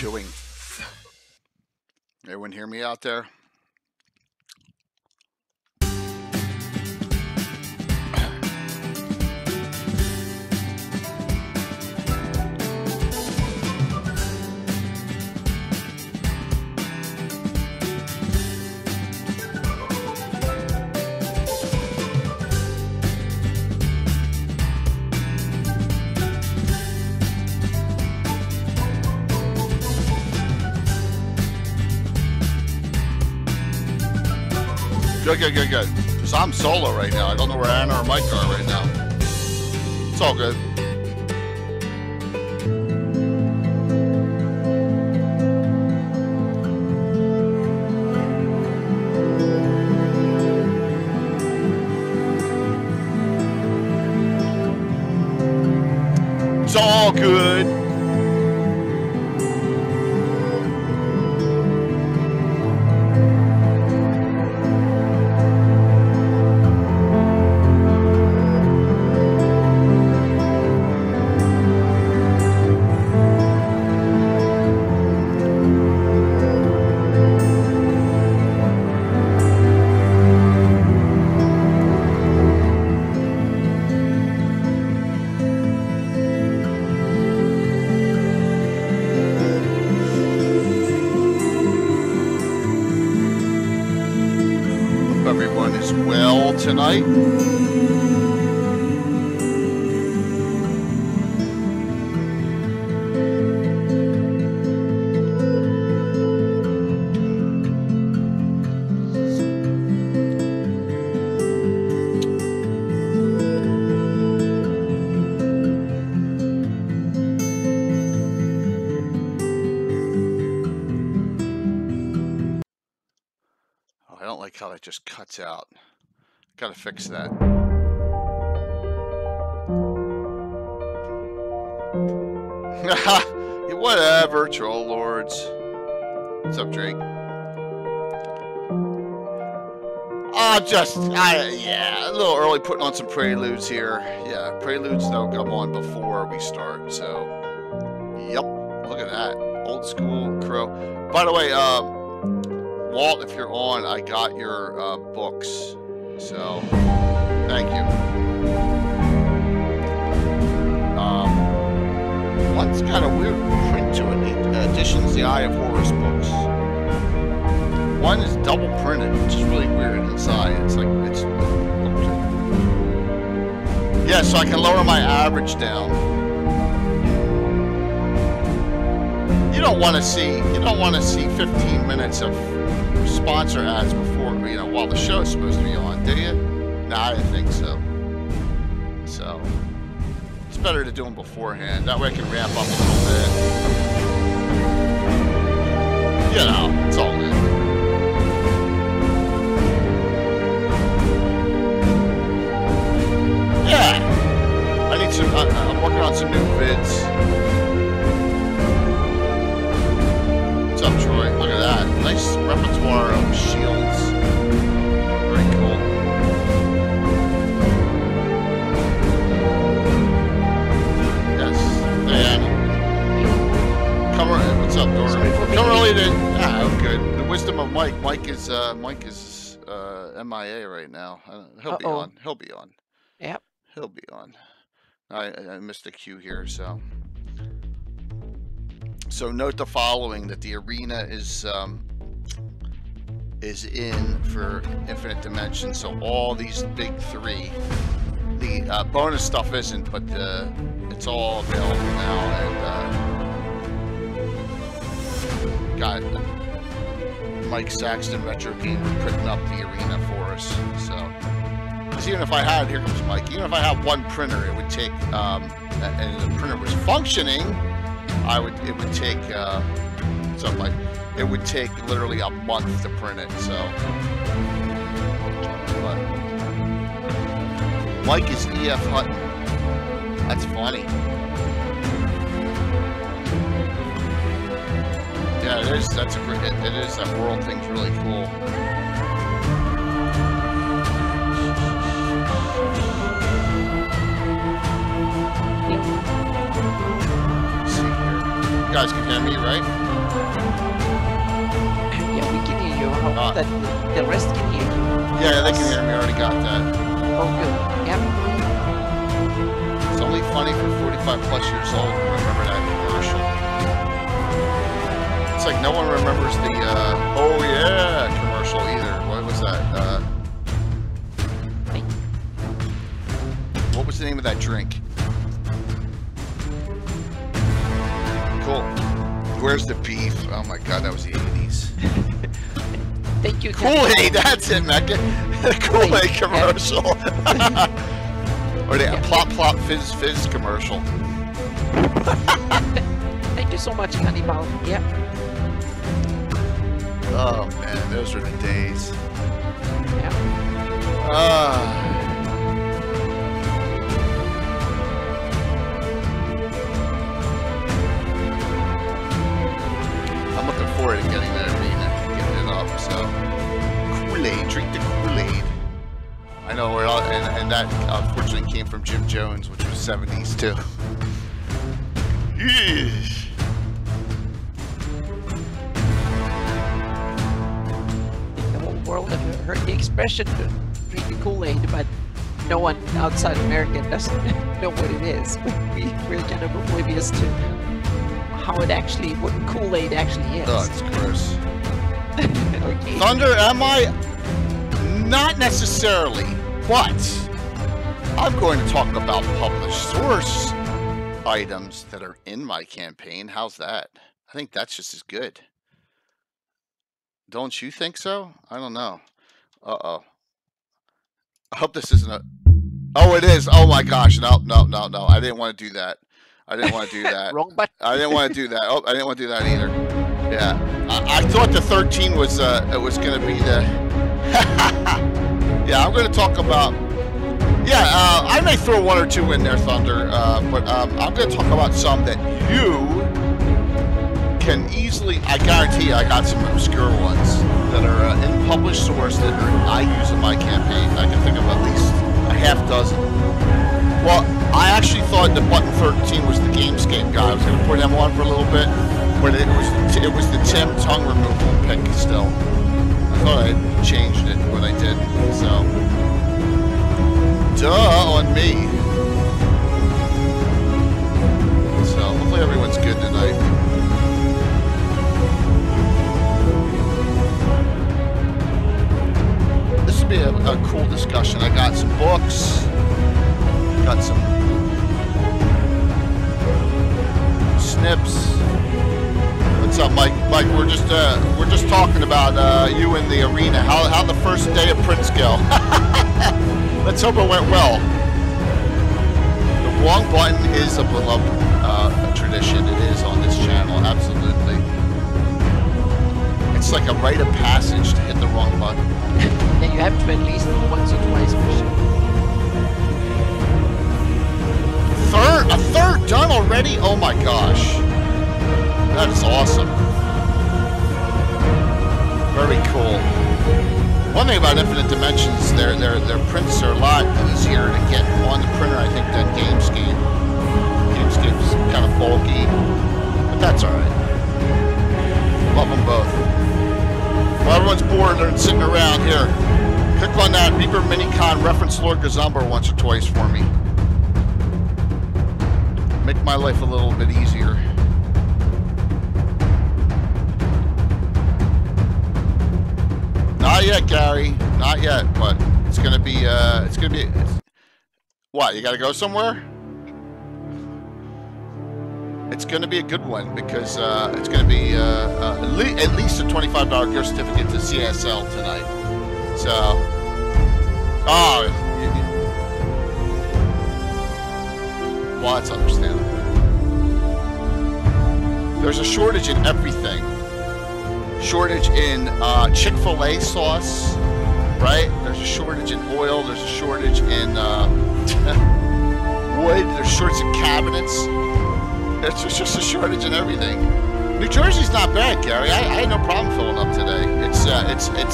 chewing. Everyone hear me out there? Good. Because I'm solo right now. I don't know where Anna or Mike are right now. It's all good. It's all good. Tonight. Oh, I don't like how that just cuts out. Gotta fix that. Whatever, troll lords. What's up, Drake? Yeah, a little early putting on some preludes here. Yeah, preludes though come on before we start. So, yep, look at that, old school crow. By the way, Walt, if you're on, I got your books. So, thank you. One's got a weird print to it. Editions the Eye of Horus books. One is double printed, which is really weird inside. It's like, yeah, so I can lower my average down. You don't want to see 15 minutes of sponsor ads before, you know, while the show is supposed to be on, do you? Nah, I didn't think so. So, it's better to do them beforehand. That way I can ramp up a little bit. You know, it's all good. Yeah! I need some, I'm working on some new vids. What's up, Troy? Look at that. Nice repertoire of shields. Very cool. Yes. And come early. What's up, Dora? Come early then. Ah, good. The wisdom of Mike. Mike is MIA right now. He'll be on. He'll be on. Yep. He'll be on. I missed a cue here, so. So note the following: that the arena is in for Infinite Dimension. So all these big three, the bonus stuff isn't, but it's all available now. And got Mike Saxton Retro Gamer printing up the arena for us. So, because even if I had, here comes Mike. Even if I had one printer, it would take, and the printer was functioning. It would take, something like, it would take literally a month to print it, so. But Mike is E.F. Hutton. That's funny. Yeah, it is, that world thing's really cool. You guys can hear me, right? hope that the rest can hear you. Yeah, they can hear me. I already got that. Oh, good. Yep. It's only funny for 45 plus years old to remember that commercial. It's like no one remembers the oh yeah commercial either. What was that? What was the name of that drink? Cool. Where's the beef? Oh my god, that was the 80s. Thank you. Kool-Aid, that's it, Mecca. Kool-Aid commercial. Or the plop plop fizz fizz commercial. Thank you so much, Cannibal. Yep. Oh man, those were the days. Yeah. I'm looking forward to getting that arena and getting it up. So Kool-Aid, drink the Kool-Aid. I know we're all, and that unfortunately came from Jim Jones, which was 70s too. Yeesh. The whole world have heard the expression drink the Kool-Aid, but no one outside America doesn't know what it is. We're kind of oblivious to how it actually, what Kool-Aid actually is. Oh, it's gross. Okay. Thunder, am I? Not necessarily, but I'm going to talk about published source items that are in my campaign. How's that? I think that's just as good. Don't you think so? I don't know. Uh-oh. I hope this isn't a... Oh, it is. Oh my gosh. No. I didn't want to do that. I didn't want to do that. Wrong button. I didn't want to do that. Oh, I didn't want to do that either. Yeah. I thought the 13 was it was going to be the... Yeah, I'm going to talk about... Yeah, I may throw one or two in there, Thunder, but I'm going to talk about some that you can easily... I guarantee I got some obscure ones that are in published source that I use in my campaign. I can think of at least a half dozen. Well, I actually thought that button 13 was the Gamescape guy. I was going to put him on for a little bit, but it was the Tim tongue removal pick still. I thought I changed it when I did, so... Duh on me. So, hopefully everyone's good tonight. This would be a cool discussion. I got some books. Got some snips. What's up, Mike? Mike, we're just talking about you in the arena. How the first day of Prince go? Let's hope it went well. The wrong button is a beloved tradition. It is on this channel, absolutely. It's like a rite of passage to hit the wrong button. Yeah, you have to at least once or twice for sure. A third done already? Oh my gosh. That is awesome. Very cool. One thing about Infinite Dimensions, their prints are a lot easier to get on the printer, I think, than Gamescape. Gamescape's kind of bulky, but that's alright. Love them both. Well, everyone's bored and sitting around here. Click on that Reaper Minicon reference Lord Gazumber once or twice for me. Make my life a little bit easier. Not yet, Gary. Not yet, but it's gonna be. What? You gotta go somewhere? It's gonna be a good one because it's gonna be at least a $25 gift certificate to CSL tonight. So, well, that's understandable. There's a shortage in everything. Shortage in Chick-fil-A sauce, right? There's a shortage in oil. There's a shortage in wood. There's shortage in cabinets. There's just a shortage in everything. New Jersey's not bad, Gary. I had no problem filling up today. It's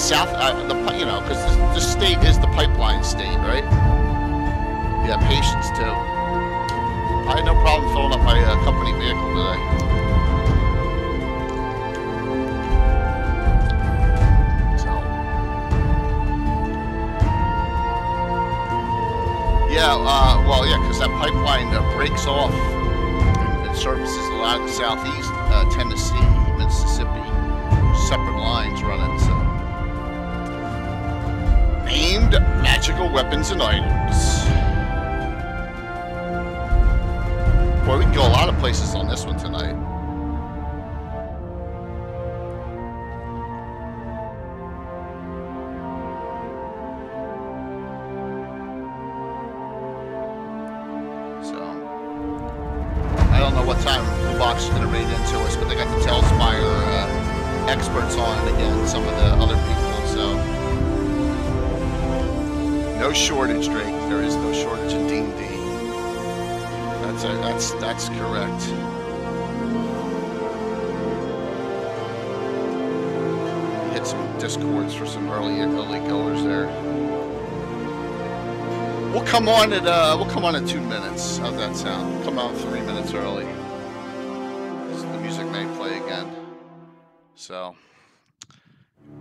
south, because this state is the pipeline state, right? Yeah, patience too. I had no problem filling up my company vehicle today. Yeah, well, yeah, because that pipeline breaks off and services a lot of the southeast, Tennessee, Mississippi, separate lines running. So, named magical weapons and items. Boy, we can go a lot of places on this one tonight. What time the box is going to raid into us, but they got the Telspire experts on again, some of the other people, so no shortage, Drake. There is no shortage in D&D. That's correct. Hit some discords for some early goers there. We'll come on at 2 minutes. How's that sound? We'll come on 3 minutes early. The music may play again. So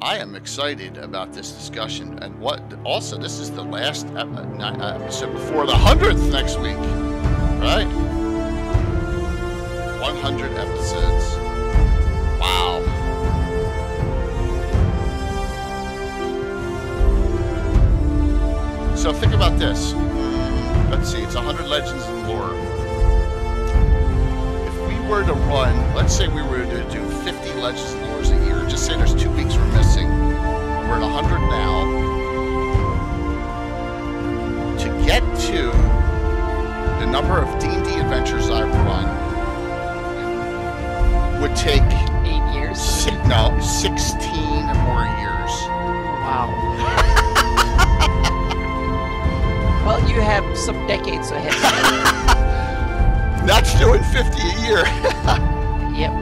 I am excited about this discussion, and also this is the last episode before the 100th next week, right? 100 episodes. Wow. So think about this. Let's see, it's 100 legends and lore. If we were to run, let's say we were to do 50 legends and lores a year, just say there's 2 weeks we're missing. We're at 100 now. To get to the number of D&D adventures I've run would take 8 years? 16 more years. Wow. Well, you have some decades ahead. That's doing 50 a year. Yep.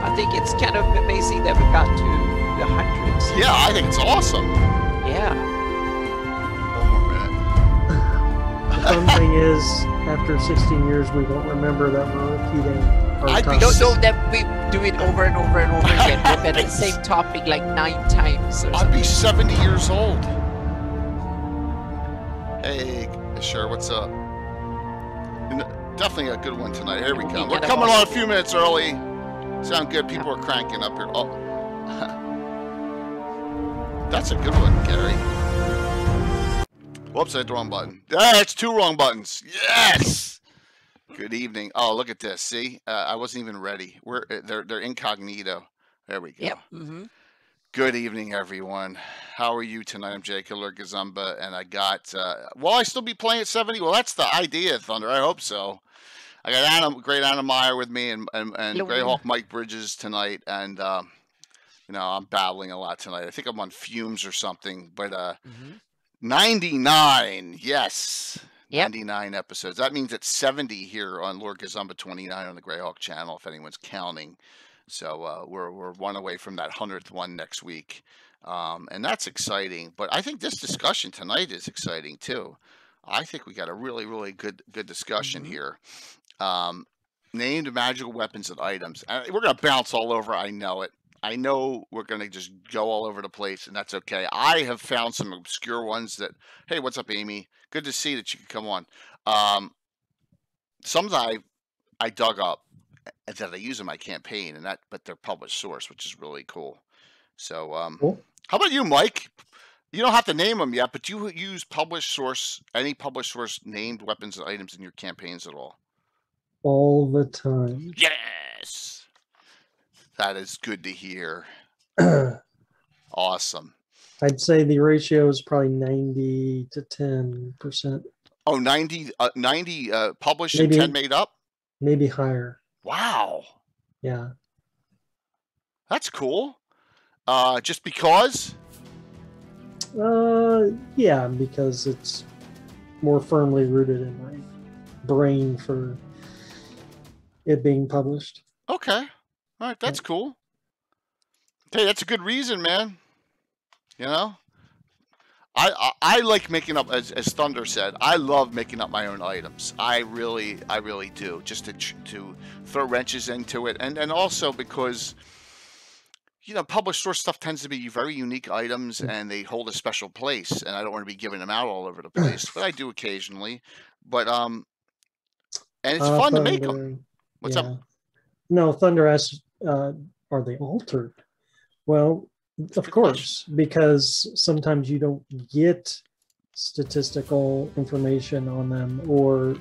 I think it's kind of amazing that we got to the hundreds. Yeah, I think it's awesome. Yeah. One more minute. The fun thing is, after 16 years, we won't remember that we're repeating our topics. So that we do it over and over and over again. We've had the same topic like 9 times. I'd be 70 years old. Hey, sure, what's up? Definitely a good one tonight. Here we go. We're coming on a few minutes early. Sound good? People are cranking up here. Oh. That's a good one, Gary. Whoops, I hit the wrong button. That's 2 wrong buttons. Yes! Good evening. Oh, look at this. See? I wasn't even ready. They're incognito. There we go. Yep. Mm-hmm. Good evening, everyone. How are you tonight? I'm Jay Killer Gazumba, and I got, will I still be playing at 70? Well, that's the idea, Thunder. I hope so. I got great Anna Meyer with me and Greyhawk Mike Bridges tonight, and, you know, I'm battling a lot tonight. I think I'm on fumes or something, but 99, yes. Yep. 99 episodes. That means it's 70 here on Lord Gazumba 29 on the Greyhawk channel, if anyone's counting. So we're 1 away from that 100th one next week, and that's exciting. But I think this discussion tonight is exciting too. I think we got a really, really good discussion here. Named magical weapons and items. We're gonna bounce all over. I know it. I know we're gonna just go all over the place, and that's okay. I have found some obscure ones that. Hey, what's up, Amy? Good to see that you could come on. Some that I dug up that I use in my campaign, but they're published source, which is really cool. So, cool. How about you, Mike? You don't have to name them yet, but you use published source, any published source named weapons and items in your campaigns at all? All the time. Yes, that is good to hear. Awesome. I'd say the ratio is probably 90 to 10%. Oh, 90 published and 10 made up? Maybe higher. Wow. Yeah. That's cool. Just because? Yeah, because it's more firmly rooted in my brain for it being published. Okay. All right, that's cool. Hey, that's a good reason, man. You know? I like making up, as Thunder said, I love making up my own items. I really do, just to throw wrenches into it, and also because, you know, published source stuff tends to be very unique items, and they hold a special place. And I don't want to be giving them out all over the place, but I do occasionally. But and it's fun to make them. What's up? No, Thunder asks, are they altered? Well, of course, because sometimes you don't get statistical information on them, or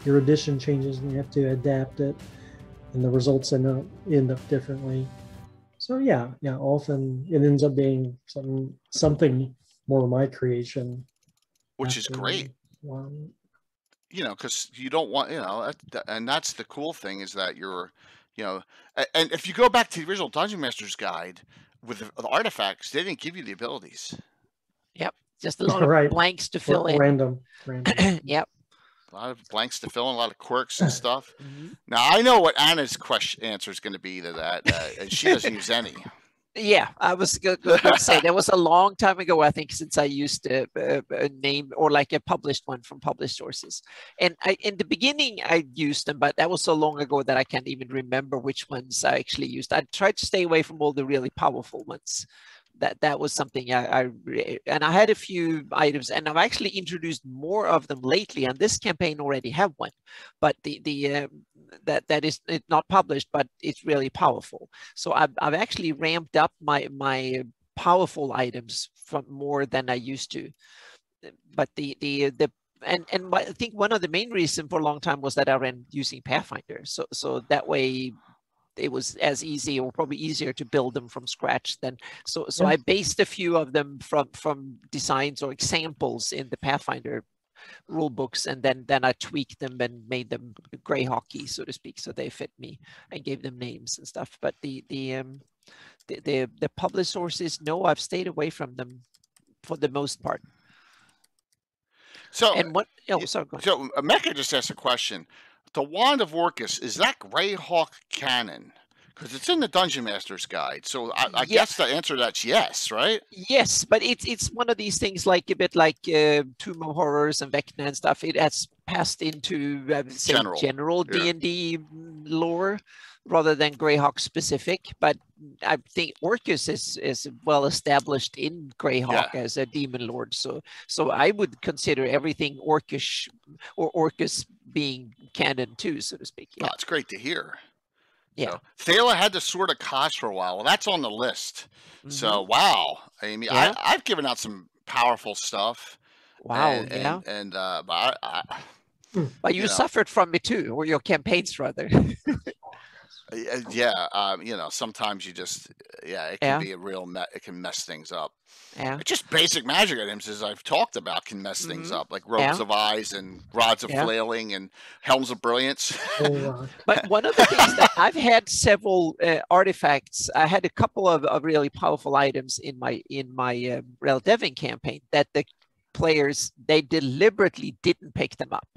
your edition changes and you have to adapt it, and the results end up differently. So yeah, often it ends up being something more of my creation, which is great. You know, because you don't want, you know, and that's the cool thing, is that you're, you know, and if you go back to the original Dungeon Master's Guide with the artifacts, they didn't give you the abilities. Yep, just a lot of blanks to fill in. Random. Yep. A lot of blanks to fill in, a lot of quirks and stuff. Now, I know what Anna's answer is going to be to that. And she doesn't use any. Yeah, I was going to say that was a long time ago, I think, since I used a name or like a published one from published sources. And in the beginning, I used them, but that was so long ago that I can't even remember which ones I actually used. I tried to stay away from all the really powerful ones. That was something and I had a few items, and I've actually introduced more of them lately, and this campaign already have one, but that is not published, but it's really powerful. So I've actually ramped up my powerful items from more than I used to. But and I think one of the main reasons for a long time was that I ran using Pathfinder, so that way it was as easy, or probably easier, to build them from scratch than so I based a few of them from designs or examples in the Pathfinder rule books, and then I tweaked them and made them Greyhawky, so to speak, so they fit me, and gave them names and stuff. But the published sources, no, I've stayed away from them for the most part. So, and what? Oh, sorry. Go ahead. So Mecca just asked a question. The Wand of Orcus, is that Greyhawk canon? Because it's in the Dungeon Master's Guide. So I guess the answer to that's yes, right? Yes, but it's one of these things, like a bit like Tomb of Horrors and Vecna and stuff. It has passed into general D&D lore rather than Greyhawk specific. But I think Orcus is well established in Greyhawk as a demon lord. So I would consider everything Orcish or Orcus being canon too, so to speak. Yeah, it's great to hear. Yeah, so, Thala had the Sword of Kos for a while. Well, that's on the list. So wow, I mean, I've given out some powerful stuff. Wow, but you suffered from it too, or your campaigns rather. You know, sometimes you just it can be a real it can mess things up. Yeah, just basic magic items, as I've talked about, can mess things up, like Robes of Eyes and Rods of Flailing and Helms of Brilliance. But one of the things that I've had several artifacts. I had a couple of really powerful items in my Rel Devin campaign that the players, they deliberately didn't pick them up,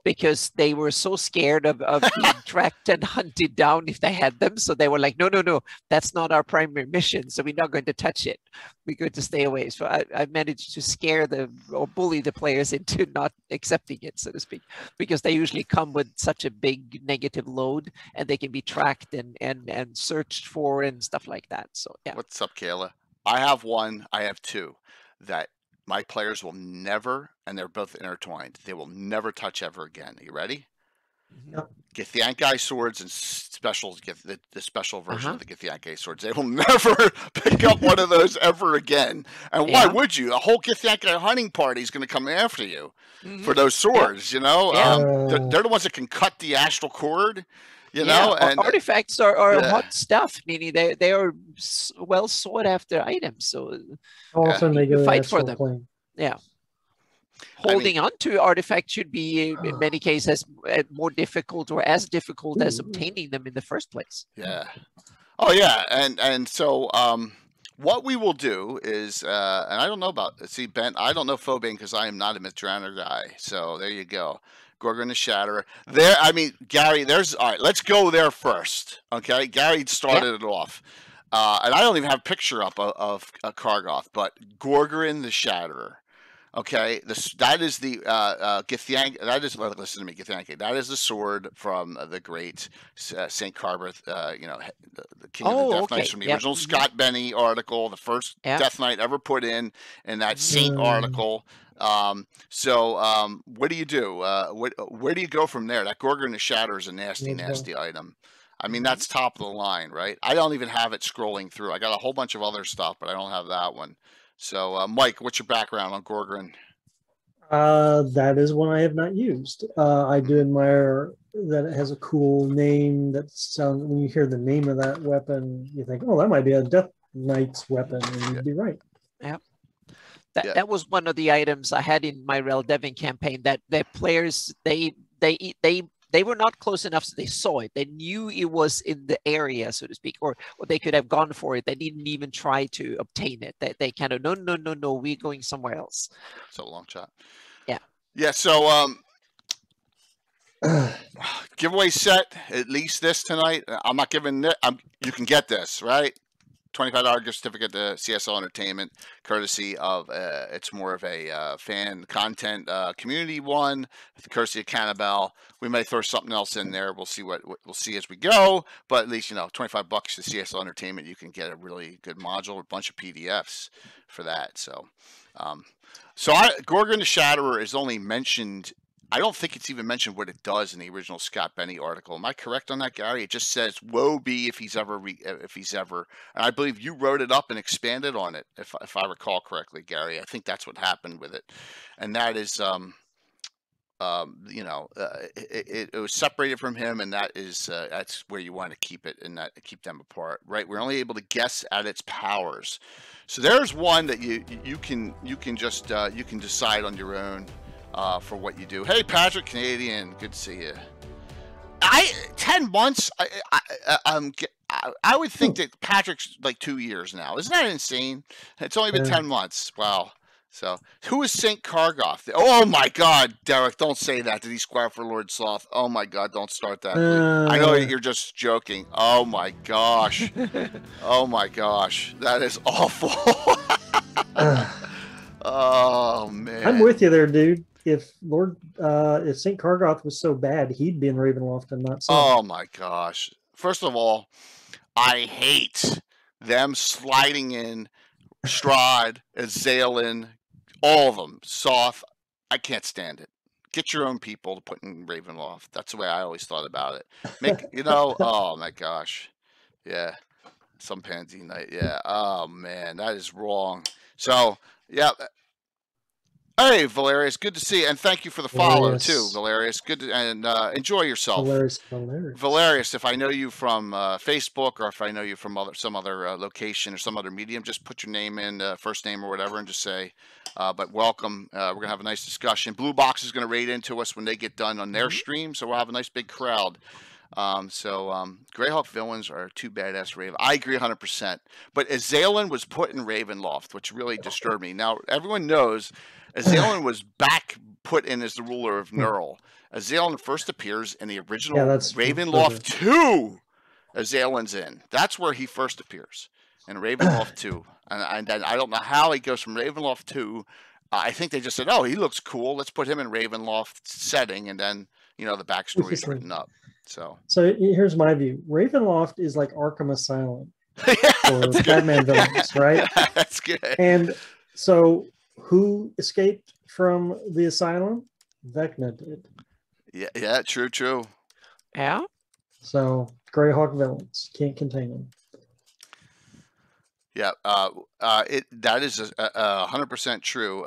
because they were so scared of being tracked and hunted down if they had them. So they were like, no, that's not our primary mission. So we're not going to touch it. We're going to stay away. So I managed to scare or bully the players into not accepting it, so to speak, because they usually come with such a big negative load, and they can be tracked and searched for and stuff like that. So yeah. What's up, Kayla? I have two that my players will never, and they're both intertwined, they will never touch ever again. Are you ready? Yep. Githyanki swords and specials, the special version of the Githyanki swords. They will never pick up one of those ever again. And why would you? A whole Githyanki hunting party is going to come after you for those swords, you know? They're the ones that can cut the astral cord. You know, and artifacts are hot stuff, meaning they are well sought after items. So often they go fight for them. Plane. Yeah, holding on to artifacts should be in many cases more difficult, or as difficult as obtaining them in the first place. Yeah. Oh yeah, and so what we will do is, and I don't know Ben. I don't know Phobane because I am not a Mithrana guy. So there you go. Gorgon the Shatterer. There, I mean, Gary, all right, let's go there first. Okay, Gary started it off. And I don't even have a picture up of Karghoff, but Gorgon the Shatterer. Okay, that is the Githyank. That is, listen to me, Githyank. That is the sword from the great Saint Carberth. The King of the Death Knights from the original Scott Benny article, the first Death Knight ever put in that Saint article. What do you do? Where do you go from there? That Gorgon the Shatterer is a nasty, nasty item. I mean, that's top of the line, right? I don't even have it scrolling through. I got a whole bunch of other stuff, but I don't have that one. So, Mike, what's your background on Gorgon? That is one I have not used. I do admire that it has a cool name. That sounds, when you hear the name of that weapon, you think, oh, that might be a Death Knight's weapon, and you'd be right. Yeah. That was one of the items I had in my Rel Devin campaign, that the players, they were not close enough, so they saw it. They knew it was in the area, so to speak, or they could have gone for it. They didn't even try to obtain it. They kind of, no, we're going somewhere else. So long shot. Yeah. Yeah, so giveaway set, at least this tonight. I'm not giving it. You can get this, right? $25 gift certificate to CSL Entertainment, courtesy of, it's more of a fan content community one, courtesy of Cannibal. We may throw something else in there. We'll see what we'll see as we go. But at least, $25 to CSL Entertainment, you can get a really good module, a bunch of PDFs for that. So, Gorgon the Shatterer is only mentioned. I don't think it's even mentioned what it does in the original Scott Benny article. Am I correct on that, Gary? It just says, "Woe be if he's ever," and I believe you wrote it up and expanded on it, if I recall correctly, Gary. I think that's what happened with it, and that is, it was separated from him, and that's where you want to keep it and keep them apart, right? We're only able to guess at its powers. So there's one that you can decide on your own. For what you do. Hey, Patrick, Canadian, good to see you. 10 months. I would think that Patrick's like 2 years now. Isn't that insane? It's only been 10 months. Wow. So, who is Saint Karghoff? Oh my God, Derek, don't say that. Did he squire for Lord Sloth? Oh my God, don't start that. I know you're just joking. Oh my gosh. Oh my gosh, that is awful. Oh man. I'm with you there, dude. If Saint Karghoff was so bad, he'd be in Ravenloft and not. Oh my gosh! First of all, I hate them sliding in Strahd, Azalin, all of them. Soth, I can't stand it. Get your own people to put in Ravenloft. That's the way I always thought about it. Oh my gosh, yeah, some pansy night, yeah. Oh man, that is wrong. So yeah. Hey, Valerius, good to see you, and thank you for the follow too, Valerius. Good to, and enjoy yourself. Valerius, if I know you from Facebook, or if I know you from some other location or some other medium, just put your name in, first name or whatever, and just say, but welcome. We're gonna have a nice discussion. Blue Box is gonna raid into us when they get done on their stream, so we'll have a nice big crowd. Greyhawk villains are too badass. Raven, I agree 100%. But Azalin was put in Ravenloft, which really disturbed me. Now everyone knows Azalin was put in as the ruler of Nurl. Azalin first appears in the original Ravenloft 2. Azalin's in. That's where he first appears, in Ravenloft 2. And then I don't know how he goes from Ravenloft 2. I think they just said, "Oh, he looks cool. Let's put him in Ravenloft setting," and then the backstory is written up. So here's my view. Ravenloft is like Arkham Asylum for Batman villains, right? That's good. And so, who escaped from the asylum? Vecna did. Yeah, true. Yeah. So Greyhawk villains can't contain them. Yeah, that is 100% true.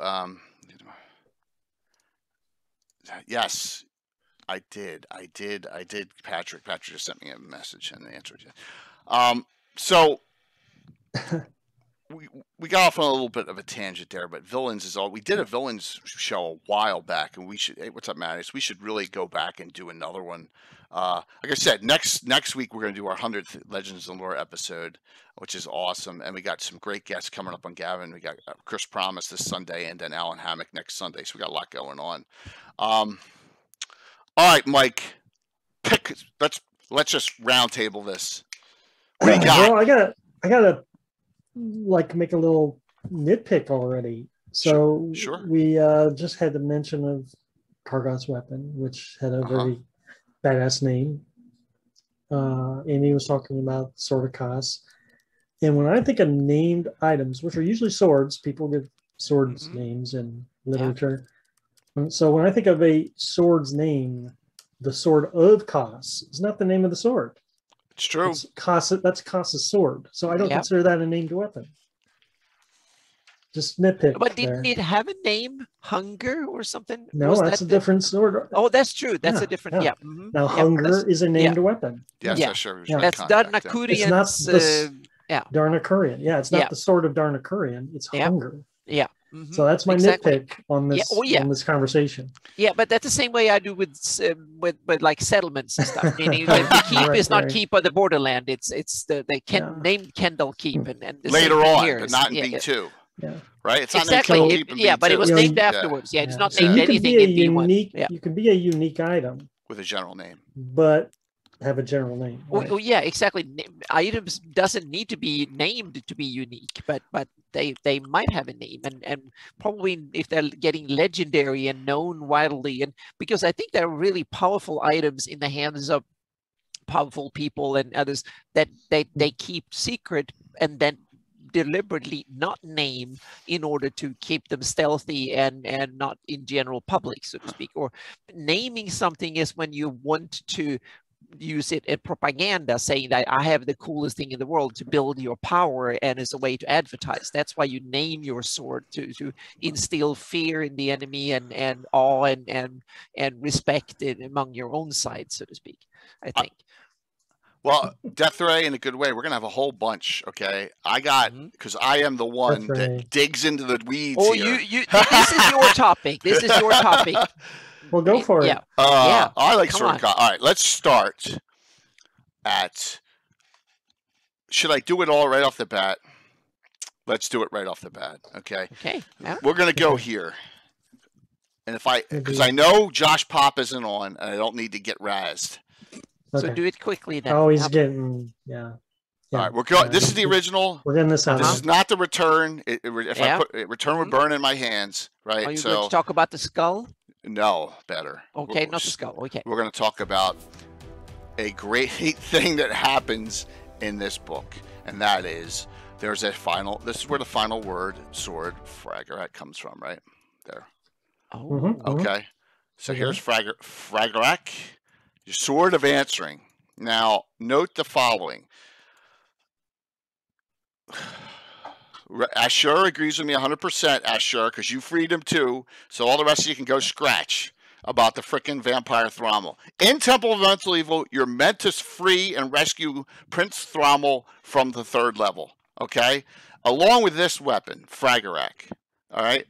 Yes, I did. Patrick just sent me a message and answered you. So we got off on a little bit of a tangent there, but villains is all. We did a villains show a while back, and we should. Hey, what's up, Mattis? We should really go back and do another one. Like I said, next week we're going to do our 100th Legends and Lore episode, which is awesome, and we got some great guests coming up on Gavin. We got Chris Promise this Sunday, and then Alan Hammock next Sunday. So we got a lot going on. All right, Mike. Let's just round table this. What do you got? Well, I gotta like make a little nitpick already. So Sure. we just had the mention of Karghoff's weapon, which had a very badass name. And he was talking about Sword of Kos. And when I think of named items, which are usually swords, people give swords names in literature. Yeah. So when I think of a sword's name, the Sword of Kos is not the name of the sword. It's true. It's Kos, that's Kos's sword. So I don't consider that a named weapon. Just nitpick. But didn't it have a name? Hunger or something? No, that's a different sword. Oh, that's true. That's a different. Yeah. Now, Hunger is a named weapon. Yes, that's sure. That's Darnakurian's. Darnakurian. Yeah, it's not the Sword of Darnakurian. It's Hunger. Yeah. So that's my nitpick on this on this conversation. Yeah, but that's the same way I do with like settlements and stuff. Meaning the keep is not keep of the borderland. It's the named Kendall keep and later on, but not in B2. Yeah. Right. It's exactly. Not named yeah, but it was named afterwards. Yeah, it's not named anything in B1. You can be a unique item with a general name, but have a general name. Right? Oh, yeah, exactly. Items doesn't need to be named to be unique, but they might have a name, and probably if they're getting legendary and known widely, and because I think they're really powerful items in the hands of powerful people and others that they keep secret and then deliberately not name in order to keep them stealthy and not in general public, so to speak. Or naming something is when you want to use it in propaganda, saying that I have the coolest thing in the world to build your power, and as a way to advertise. That's why you name your sword, to instill fear in the enemy and awe and respect among your own side, so to speak, I think. Well, Death Ray in a good way. We're going to have a whole bunch, okay? I got, because I am the one that digs into the weeds here. This is your topic. This is your topic. Well, go for it. Yeah. I like Sword of Kos. All right, let's start at, should I do it all right off the bat? Let's do it right off the bat, okay? Okay. Yeah. We're going to go here. And because I know Josh Pop isn't on, and I don't need to get razzed. So do it quickly then. Oh, he's getting, All right, we're going. This is the original. We're getting this out. This is not the return. If I put return would burn in my hands, right? Are you going to talk about the skull? No, better. Okay, not the skull. Okay. We're going to talk about a great thing that happens in this book, and that is there's a final. This is where the final word sword Fragarak comes from, right there. Oh. Okay. So here's Fragarak. Your sword of answering. Now, note the following. Ashur agrees with me 100%, Ashur, because you freed him too, so all the rest of you can go scratch about the frickin' vampire Thrommel. In Temple of Mental Evil, you're meant to free and rescue Prince Thrommel from the 3rd level, okay? Along with this weapon, Fragarak, all right?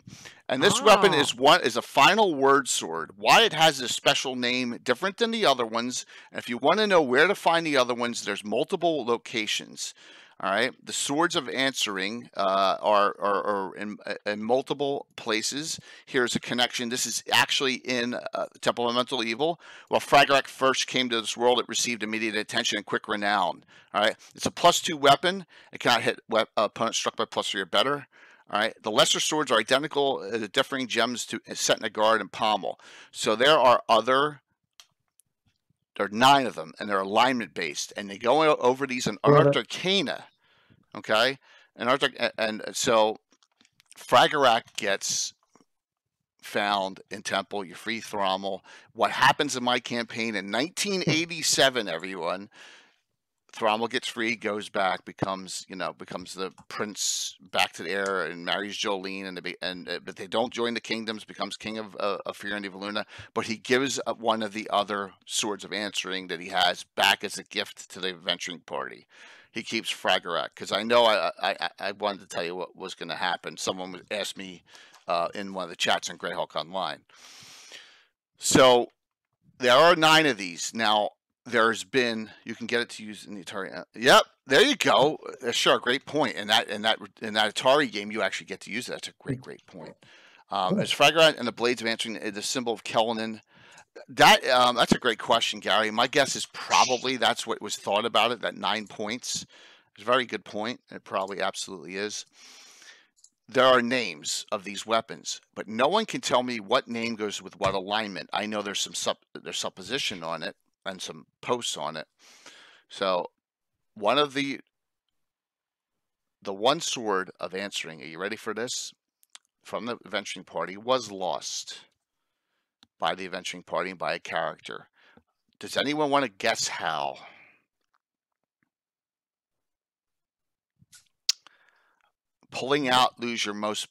And this weapon is a final word sword. Why it has a special name different than the other ones. And if you want to know where to find the other ones, there's multiple locations. All right. The swords of answering are in multiple places. Here's a connection. This is actually in Temple of Mental Evil. While Fragarak first came to this world, it received immediate attention and quick renown. All right. It's a +2 weapon. It cannot hit opponents struck by +3 or better. All right. The lesser swords are identical, the differing gems set in a guard and pommel. So there are 9 of them, and they're alignment based, and they go over these in Art Arcana. Okay, and so Fragarak gets found in Temple. You free Thrommel. What happens in my campaign in 1987? Everyone. Thrommel gets free, goes back, becomes the prince back to the air, and marries Jolene, but they don't join the kingdoms, becomes king of Fear and Eviluna, but he gives one of the other swords of answering that he has back as a gift to the adventuring party. He keeps Fragarak, because I know I wanted to tell you what was going to happen. Someone asked me in one of the chats on Greyhawk Online. So there are 9 of these now. There's been, you can get it to use in the Atari. Yep, there you go. Sure, great point. In that Atari game, you actually get to use it. That's a great point. As Fragarak and the Blades of Answering, the symbol of Kellenin. That's a great question, Gary. My guess is probably that's what was thought about it. That 9 points. It's a very good point. It probably absolutely is. there are names of these weapons, but no one can tell me what name goes with what alignment. I know there's there's supposition on it and some posts on it. So one of the one sword of answering, are you ready for this? From the adventuring party was lost by the adventuring party and by a character. Does anyone want to guess how? Pulling out, lose your most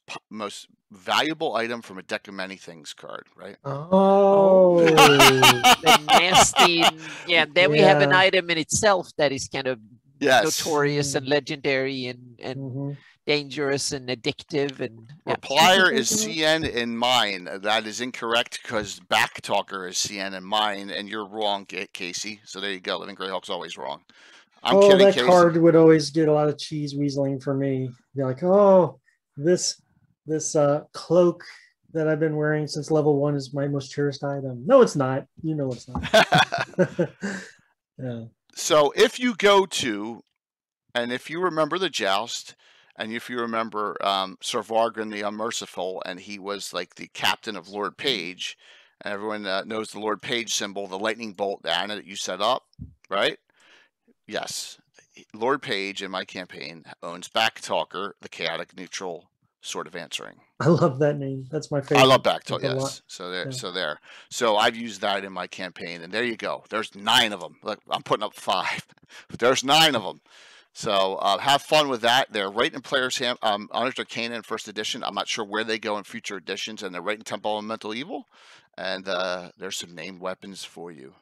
valuable item from a deck of many things card, right? Oh, The nasty. Yeah, then we have an Yeah. item in itself that is kind of Yes. notorious and legendary and Mhm. dangerous and addictive and yeah. Replier is CN in mine. That is incorrect because Backtalker is CN in mine, and you're wrong, Casey. So there you go. Living Greyhawk's always wrong. I'm Oh, kidding, that Casey. card would always get a lot of cheese weaseling for me. Be like, oh, this cloak that I've been wearing since level 1 is my most cherished item. No, it's not. You know it's not. Yeah. So if you go to, and if you remember the joust, and if you remember Sir Vargren the Unmerciful, and he was like the captain of Lord Page, and everyone knows the Lord Page symbol, the lightning bolt, Anna, that you set up, right? Yes. Lord Page in my campaign owns Backtalker, the chaotic neutral sword of answering. I love that name. That's my favorite. I love Backtalker, It's a lot. yes. So there, Yeah. So I've used that in my campaign, and there you go. There's 9 of them. Look, I'm putting up 5, but there's 9 of them. So have fun with that. They're right in Player's Hand. Honors Arcana in first edition. I'm not sure where they go in future editions, and they're right in Temple Elemental Evil. And there's some named weapons for you,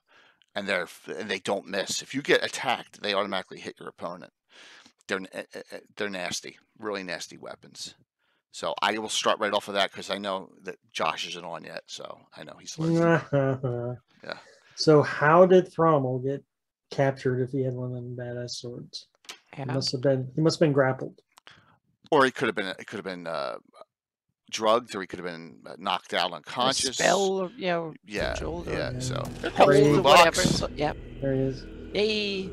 and they don't miss. If you get attacked, they automatically hit your opponent. They're nasty, really nasty weapons. So I will start right off of that because I know that Josh isn't on yet. So I know he's listening. Yeah. So how did Thrommel get captured if he had one of them badass swords? Yeah. He must have been grappled. Or it could have been drugged, or he could have been knocked out unconscious. A spell, or, Yeah, controlled, yeah. or So hold Blue or box. whatever. So, yeah. There he is. Yay.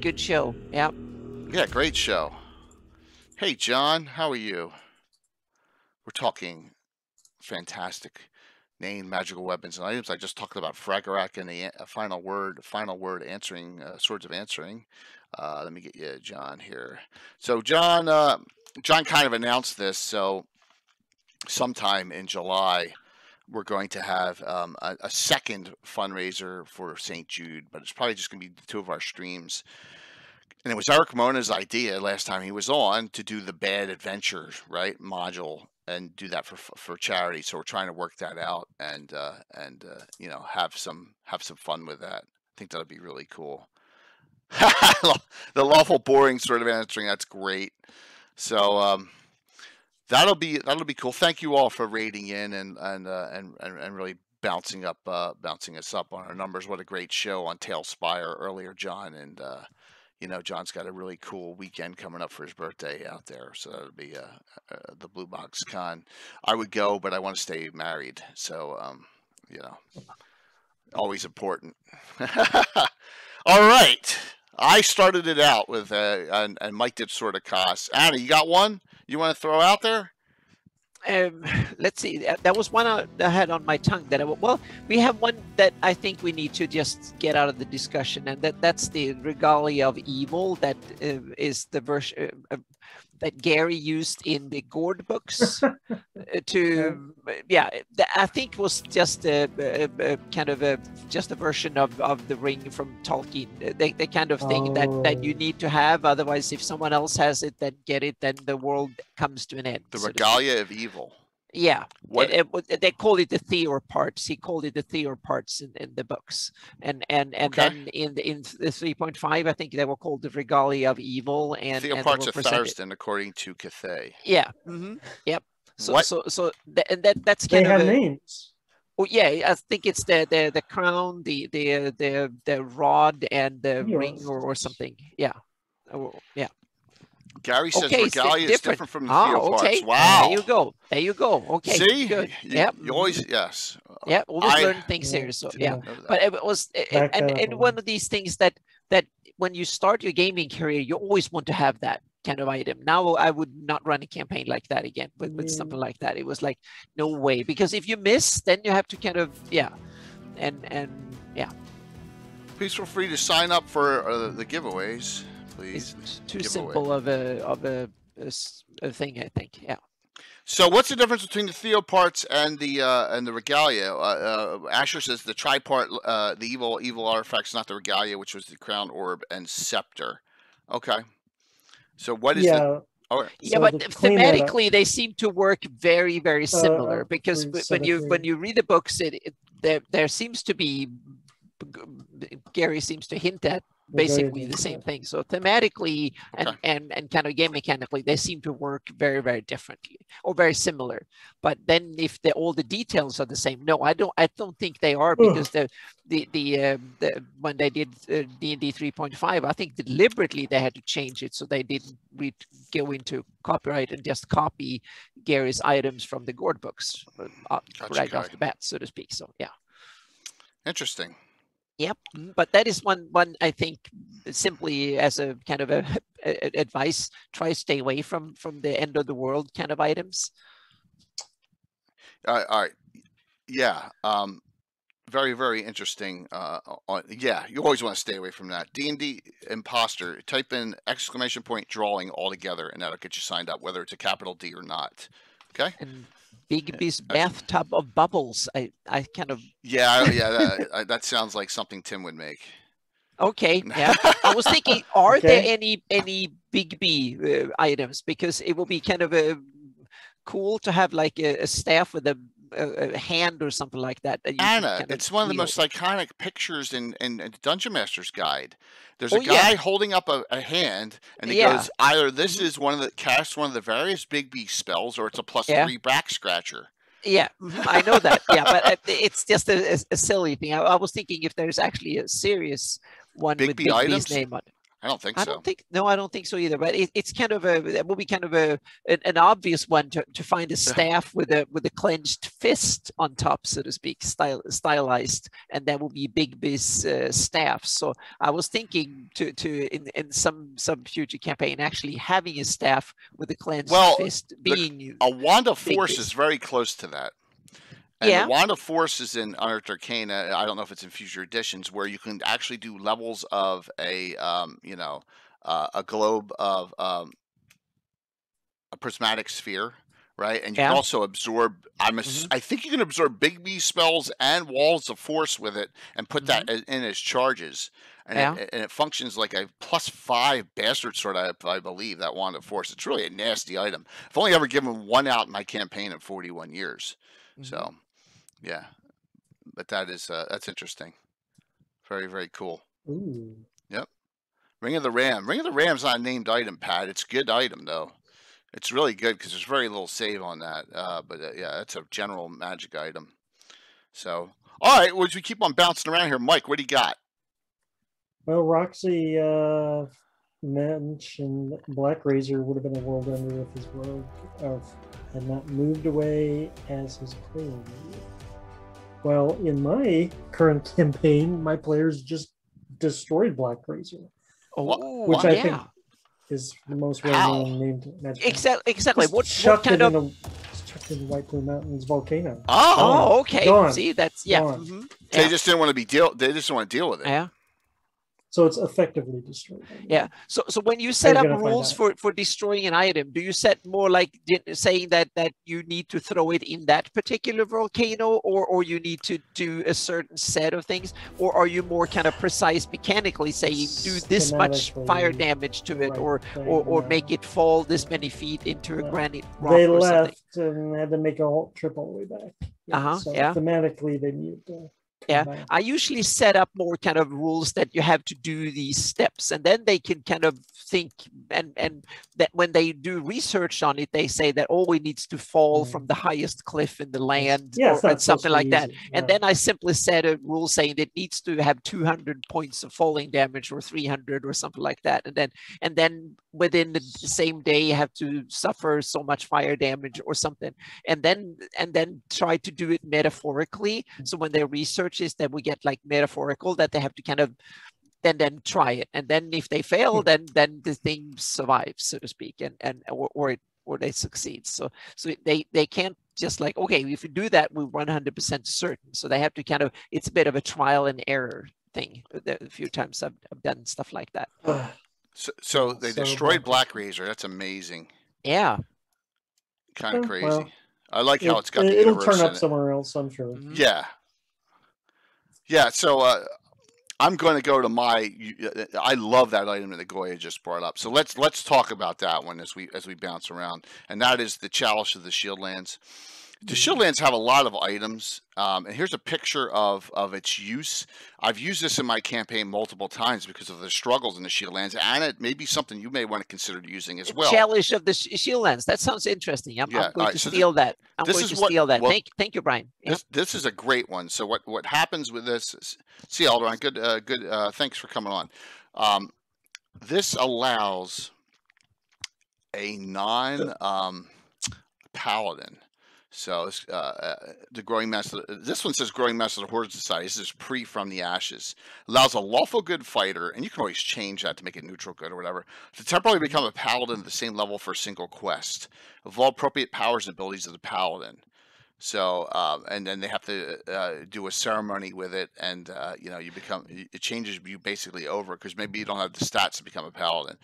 Good show. Yeah. Yeah, great show. Hey, John, how are you? We're talking fantastic named magical weapons and items. I just talked about Fragarak and the final word answering, swords of answering. Let me get you John here. So John kind of announced this. So sometime in July, we're going to have a second fundraiser for St. Jude, but it's probably just going to be the 2 of our streams. And it was Eric Mona's idea last time he was on to do the Bad Adventure, right, module, and do that for charity. So we're trying to work that out and you know, have some fun with that. I think that'll be really cool. The lawful boring sort of answering, that's great. So that'll be cool. Thank you all for rating in and really bouncing us up on our numbers. What a great show on Tailspire earlier, John, and you know, John's got a really cool weekend coming up for his birthday out there. So that'll be the Blue Box Con. I would go, but I want to stay married. So, you know, always important. All right. I started it out with, and Mike did sort of cost. Anna, you got one you want to throw out there? Let's see. That was one I had on my tongue. Well, we have one that I think we need to just get out of the discussion, and that's the Regalia of Evil. That is the version that Gary used in the Gord books. I think was just a kind of just a version of the Ring from Tolkien. The kind of thing that you need to have. Otherwise, if someone else has it, then get it. Then the world comes to an end. The Regalia of Evil. Yeah, What? They call it the Theor parts. He called it the Theor parts in the books, and Okay. then in the 3.5, I think they were called the Regalia of Evil, and Theor and they parts were of presented- Thurston, according to Cathay. Yeah. Yep. So What? that's They kind have of names. Oh yeah, I think it's the crown, the rod, and the Theor. ring or something. Yeah. Oh, yeah. Gary says Okay, so Regalia is different from the Ah, Theor parts. okay. Wow. There you go. Okay. See? Good. You, Yep. you always, yes. Yeah, always I- learn things here. So yeah, Know that. but it was Back and up. one of these things that when you start your gaming career, you always want to have that. kind of item. Now I would not run a campaign like that again with something like that. It was like, no way, because if you miss, then you have to kind of, and yeah. Please feel free to sign up for the giveaways, please. It's too simple of a thing, I think. Yeah. So what's the difference between the Theo parts and the Regalia? Asher says the tri-part, the evil artifacts, not the Regalia, which was the crown, orb, and scepter. Okay. So what is the? Oh, yeah, so but thematically they seem to work very, very similar, because when you read the books, there seems to be, Gary seems to hint at basically the same thing. So thematically and kind of game mechanically, they seem to work very, very differently or very similar. But then if all the details are the same, no, I don't think they are, because when they did D&D 3.5, I think deliberately they had to change it so they didn't go into copyright and just copy Gary's items from the Gord books right off the bat, so to speak. So yeah, interesting. Yep, but that is one I think, simply as a kind of advice, try to stay away from the end of the world kind of items. All right, yeah, very, very interesting. Yeah, you always want to stay away from that. D&D imposter. Type in ! drawing all together, and that'll get you signed up, whether it's a capital D or not. Okay. And Bigby's bathtub of bubbles. I kind of that sounds like something Tim would make. Okay, yeah. I was thinking, are there any Bigby items? Because it will be kind of cool to have like a staff with a hand or something like that. Anna, it's one of the most iconic pictures in Dungeon Master's Guide. There's a guy holding up a hand, and he goes, either this is casts one of the various Bigby spells, or it's a +3 back scratcher. Yeah, I know that. Yeah, but it's just a silly thing. I was thinking if there's actually a serious one with Bigby's name on it. I don't think so. I don't think so either. But it's kind of it will be kind of an obvious one to find a staff with a clenched fist on top, so to speak, stylized, and that will be Bigby's staff. So I was thinking to in some future campaign actually having a staff with a clenched fist being a wand of force is very close to that. And the Wand of Force is in Unearthed Arcana. I don't know if it's in future editions, where you can actually do levels of a globe of a prismatic sphere, right? And you can also absorb. I think you can absorb Bigby spells and walls of force with it, and put that in as charges. And it functions like a +5 bastard sword, I believe. That Wand of Force. It's really a nasty item. I've only ever given one out in my campaign in 41 years. So. Yeah, but that's interesting. Very, very cool. Ooh. Yep. Ring of the Ram. Ring of the Ram's not a named item, Pat. It's a good item, though. It's really good because there's very little save on that. But yeah, that's a general magic item. So, all right, well, as we keep on bouncing around here, Mike, what do you got? Well, Roxy mentioned Black Razor would have been a world ender if his rogue had not moved away as his player. Well, in my current campaign, my players just destroyed Black Razor, which I think is the most well-known named magic. Exactly. What kind of? Chucked in White Plume Mountains volcano. Oh, okay. Gone. See, that's They just didn't want to They just didn't want to deal with it. Yeah. So it's effectively destroyed. Yeah. So when you set up rules for destroying an item, do you set more like saying that you need to throw it in that particular volcano, or you need to do a certain set of things, or are you more kind of precise mechanically saying do this much fire damage to it, or make it fall this many feet into a granite rock? They or left something? and had to make a trip all the way back. So thematically they needed to. Yeah, I usually set up more kind of rules that you have to do these steps, and then they can kind of think, and that when they do research on it, they say that it needs to fall from the highest cliff in the land, or something like that. And then I simply set a rule saying it needs to have 200 points of falling damage, or 300, or something like that. And then within the same day, you have to suffer so much fire damage or something. And then try to do it metaphorically. So when they research is that we get like metaphorical, that they have to kind of then try it, and then if they fail, then the thing survives, so to speak, or they succeed. So they can't just like, okay, if you do that, we're 100% certain. So they have to kind of, it's a bit of a trial and error thing. A few times I've done stuff like that. So they destroyed Black Razor. That's amazing. Yeah. Kind of crazy. Well, I like how it's got the it'll universe turn up in it. somewhere else, I'm sure. Mhm. Yeah. Yeah, so I'm going to go to my. I love that item that Goya just brought up. So let's talk about that one as we bounce around, and that is the Chalice of the Shieldlands. The Shieldlands have a lot of items, and here's a picture of its use. I've used this in my campaign multiple times because of the struggles in the Shieldlands, and it may be something you may want to consider using as well. Chalice of the Shieldlands. That sounds interesting. I'm going to steal that. I'm going to steal that. Well, thank you, Brian. Yep. This is a great one. So what happens with this is, see, Alderon, good. Thanks for coming on. This allows a non-paladin. So the Growing Master, this one says Growing Master of the Horde Society. This is pre From the Ashes. Allows a lawful good fighter, and you can always change that to make it neutral good or whatever, to temporarily become a paladin at the same level for a single quest. Evolve appropriate powers and abilities of the paladin. So and then they have to do a ceremony with it, and you become, it changes you basically over, because maybe you don't have the stats to become a paladin.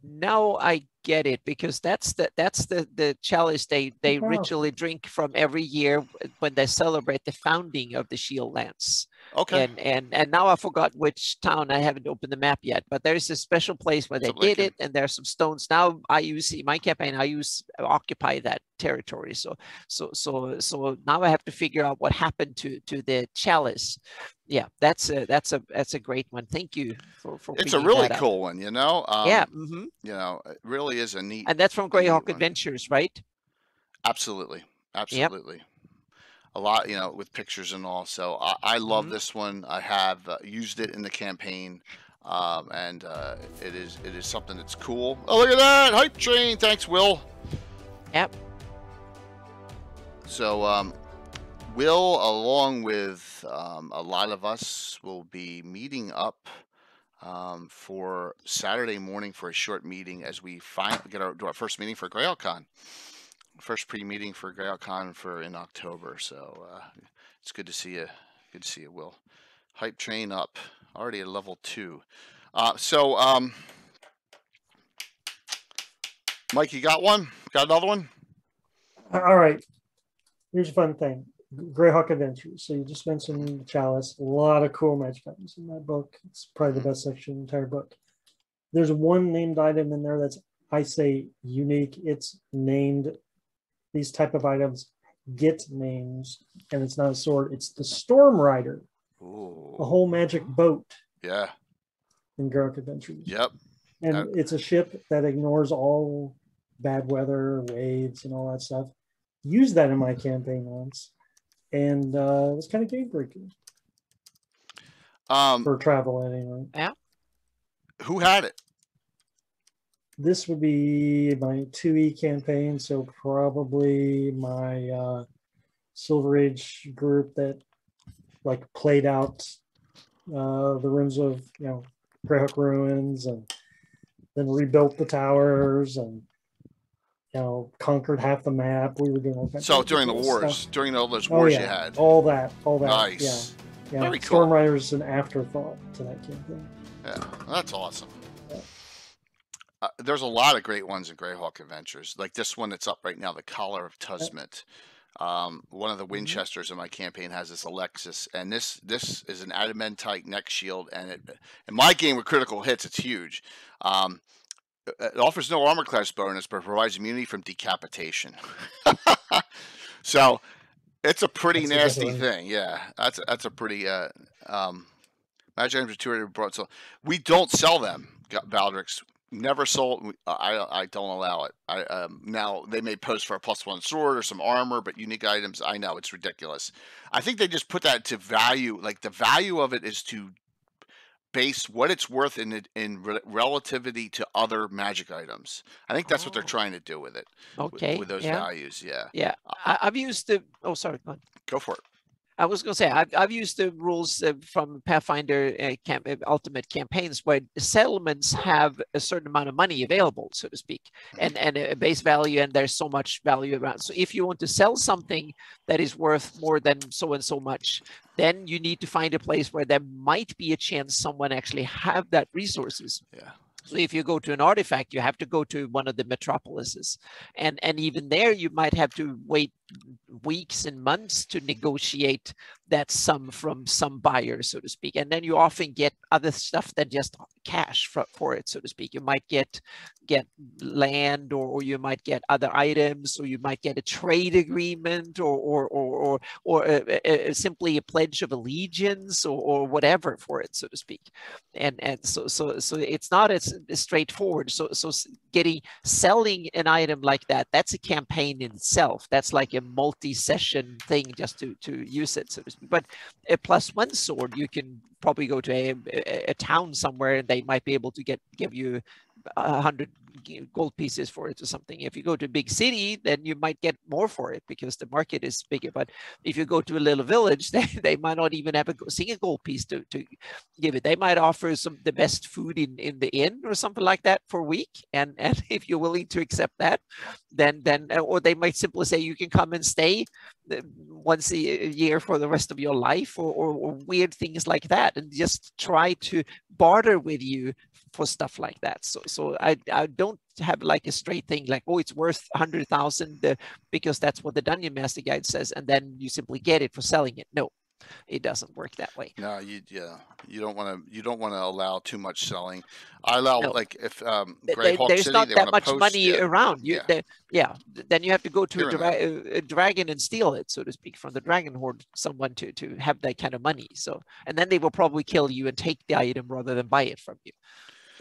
Now I get it, because that's the chalice they ritually drink from every year when they celebrate the founding of the Shieldlands. Okay. And now I forgot which town. I haven't opened the map yet, but there's a special place where they did it, and there's some stones. Now I use, in my campaign, occupy that territory. So now I have to figure out what happened to the chalice. Yeah, that's a great one. Thank you for It's a really cool one, you know. Yeah. It really is a neat. And that's from Greyhawk Adventures, right? Absolutely. Yep. A lot, with pictures and all. So I love this one. I have used it in the campaign, and it is something that's cool. Oh, look at that hype train! Thanks, Will. Yep. So Will, along with a lot of us, will be meeting up for Saturday morning for a short meeting as we do our first meeting for GreyhawkCon. First pre-meeting for GreyhawkCon in October. So it's good to see you. Good to see you, Will. Hype train up. Already at level 2. Mike, you got one? Got another one? All right. Here's a fun thing. Greyhawk Adventures. So you just mentioned the Chalice. A lot of cool magic items in that book. It's probably the best section in the entire book. There's one named item in there that's, I say, unique. It's named. These type of items get names, and it's not a sword. It's the Stormrider. Ooh. A whole magic boat. Yeah. In Greyhawk Adventures. Yep. And it's a ship that ignores all bad weather, waves, and all that stuff. Used that in my campaign once, and it was kind of game breaking. For travel anyway. Yeah. Who had it? This would be my 2E campaign, so probably my Silver Age group that played out the rooms of Greyhawk ruins, and then rebuilt the towers, and conquered half the map. We were doing all kinds of during the wars, stuff. during all those wars you had. All that. Nice. Yeah. Very cool. Stormrider's an afterthought to that campaign. Yeah, that's awesome. There's a lot of great ones in Greyhawk Adventures, like this one that's up right now, the Collar of Tusmet. One of the Winchesters in my campaign has this Alexis, and this is an adamantite neck shield, and in my game with critical hits, it's huge. It offers no armor class bonus, but provides immunity from decapitation. So it's a pretty nasty thing. Yeah, that's a pretty magic items are 200 broad. So we don't sell them, Baldrix. Never sold. I don't allow it. Now they may post for a +1 sword or some armor, but unique items, I know it's ridiculous. I think they just put that to value. Like the value of it is to base what it's worth in relativity to other magic items. I think that's what they're trying to do with it. Okay. With those values, yeah. Yeah. I've used the. Oh, sorry. Go on. Go for it. I was going to say, I've used the rules from Pathfinder Ultimate campaigns where settlements have a certain amount of money available, so to speak, and a base value, and there's so much value around. So if you want to sell something that is worth more than so and so much, then you need to find a place where there might be a chance someone actually have that resources. Yeah. So if you go to an artifact, you have to go to one of the metropolises. And even there, you might have to wait weeks and months to negotiate that sum from some buyer, so to speak. And then you often get other stuff than just cash for it, so to speak. You might get land, or you might get other items, or you might get a trade agreement, or simply a pledge of allegiance, or whatever for it, so to speak. And so it's not as straightforward. So selling an item like that, that's a campaign in itself. That's like a multi-session thing just to use it, so to speak. But a +1 sword, you can probably go to a town somewhere, and they might be able to give you 100 gold pieces for it or something. If you go to a big city, then you might get more for it because the market is bigger. But if you go to a little village, they might not even have a single gold piece to give it. They might offer the best food in the inn or something like that for a week. And if you're willing to accept that, then or they might simply say you can come and stay once a year for the rest of your life, or weird things like that, and just try to barter with you for stuff like that. So I don't have like a straight thing like, oh, it's worth 100,000 because that's what the Dungeon Master Guide says, and then you simply get it for selling it. No, it doesn't work that way. No, you don't want to allow too much selling. I allow like if Greyhawk there's City, not they that much post, money around. Then you have to go to Here a dragon and steal it, so to speak, from the dragon horde, someone to have that kind of money. So, and then they will probably kill you and take the item rather than buy it from you,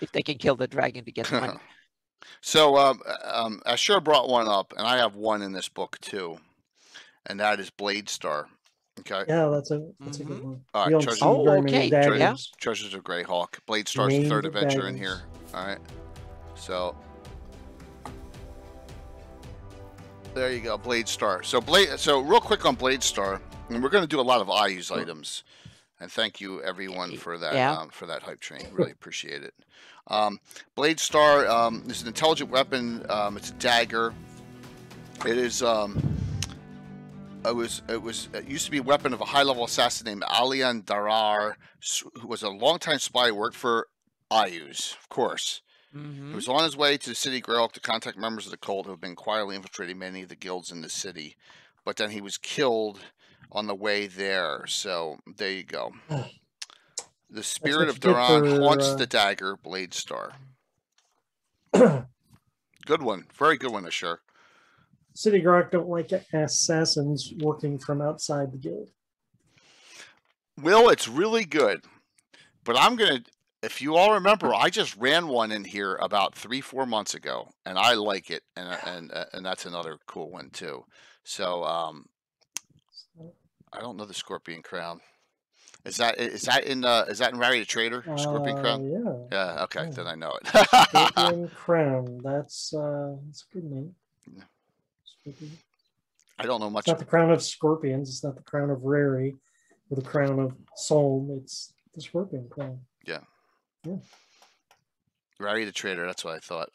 if they can kill the dragon to get the money. So I sure brought one up, and I have one in this book too, and that is Bladestar. Okay. Yeah, that's a good one. All right, You don't Treasures- see very many daggers. Yeah. Treasures of Greyhawk. Bladestar's the Named third adventure in daggers. here. All right. So there you go, Bladestar. So real quick on Bladestar, and we're going to do a lot of I use items. And thank you everyone for that for that hype train. Really appreciate it. Bladestar is an intelligent weapon. It's a dagger. It is it used to be a weapon of a high-level assassin named Alian Darar, who was a longtime spy who worked for Ayus, of course. He was on his way to the city Greyhawk to contact members of the cult who have been quietly infiltrating many of the guilds in the city. But then he was killed on the way there. So there you go. The spirit of Daran haunts the dagger, Bladestar. Good one. Very good one, Ashur. City Grok don't like assassins working from outside the guild. Will, it's really good. But I'm going to, if you all remember, I just ran one in here about 3-4 months ago, and I like it. And that's another cool one, too. So, I don't know the Scorpion Crown. Is that in Rally the Trader? Scorpion Crown? Yeah. Yeah. Okay, Yeah. then I know it. Scorpion Crown. That's a good name. Scorpion. I don't know much. It's not the crown of scorpions. It's not the crown of Rary or the crown of Solm. It's the Scorpion Crown. Yeah. Yeah. Rally the Trader. That's what I thought.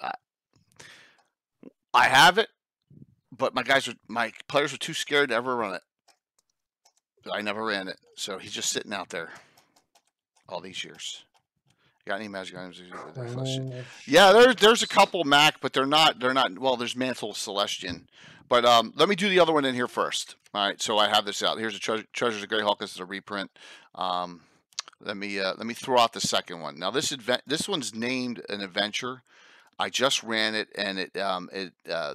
I have it, but my players were too scared to ever run it. I never ran it, so he's just sitting out there all these years. Got any magic items? Yeah, there's a couple Mac, but they're not. Well, there's Mantle Celestian, but let me do the other one in here first. All right, so I have this out. Here's the Treasures of Greyhawk. This is a reprint. Let me throw out the second one. Now this one's named an adventure. I just ran it, and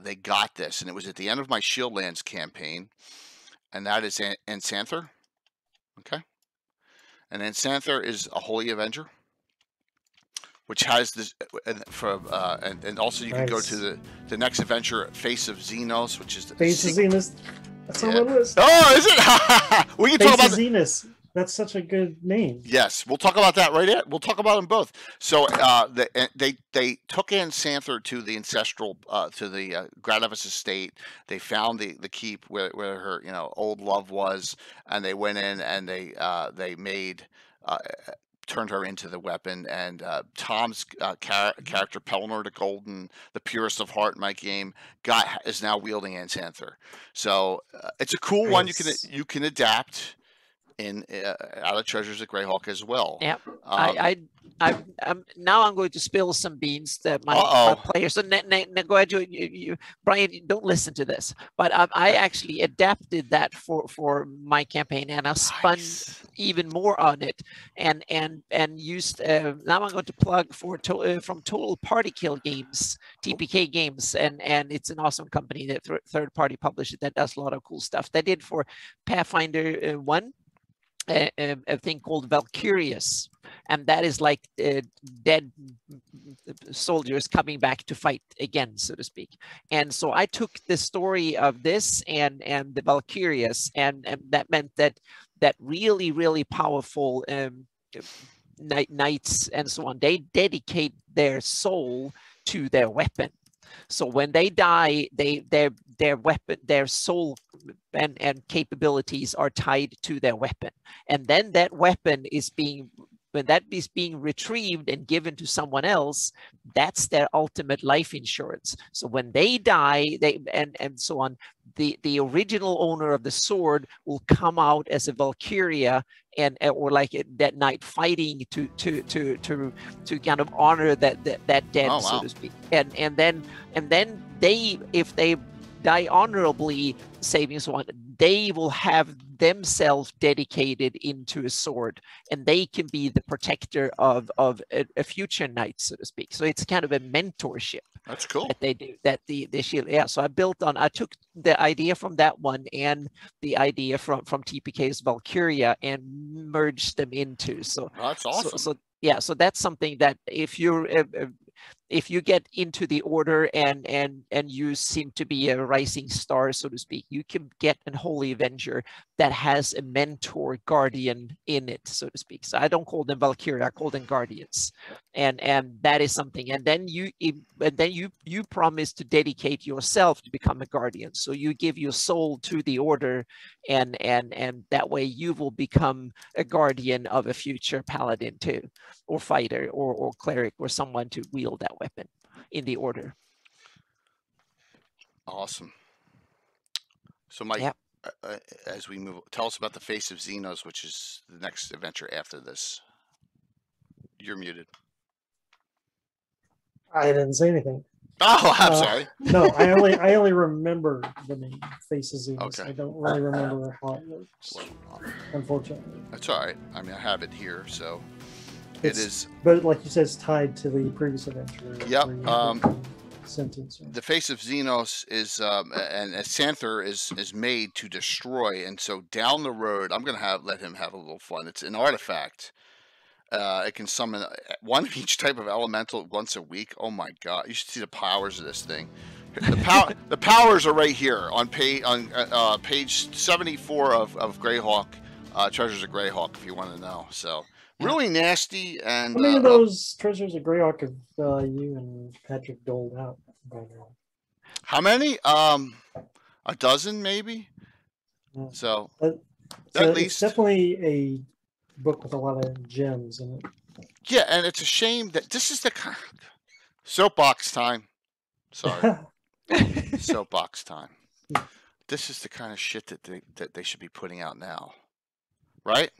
they got this, and it was at the end of my Shieldlands campaign. And that is Ansanther. Okay. And Ansanther is a Holy Avenger, which has this and also you can go to the next adventure, Face of Xenos, which is the Face of Xenos. That's on my list. Oh, is it? We can Face talk about of Xenos. That's such a good name. Yes, we'll talk about that we'll talk about them both. So they took Santher to the ancestral to the Gradavis estate. They found the keep where her old love was, and they went in and they made turned her into the weapon. And Tom's character Pelnor the Golden, the purest of heart in my game, is now wielding Santher. So it's a cool one. You can adapt out of Treasures of Greyhawk as well. Yeah, I'm now I'm going to spill some beans that my players. So go ahead, you Brian. Don't listen to this, but I actually adapted that for my campaign, and I spun even more on it, and used. Now I'm going to plug from Total Party Kill Games, TPK Games, and it's an awesome company that third party publisher that does a lot of cool stuff. They did for Pathfinder 1. A thing called Valkyrius, and that is like dead soldiers coming back to fight again, so to speak. And so I took the story of this and the Valkyrius, and that meant that really, really powerful knights and so on, they dedicate their soul to their weapon. So when they die, their weapon, their soul and capabilities are tied to their weapon, and then that weapon is when that is being retrieved and given to someone else, that's their ultimate life insurance. So when they die, and so on, the original owner of the sword will come out as a Valkyria or like that knight fighting to kind of honor that dead, so to speak. And then they, if they die honorably, saving so on, they will have themselves dedicated into a sword, and they can be the protector of a future knight, so to speak. So it's kind of a mentorship. That's cool. That they do, that the shield. Yeah. So I took the idea from that one and the idea from TPK's Valkyria and merged them into. So that's awesome. So yeah. So that's something that if you get into the order and you seem to be a rising star, so to speak, you can get a Holy Avenger that has a mentor guardian in it, so to speak. So I don't call them Valkyria, I call them guardians, and that is something. And then you promise to dedicate yourself to become a guardian. So you give your soul to the order, and that way you will become a guardian of a future paladin too, or fighter, or cleric, or someone to wield that weapon in the order. Awesome. So Mike, as we move, tell us about the Face of Xenos, which is the next adventure after this. You're muted. I didn't say anything. Oh, I'm sorry. No, I only remember the name Face of Xenos. Okay. I don't really remember how it works. Unfortunately. That's all right. I mean, I have it here, so it is. But like you said, it's tied to the previous adventure. Yep. Sentence. The Face of Xenos is, and Santher is made to destroy, and so down the road, I'm gonna let him have a little fun. It's an artifact. It can summon one of each type of elemental once a week. Oh my god! You should see the powers of this thing. The powers are right here on page 74 of Greyhawk, Treasures of Greyhawk, if you want to know. So really nasty. And how many of those Treasures of Greyhawk have you and Patrick doled out by now? How many? A dozen, maybe. Yeah. So at least it's definitely a book with a lot of gems in it. Yeah, and it's a shame that this is the kind of soapbox time. Sorry. Soapbox time. This is the kind of shit that they should be putting out now, right?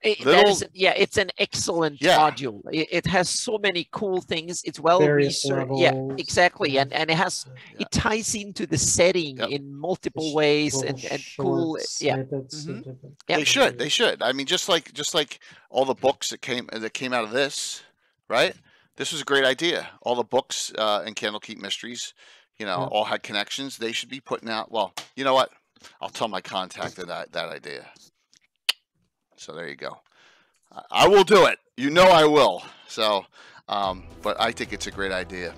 It's an excellent module. It has so many cool things. It's well researched. Yeah, exactly. And it ties into the setting in multiple ways and cool. Yeah. They should. I mean, just like all the books that came out of this, right? This was a great idea. All the books in Candlekeep Mysteries, all had connections. They should be putting out. Well, you know what? I'll tell my contact that idea. So there you go. I will do it. I will. So, but I think it's a great idea.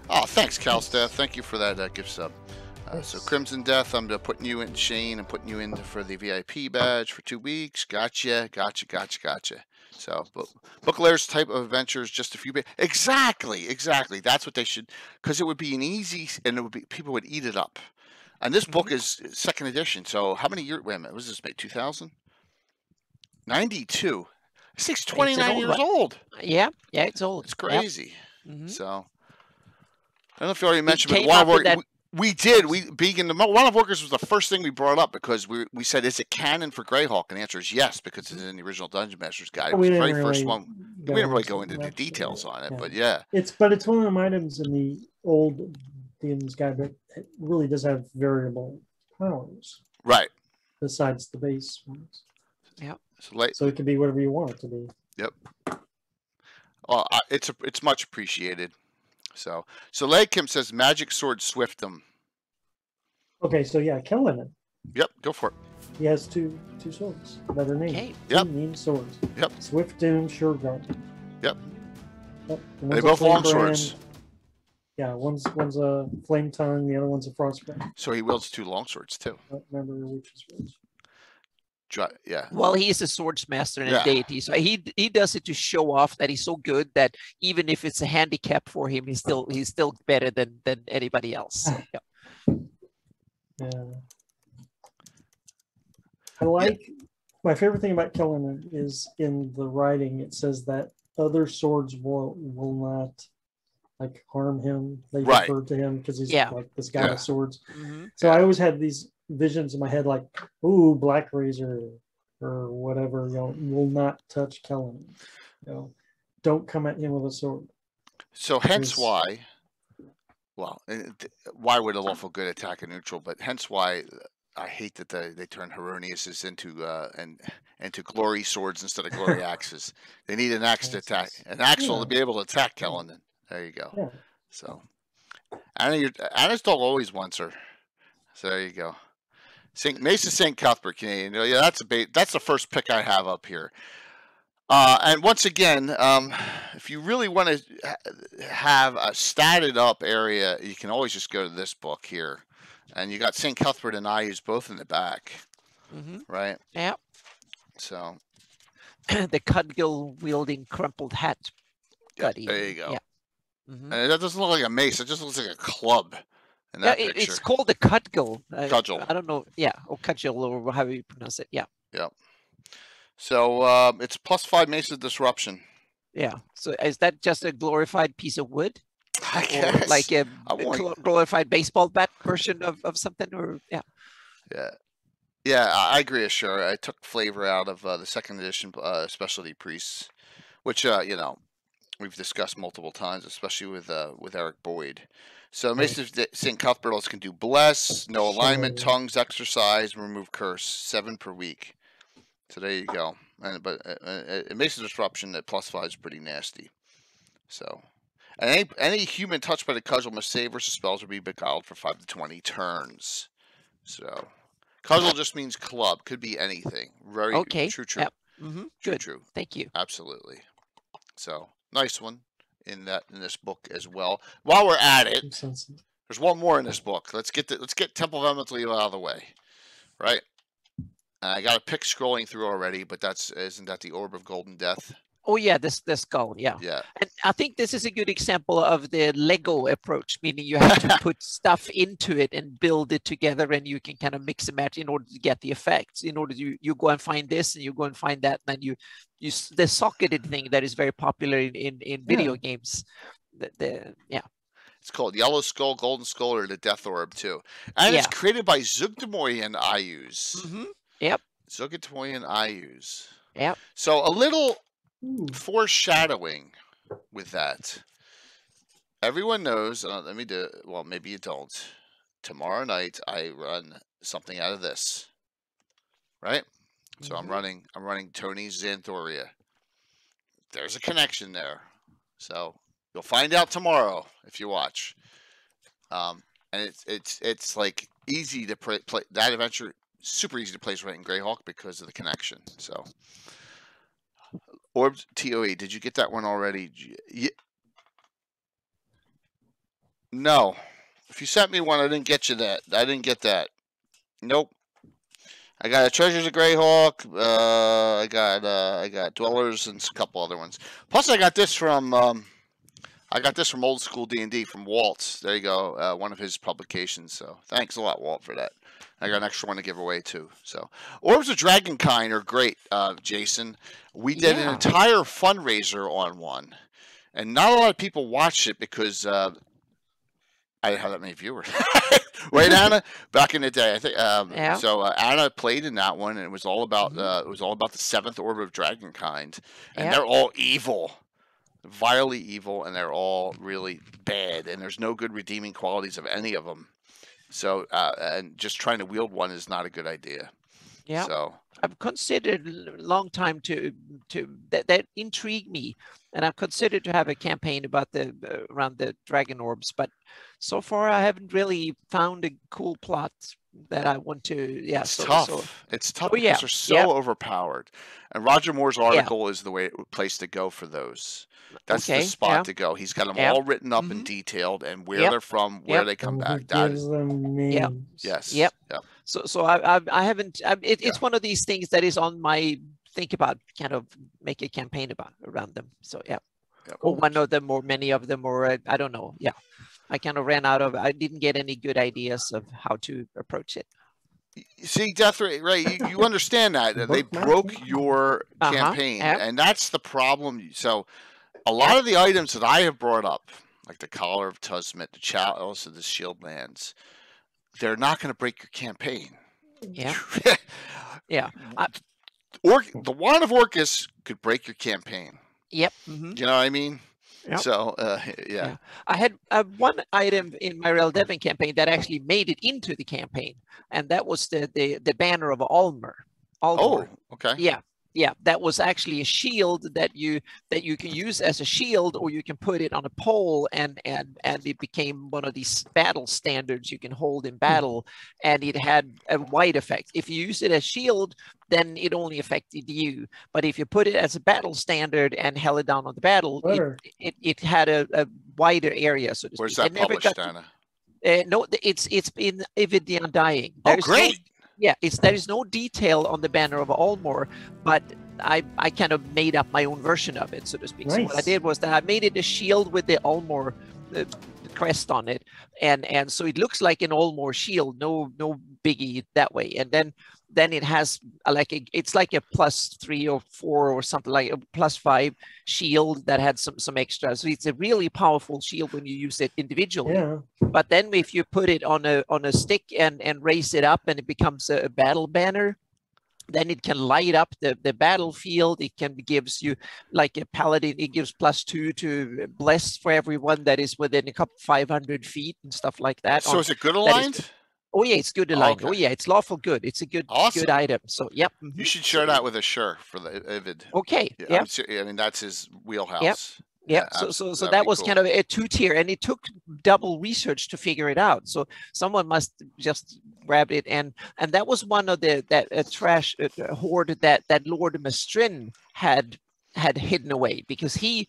Oh, thanks, Calstaff. Thank you for that gift sub. So Crimson Death, I'm putting you in, Shane. I'm putting you in for the VIP badge for 2 weeks. Gotcha. So, Booklayer's type of adventures, just a few bit. Exactly. That's what they should, because it would be an easy, and it would be, people would eat it up. And this book is 2nd edition. So how many years? Wait a minute. Was this made 2000? 92. This thing's 29 years old. Yeah, it's old. It's crazy. Yep. So I don't know if you already mentioned, but one of our, we did. One of Workers was the first thing we brought up because we said, is it canon for Greyhawk? And the answer is yes, because it's in the original Dungeon Master's Guide. It was the very first one. We didn't really go into the details on it, but yeah. It's one of them items in the old DM's Guide that really does have variable powers. Right. Besides the base ones. Yeah. So it can be whatever you want it to be. Yep. Well, it's much appreciated. So Leg Kim says Magic Sword Swiftum. Okay, so yeah, killing it. Yep, go for it. He has two swords that are named. Okay. Yep. Two named swords. Yep. Swift Doom, Sure Guard. Yep. They both long swords. Yeah, one's a Flame Tongue, the other one's a Frostbrand. So he wields 2 long swords too. I don't remember which is which. Yeah. Well, he's a swordsmaster and a deity, so he does it to show off that he's so good that even if it's a handicap for him, he's still better than anybody else. Yeah. Yeah. I like my favorite thing about killing it is in the writing. It says that other swords will not like harm him. They refer to him because he's like this guy with swords. Mm-hmm. So I always had these visions in my head like, ooh, Black Razor or whatever, will not touch Kellen. Don't come at him with a sword. So hence why, why would a lawful good attack a neutral? But hence why I hate that they turn Heroniuses into glory swords instead of glory axes. They need an axe to attack, an axle to be able to attack Kellen. There you go. Yeah. So Anna's dog always wants her. So there you go. Mason St. Cuthbert, Canadian. Yeah, that's the first pick I have up here. And once again, if you really want to have a statted up area, you can always just go to this book here. And you got St. Cuthbert and Ayus both in the back. Mm-hmm. Right? Yeah. So. The Cudgel wielding crumpled hat. Yeah, there you go. Yeah. Mm-hmm. And that doesn't look like a mace. It just looks like a club. In that picture. It's called the Cudgel. Cudgel. I don't know. Yeah, or Cudgel, or however you pronounce it. Yeah. Yep. So it's +5 Mace of Disruption. Yeah. So is that just a glorified piece of wood? I guess. Or like a glorified baseball bat version of something? Or yeah. Yeah, I agree, sure. I took flavor out of the 2nd edition Specialty Priests, which we've discussed multiple times, especially with Eric Boyd. So Mace of St. Cuthbert can do Bless, No Alignment, Tongues, Exercise, Remove Curse, 7 per week. So there you go. But Mace of Disruption at +5 is pretty nasty. So, and any human touched by the cudgel must save versus spells or be beguiled for 5 to 20 turns. So, cudgel just means club. Could be anything. Very true. Yep. Mm-hmm. Good. True. Thank you. Absolutely. So nice one in this book as well. While we're at it, there's one more in this book. Let's get Temple of Elemental Evil out of the way, right? I got a pick scrolling through already, but isn't that the Orb of Golden Death? Oh yeah, the skull, yeah. Yeah. And I think this is a good example of the Lego approach, meaning you have to put stuff into it and build it together, and you can kind of mix and match in order to get the effects. In order you go and find this, and you go and find that, and then you the socketed thing that is very popular in video games. It's called Yellow Skull, Golden Skull, or the Death Orb too, and it's created by Zugdemoyen Ayus. Mm-hmm. Yep. Zugdemoyen Ayus. Yep. So a little foreshadowing with that. Everyone knows, let me do it. Well, maybe you don't. Tomorrow night I run something out of this. Right? So I'm running Tony's Xanthoria. There's a connection there. So you'll find out tomorrow if you watch. And it's like easy to play that adventure, super easy to place right in Greyhawk because of the connection. So Orbs TOE, did you get that one already? No. If you sent me one, I didn't get you that. I didn't get that. Nope. I got a Treasures of Greyhawk. I got Dwellers and a couple other ones. Plus, I got this from Old School D&D from Walt. There you go. One of his publications. So thanks a lot, Walt, for that. I got an extra one to give away too. So Orbs of Dragon kind are great, Jason. We did an entire fundraiser on one, and not a lot of people watched it because I didn't have that many viewers. Right, Anna? Back in the day, I think. So Anna played in that one, and it was all about the 7th Orb of Dragon kind, and they're all evil. Vilely evil, and they're all really bad, and there's no good redeeming qualities of any of them. So, and just trying to wield one is not a good idea. Yeah. So I've considered a long time that intrigued me, and I've considered to have a campaign about around the dragon orbs, but so far I haven't really found a cool plot that I want to. Yeah, it's tough. It's tough because they're so overpowered. And Roger Moore's article is the place to go for those. That's the spot to go. He's got them all written up and detailed, and where they're from, where they come back. That is them names. Yes. Yep. So I haven't. It's one of these things that is on my think about, kind of make a campaign about around them. So or one of them, or many of them, or I don't know. Yeah, I kind of ran out of. I didn't get any good ideas of how to approach it. See, Death, right? You understand that they broke your campaign, and that's the problem. So, a lot of the items that I have brought up, like the Collar of Tusmet, the Chalice of the Shield Lands, they're not going to break your campaign. Yeah. The Wand of Orcus could break your campaign. Yep. You know what I mean? Yep. So, I had one item in my Real Devon campaign that actually made it into the campaign, and that was the Banner of Almor. Oh, okay. Yeah, that was actually a shield that you can use as a shield, or you can put it on a pole, and it became one of these battle standards you can hold in battle, and it had a wide effect. If you use it as shield, then it only affected you. But if you put it as a battle standard and held it down on the battle, it had a wider area, so to speak. Where's that published, Anna? No, it's in Evid the Undying. Oh, great! There is no detail on the Banner of Almor, but I kind of made up my own version of it, so to speak. Nice. So what I did was that I made it a shield with the Almor crest on it, and so it looks like an Almor shield, no biggie that way. And then it has it's like a +3 or 4 or something, like a +5 shield that had some extra. So it's a really powerful shield when you use it individually. Yeah. But then if you put it on a stick and raise it up, and it becomes a battle banner, then it can light up the battlefield. It gives you, like a paladin, it gives +2 to bless for everyone that is within a couple 500 feet and stuff like that. So is it good aligned? Oh yeah, it's good aligned. Okay. Oh yeah, it's lawful good. It's a good item. So yep. You should share that with Assure for the Evid. Okay. Yeah. I mean, that's his wheelhouse. Yep. Yeah, so that was cool. Kind of a 2-tier, and it took double research to figure it out. So someone must just grab it, and that was one of that trash hoard that Lord Mestrin had hidden away, because he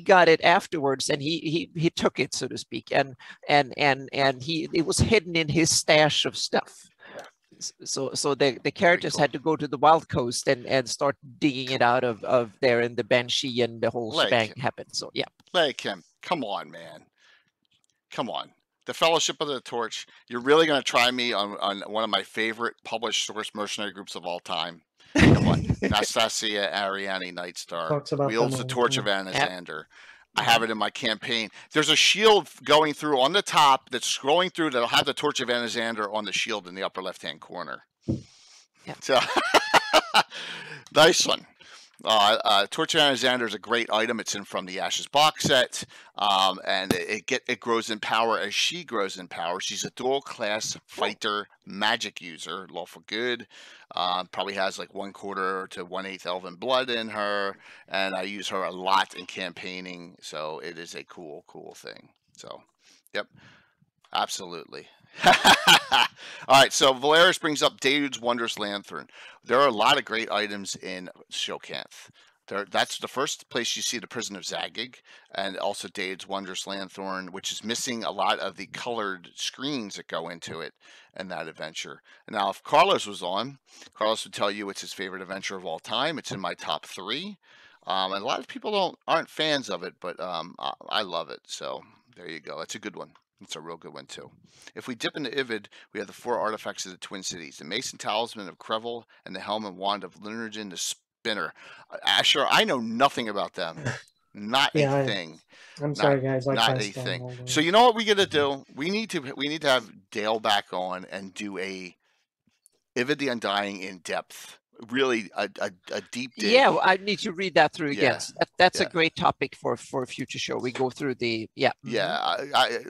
got it afterwards, and he took it, so to speak, and it was hidden in his stash of stuff. So the characters had to go to the Wild Coast and start digging it out of there, and the Banshee and the whole shebang happened. So yeah. Like him. Come on, man. Come on. The Fellowship of the Torch. You're really going to try me on one of my favorite published source mercenary groups of all time. Come on. Nastasia Ariani Nightstar wields the Torch of Anasander. I have it in my campaign. There's a shield going through on the top that's scrolling through that'll have the Torch of Anasander on the shield in the upper left-hand corner. Yeah. So, nice one. Torch of Anasander is a great item. It's in from the Ashes box set, and it grows in power as she grows in power. She's a dual-class fighter, magic user, lawful good. Probably has like 1/4 to 1/8 elven blood in her, and I use her a lot in campaigning, so it is a cool thing. So, yep, absolutely. All right, so Valeris brings up David's Wondrous Lanthorn. There are a lot of great items in Shokanth. That's the first place you see the Prison of Zagig, and also Dade's Wondrous Lanthorn, which is missing a lot of the colored screens that go into it in that adventure. And now, if Carlos was on, Carlos would tell you it's his favorite adventure of all time. It's in my top 3. And a lot of people aren't fans of it, but I love it. So there you go. It's a good one. It's a real good one, too. If we dip into Ivid, we have the 4 artifacts of the Twin Cities. The Mason Talisman of Krevel and the Helm and Wand of Lunargen the Spinner. Asher, I know nothing about them. Not a thing. I'm sorry, guys. Not a thing. So you know what we got to do? We need to have Dale back on and do a Ivid the Undying in depth. Really a deep dig. Yeah, well, I need to read that through again. That's a great topic for a future show. We go through the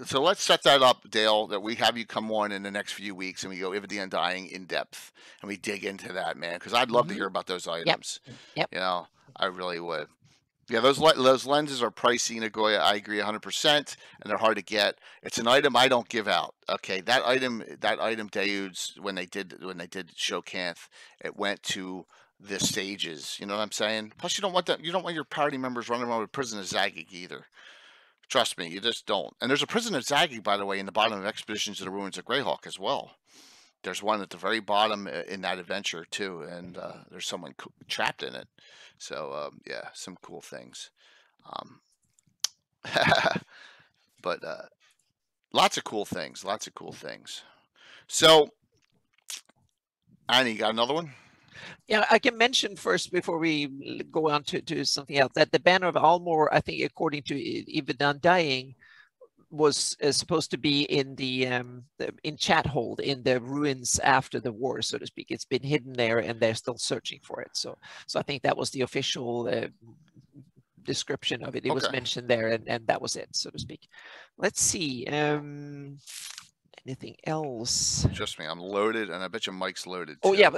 So let's set that up, Dale. That we have you come on in the next few weeks, and we go Ivid the Undying in depth, and we dig into that, man. Because I'd love to hear about those items. Yep. You know, I really would. Yeah, those lenses are pricey, Nagoya. I agree 100%, and they're hard to get. It's an item I don't give out. Okay, that item debuts when they did Shokanth. It went to the stages. You know what I'm saying? Plus, you don't want your party members running around with Prison of Zagig either. Trust me, you just don't. And there's a Prison of Zagig, by the way, in the bottom of Expeditions to the Ruins of Greyhawk as well. There's one at the very bottom in that adventure too, and there's someone trapped in it. So yeah, some cool things. But lots of cool things. So, Annie, you got another one? Yeah, I can mention first before we go on to something else that the Banner of Almor, I think, according to Ivid the Undying, was supposed to be in the in Chathold in the ruins after the war, so to speak. It's been hidden there, and they're still searching for it. So I think that was the official description of it. It was mentioned there, and that was it, so to speak. Let's see. Anything else? Just me. I'm loaded, and I bet you Mike's loaded. Too. Oh yeah.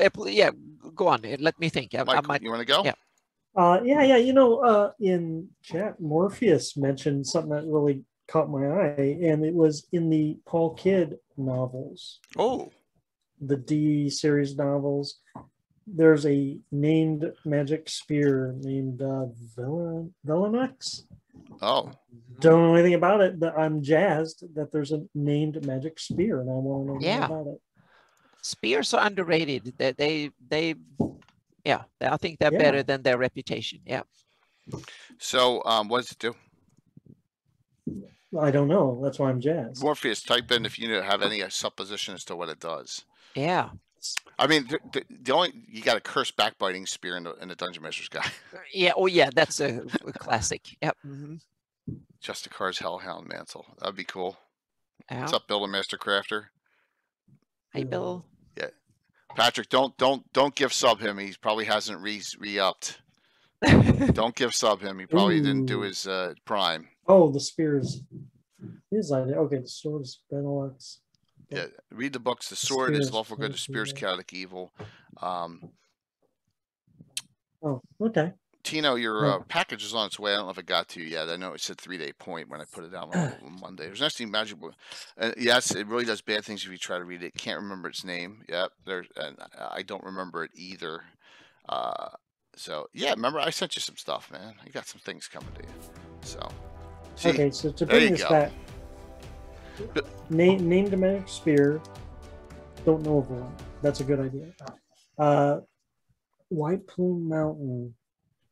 Go on. Let me think. Mike, you want to go? Yeah. Yeah. You know, in chat, Morpheus mentioned something that really caught my eye, and it was in the Paul Kidd novels. Oh, the D series novels. There's a named magic spear named Velenox. Oh, don't know anything about it, but I'm jazzed that there's a named magic spear, and I want to know more about it. Spears are underrated. I think they're better than their reputation. Yeah. So, what does it do? I don't know. That's why I'm jazzed. Morpheus, type in if you have any supposition as to what it does. Yeah. I mean, the only you got a cursed backbiting spear in the Dungeon Master's Guide. Yeah. Oh, yeah. That's a classic. Yep. Justicar's Hellhound Mantle. That'd be cool. Yeah. What's up, Bill and Master Crafter? Hey, Bill. Yeah. Patrick, don't give sub him. He probably hasn't re-upped. Don't give sub him. He probably didn't do his prime. Oh, the spears. His idea. Okay, the sword is Benelux. Yeah, read the books. The sword is lawful good. The spear is chaotic evil. Oh, okay. Tino, your package is on its way. I don't know if it got to you yet. I know it said 3-day point when I put it out on Monday. There's nothing magical. Yes, it really does bad things if you try to read it. Can't remember its name. Yep, and I don't remember it either. So yeah, remember I sent you some stuff, man. I got some things coming to you. So. See, okay, so to bring this back, named a magic spear. Don't know of one. That's a good idea. White Plume Mountain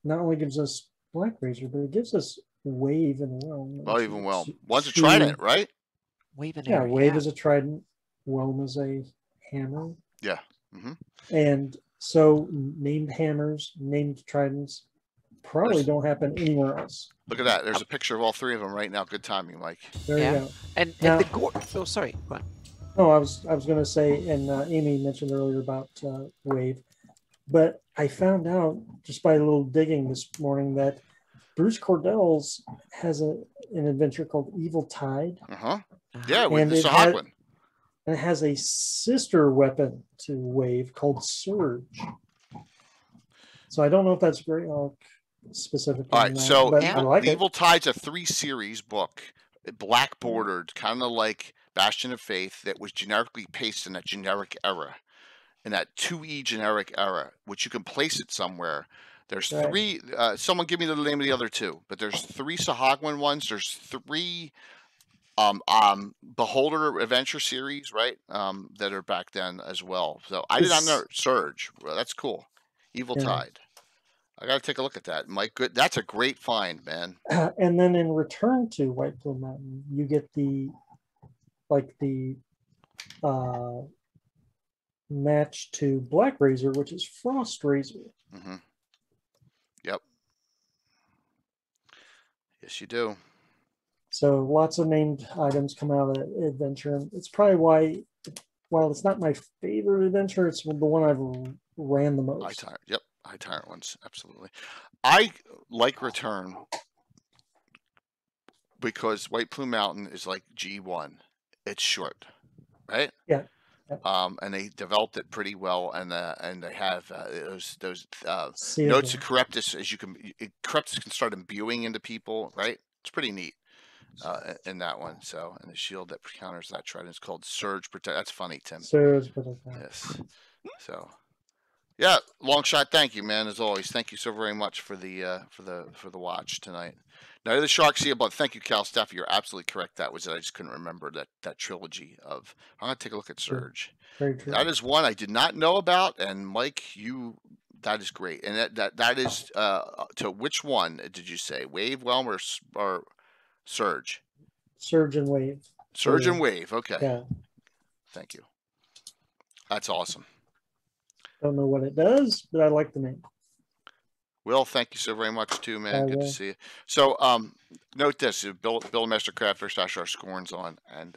not only gives us Black Razor, but it gives us Wave and Whelm. Oh, even Whelm. One's a trident, right? Wave and Wave is a trident. Whelm is a hammer. Yeah. And so named hammers, named tridents probably don't happen anywhere else. Look at that. There's a picture of all 3 of them right now. Good timing, Mike. There you go. And now, the sorry. Go on. No, I was going to say, and Amy mentioned earlier about Wave, but I found out just by a little digging this morning that Bruce Cordell's has an adventure called Evil Tide. Yeah, it's a hot one. And it has a sister weapon to Wave called Surge. So I don't know if that's Greyhawk specific. All right, so Evil Tide's a 3-series book, black bordered, kind of like Bastion of Faith, that was generically paced in that generic era, in that 2E generic era, which you can place it somewhere. There's Right. 3. Someone give me the name of the other 2. But there's 3 Sahagwan ones. There's 3 Beholder Adventure series, right? That are back then as well. So I did not know Surge. Well, that's cool. Evil Yeah. Tide. I got to take a look at that. Mike, good. That's a great find, man. And then in return to White Plume Mountain, you get the match to Black Razor, which is Frost Razor. Mm-hmm. Yep. Yes, you do. So lots of named items come out of adventure. And it's probably why, while it's not my favorite adventure, it's the one I've ran the most. Yep. High Tyrant ones, absolutely. I like Return because White Plume Mountain is like G1. It's short, right? Yeah. And they developed it pretty well, and they have those See notes it. of Corruptus Corruptus can start imbuing into people, right? It's pretty neat in that one. So, and the shield that counters that trident is called Surge Protect. That's funny, Tim. Surge Protect. Yes. So. Yeah, long shot. Thank you, man. As always, thank you so very much for the watch tonight. Now the Shark Sea of Blood. Thank you, Cal Steffi. You're absolutely correct. That was it. I just couldn't remember that trilogy of. I'm gonna take a look at Surge. Very true. That is one I did not know about, and Mike, that is great. And that is to which one did you say? Wave, Whelm, or Surge? Surge and Wave. Surge and Wave. Okay. Yeah. Thank you. That's awesome. Don't know what it does, but I like the name. Will, thank you so very much too, man. Good to see you. So, note this: Bill Mastercraft our scorns on, and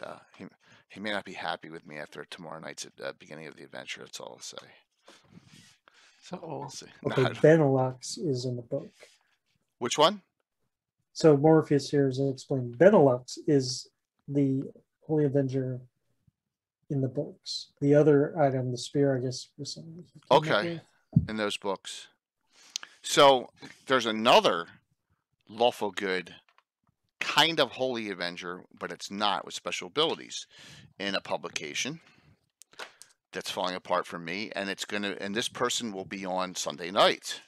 he may not be happy with me after tomorrow night's beginning of the adventure. That's all I'll say. So we'll see. Okay, Benelux is in the book. Which one? So Morpheus here is explained. Benelux is the Holy Avenger in the books. The other item, the spear, I guess, was something. Okay, in those books. So there's another lawful good kind of Holy Avenger, but it's not, with special abilities in a publication that's falling apart for me, and and this person will be on Sunday night.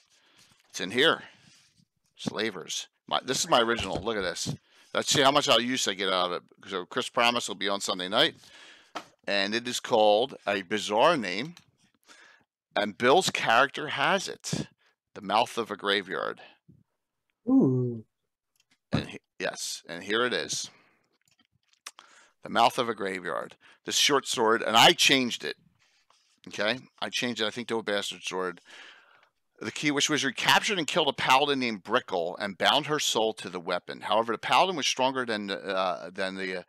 It's in here. Slavers. This is my original. Look at this. Let's see how much use I get out of it. So Chris Promise will be on Sunday night. And it is called a bizarre name, and Bill's character has it: the Mouth of a Graveyard. Ooh. And yes, and here it is: the Mouth of a Graveyard. This short sword, and I changed it. Okay, I changed it. I think to a bastard sword. The key wizard captured and killed a paladin named Brickle and bound her soul to the weapon. However, the paladin was stronger than the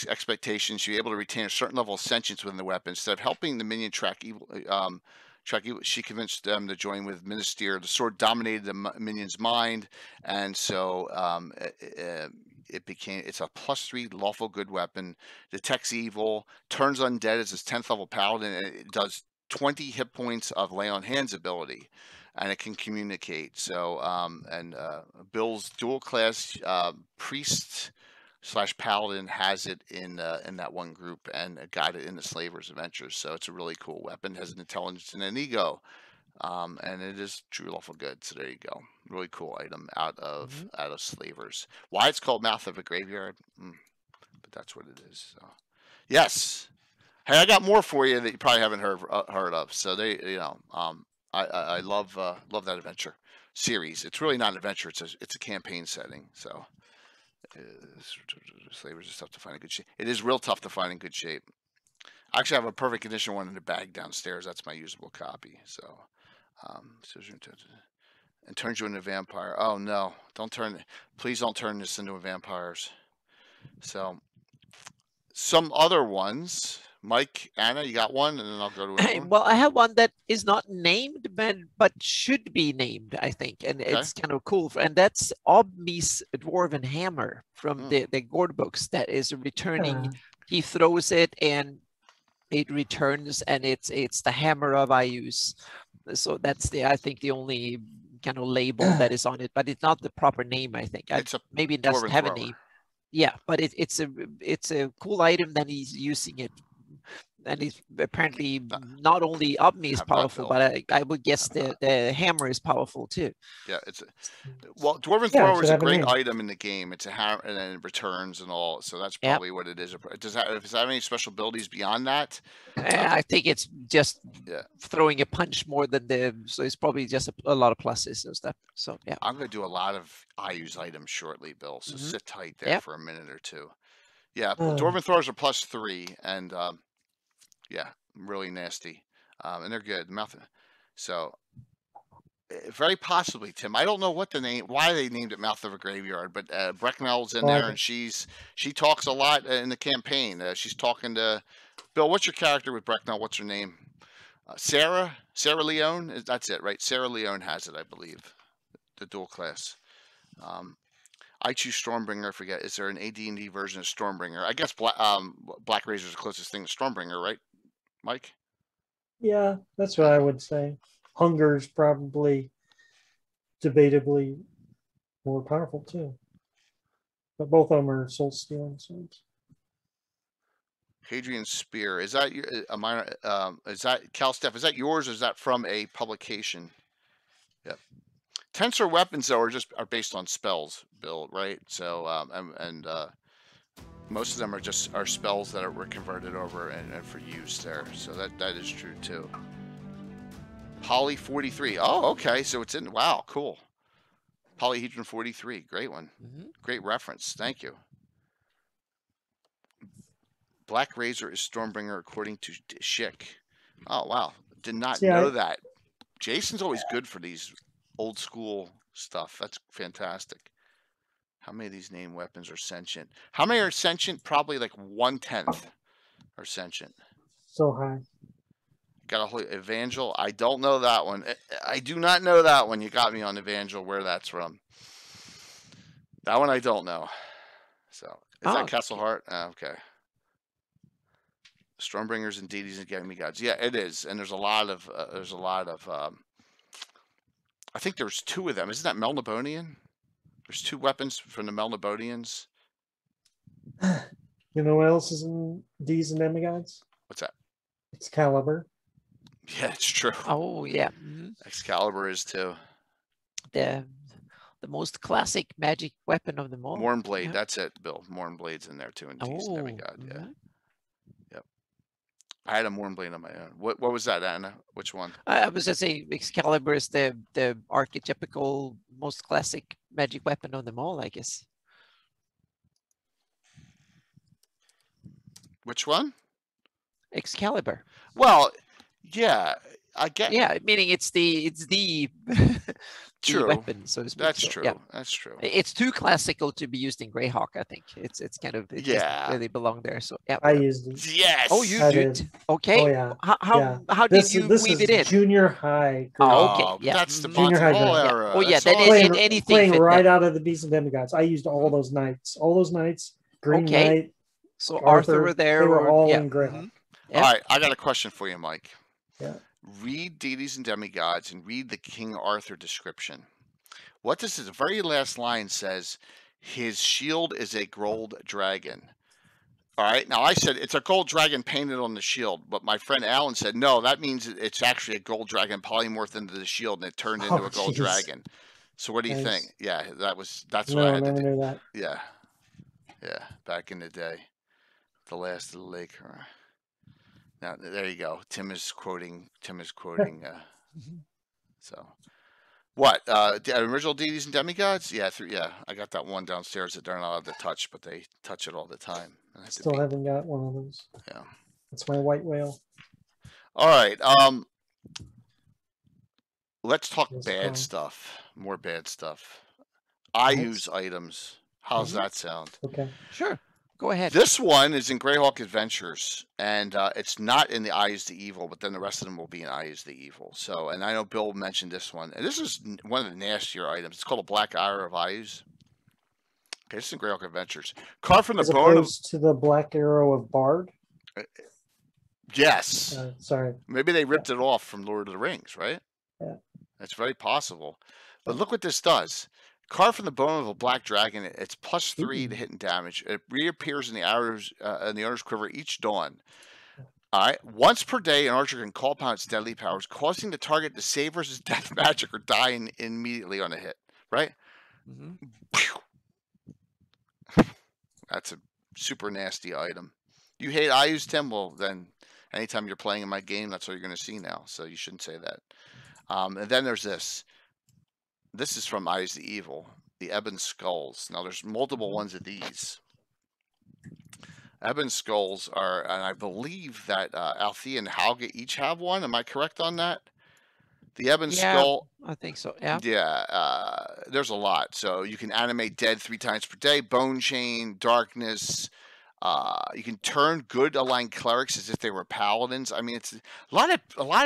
expectations. You're able to retain a certain level of sentience within the weapon. Instead of helping the minion track evil, she convinced them to join with Minister. The sword dominated the minion's mind, and so it's a +3 lawful good weapon. Detects evil, turns undead as its 10th level paladin, and it does 20 hit points of lay on hands ability, and it can communicate. So Bill's dual class priest / paladin has it in that one group, and got it in the Slavers Adventures. So it's a really cool weapon. It has an intelligence and an ego, and it is true lawful good. So there you go. Really cool item out of Slavers. Why it's called Mouth of a Graveyard, but that's what it is. So yes. Hey, I got more for you that you probably haven't heard of. So I love that adventure series. It's really not an adventure. It's a campaign setting. So Slavers is tough to find in good shape. It is real tough to find in good shape. I actually have a perfect condition one in the bag downstairs. That's my usable copy. So, and turns you into a vampire. Oh no! Please don't turn this into a vampires. So, some other ones. Mike, Anna, you got one, and then I'll go to another one. Well, I have one that is not named, but should be named, I think, and it's kind of cool. And that's Obmi's Dwarven Hammer from the Gord books that is returning. He throws it, and it returns, and it's the Hammer of Ius. So that's I think the only kind of label that is on it, but it's not the proper name. I think maybe it doesn't have a name. Yeah, but it's a cool item that he's using it. and he's apparently not only Omni is Have not powerful, built. but I would guess the hammer is powerful too. Yeah, well, Dwarven Yeah, it Thrower should is a have a great name. item in the game. It's a hammer, and then it returns and all. So that's probably what it is. Does it have any special abilities beyond that? I think it's just Yeah. throwing a punch more than so it's probably just a lot of pluses and stuff. So yeah, I'm going to do a lot of IU's items shortly, Bill. So sit tight there for a minute or two. Yeah, Dwarven Throwers are +3, and yeah, really nasty, and they're good. So very possibly, Tim. I don't know why they named it Mouth of a Graveyard, but Brecknell's in there, and she talks a lot in the campaign. She's talking to Bill. What's your character with Brecknell? What's her name? Sarah Leone. That's it, right? Sarah Leone has it, I believe. The dual class. I choose Stormbringer. I forget. Is there an AD&D version of Stormbringer? I guess Black Razor is the closest thing to Stormbringer, right, Mike? Yeah, that's what I would say. Hunger's probably debatably more powerful too. But both of them are soul stealing swords. Hadrian Spear. Is that a minor? Is that Cal Steph? Is that yours or is that from a publication? Yep. Tensor weapons though are based on spells, Bill, right? So most of them are spells that were converted over and for use there. So that is true too. Poly 43. Oh, okay. So it's in. Wow, cool. Polyhedron 43. Great one. Great reference. Thank you. Black Razor is Stormbringer according to Schick. Oh, wow. Did not know that. Jason's always good for these old school stuff. That's fantastic. How many of these named weapons are sentient? How many are sentient? Probably like 1/10 are sentient. So high. Got a Holy Evangel. I don't know that one. I do not know that one. You got me on Evangel, where that's from. That one I don't know. So is that Castle Heart? Okay. Stormbringers and deities and demigods. Yeah, it is. And there's a lot of I think there's 2 of them. Isn't that Melnibonian? There's 2 weapons from the Melnibonians. You know what else is in D's and demigods? What's that? Excalibur. Yeah, it's true. Oh yeah. Excalibur is too. The most classic magic weapon of them all. Mornblade, that's it, Bill. Mornblade's in there too, and D's and demigod. Yeah. Yep. I had a Mornblade on my own. What was that, Anna? Which one? I was just saying Excalibur is the archetypical most classic magic weapon of them all, I guess. Which one? Excalibur. Well, yeah, I get. Yeah, meaning it's the true weapon, so to speak. That's so, true. Yeah. That's true. It's too classical to be used in Greyhawk. I think it doesn't really belong there. So yeah, I used it. Yes. Oh, you I did? did. Okay. Oh yeah. How did you weave it in? Junior high. Oh, okay. Yeah. That's the Junior high Ball grade. era. Oh yeah, That's that awesome. is anything playing fit right that. out of the Beasts and Demigods. I used all those knights. Green Okay. Knight. So Arthur were there. They were all yeah. in Greyhawk. Yeah. All right, I got a question for you, Mike. Yeah. Read Deities and Demigods and read the King Arthur description. What this is, the very last line says, his shield is a gold dragon. All right, now I said it's a gold dragon painted on the shield, but my friend Alan said, no, that means it's actually a gold dragon polymorphed into the shield and it turned into a gold dragon. So what do you think? Yeah, that's what I had to do. Knew that. Yeah. Yeah, back in the day. The last of the lake. Now there you go. Tim is quoting. So, what? The original deities and demigods? Yeah, I got that one downstairs that they're not allowed to touch, but they touch it all the time. Still haven't got one of those. Yeah. That's my white whale. All right. Let's talk That's bad fine. stuff. More bad stuff. I use items. How's that sound? Okay. Sure. Go ahead. This one is in Greyhawk Adventures, and it's not in the Eye is the Evil, but then the rest of them will be in Eye is the Evil. So, and I know Bill mentioned this one, and this is one of the nastier items. It's called a Black Arrow of Eyes. Okay, this is in Greyhawk Adventures. Carved from the As bone of... opposed to the Black Arrow of Bard. Yes. Sorry. Maybe they ripped it off from Lord of the Rings, right? Yeah. That's very possible. But look what this does. Carved from the bone of a black dragon, it's +3 to hit and damage. It reappears in the owner's quiver each dawn. All right. Once per day, an archer can call upon its deadly powers, causing the target to save versus death magic or die immediately on a hit. Right? Mm-hmm. That's a super nasty item. You hate I use Tim? Well, then anytime you're playing in my game, that's what you're going to see now. So you shouldn't say that. And then there's this. This is from I Use the Evil, the Eben Skulls. Now, there's multiple ones of these. Eben Skulls are, and I believe that Althea and Halga each have one. Am I correct on that? The Eben Skull. I think so. Yeah. Yeah. There's a lot. So you can animate dead 3 times per day. Bone Chain, Darkness. You can turn good aligned clerics as if they were paladins. I mean, it's a lot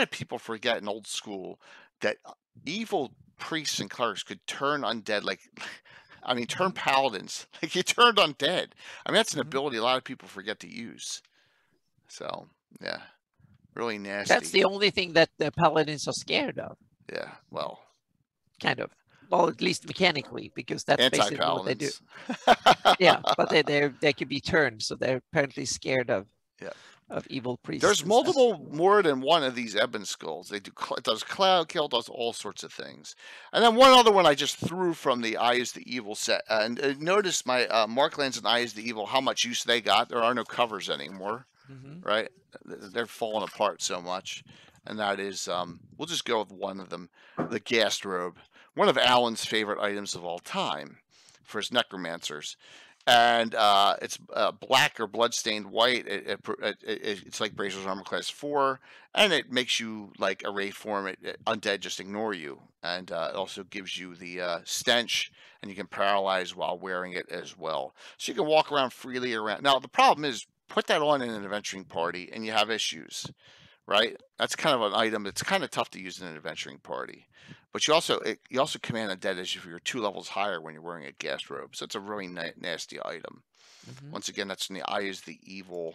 of people forget in old school that evil priests and clerics could turn undead turn paladins. Like you turned undead. I mean, that's an ability a lot of people forget to use. So, yeah. Really nasty. That's the only thing that the paladins are scared of. Yeah, well. Kind of. Well, at least mechanically, because that's basically what they do. Yeah, but they can be turned, so they're apparently scared of evil priests. There's more than one of these Eben Skulls. It does Cloud Kill, does all sorts of things. And then one other one I just threw from the I Use the Evil set. And notice my Marklands and I Use the Evil, how much use they got. There are no covers anymore, right? They're falling apart so much. And that is, we'll just go with one of them, the Ghast Robe. One of Alan's favorite items of all time for his necromancers. And it's black or bloodstained white. It's like Brazier's Armor Class 4, and it makes you like a Wraith form. Undead just ignore you, and it also gives you the stench, and you can paralyze while wearing it as well. So you can walk around freely around. Now the problem is, put that on in an adventuring party, and you have issues, right? That's kind of an item that's kind of tough to use in an adventuring party. But you also command undead as if you're 2 levels higher when you're wearing a Ghast Robe. So it's a really nasty item. Once again, that's in the I Use the Evil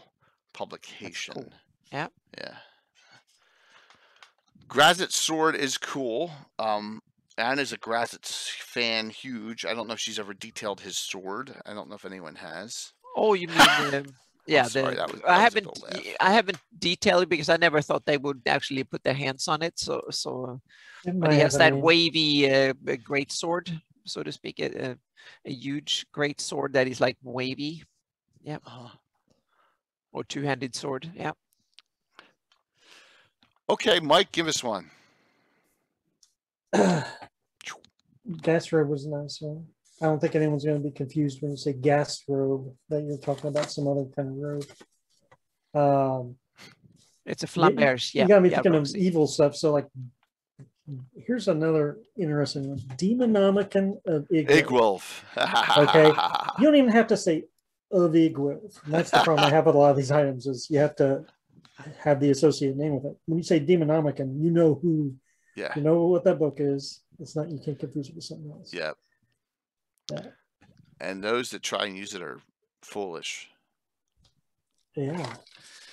publication. Cool. Yeah. Yeah. Grazit Sword is cool. Anne is a Grazit fan, huge. I don't know if she's ever detailed his sword. I don't know if anyone has. Oh, you mean yeah, sorry, I haven't detailed it because I never thought they would actually put their hands on it. So but he has that wavy great sword, so to speak, a huge great sword that is like wavy, yeah, or 2-handed sword, yeah. Okay, Mike, give us one. Ghast Robe was a nice one. I don't think anyone's going to be confused when you say Ghast Robe that you're talking about some other kind of robe. It's a flamberge. You got me thinking of evil stuff. So, like, here's another interesting one: Demonomican Egg Wolf. Okay, you don't even have to say of Egg Wolf. And that's the problem I have with a lot of these items is you have to have the associated name with it. When you say Demonomican, you know who. Yeah. You know what that book is. It's not. You can't confuse it with something else. Yeah. Yeah. And those that try and use it are foolish. Yeah.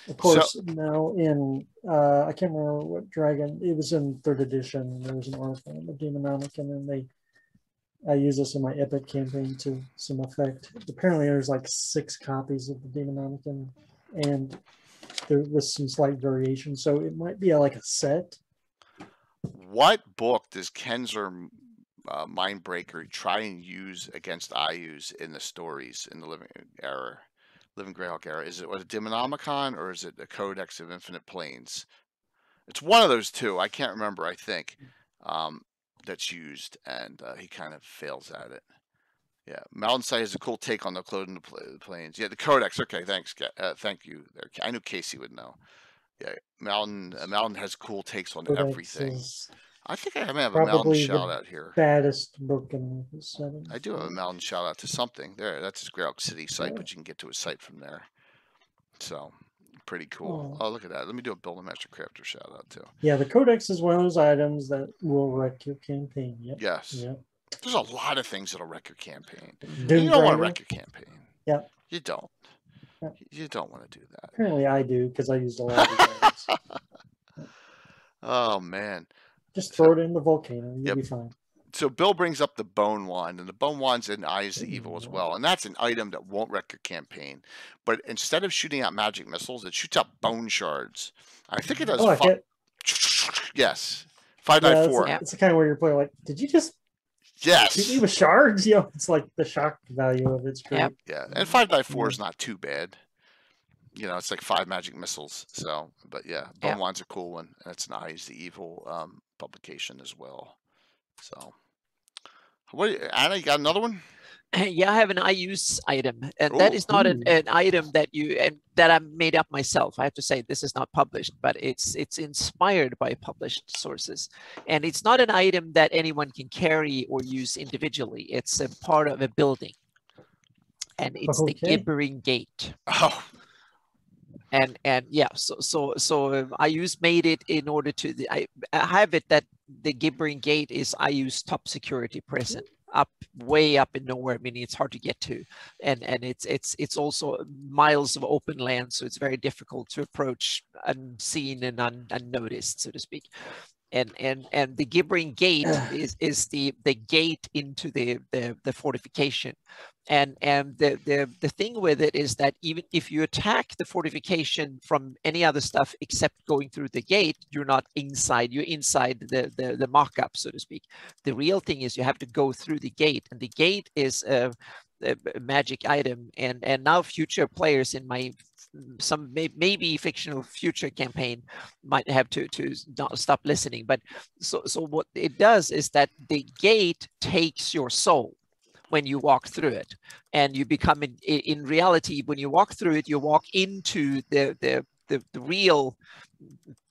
Of course, now in, I can't remember what dragon, it was in 3rd edition, and there was an article on the Demonomican, and I use this in my Epic campaign to some effect. Apparently there's like 6 copies of the Demonomican, and there was some slight variation, so it might be like a set. What book does Kenzer Mindbreaker try and use against Ayus in the stories in the Living Greyhawk era? Is it a Demonomicon or is it a Codex of Infinite Planes? It's one of those two. I can't remember. I think that's used, and he kind of fails at it. Yeah, Mountain Sight has a cool take on the Clothing the Planes. Yeah, the Codex. Okay, thanks. Thank you. I knew Casey would know. Yeah, Mountain has cool takes on everything. I think I may have a Mountain shout out here. Baddest book in the setting. I do have a Mountain shout out to something. There, that's his Greyhawk City site, but you can get to his site from there. So, pretty cool. Oh, look at that. Let me do a Build-A-Master Crafter shout out too. Yeah, the Codex is one of those items that will wreck your campaign. Yep. Yes. Yep. There's a lot of things that'll wreck your campaign. You don't want to wreck your campaign. Yeah. You don't. Yep. You don't want to do that. Apparently I do, because I used a lot of these items. Oh, man. Just throw it in the volcano. You'll be fine. So Bill brings up the Bone Wand, and the Bone Wand's in Eyes of Evil as well, and that's an item that won't wreck your campaign. But instead of shooting out magic missiles, it shoots out bone shards. I think it does. I like it. Yes, 5/4. It's the kind where you're playing like, did you just yes shoot me with shards? You know, it's like the shock value of it's great. Yeah, and 5/4 is not too bad. You know, it's like 5 magic missiles. So, but yeah, Bone Wand's a cool one, and it's an Eyes of Evil publication as well. So, Anna, you got another one? Yeah, I have an I use item, and that is not an item that that I made up myself. I have to say this is not published, but it's inspired by published sources, and it's not an item that anyone can carry or use individually. It's a part of a building, and it's the Gibbering Gate. Oh. And yeah, so I made it in order to I have it that the Gibbering Gate is I use top security prison way up in nowhere, meaning it's hard to get to, and it's also miles of open land, so it's very difficult to approach unseen and unnoticed, so to speak. And the Gibbering Gate is the gate into the fortification, and the thing with it is that even if you attack the fortification from any other stuff except going through the gate, you're not inside. You're inside the mock-up, so to speak. The real thing is you have to go through the gate, and the gate is a magic item. And now future players in my maybe fictional future campaign might have to not stop listening, but so what it does is that the gate takes your soul when you walk through it, and you become in reality, when you walk through it, you walk into the real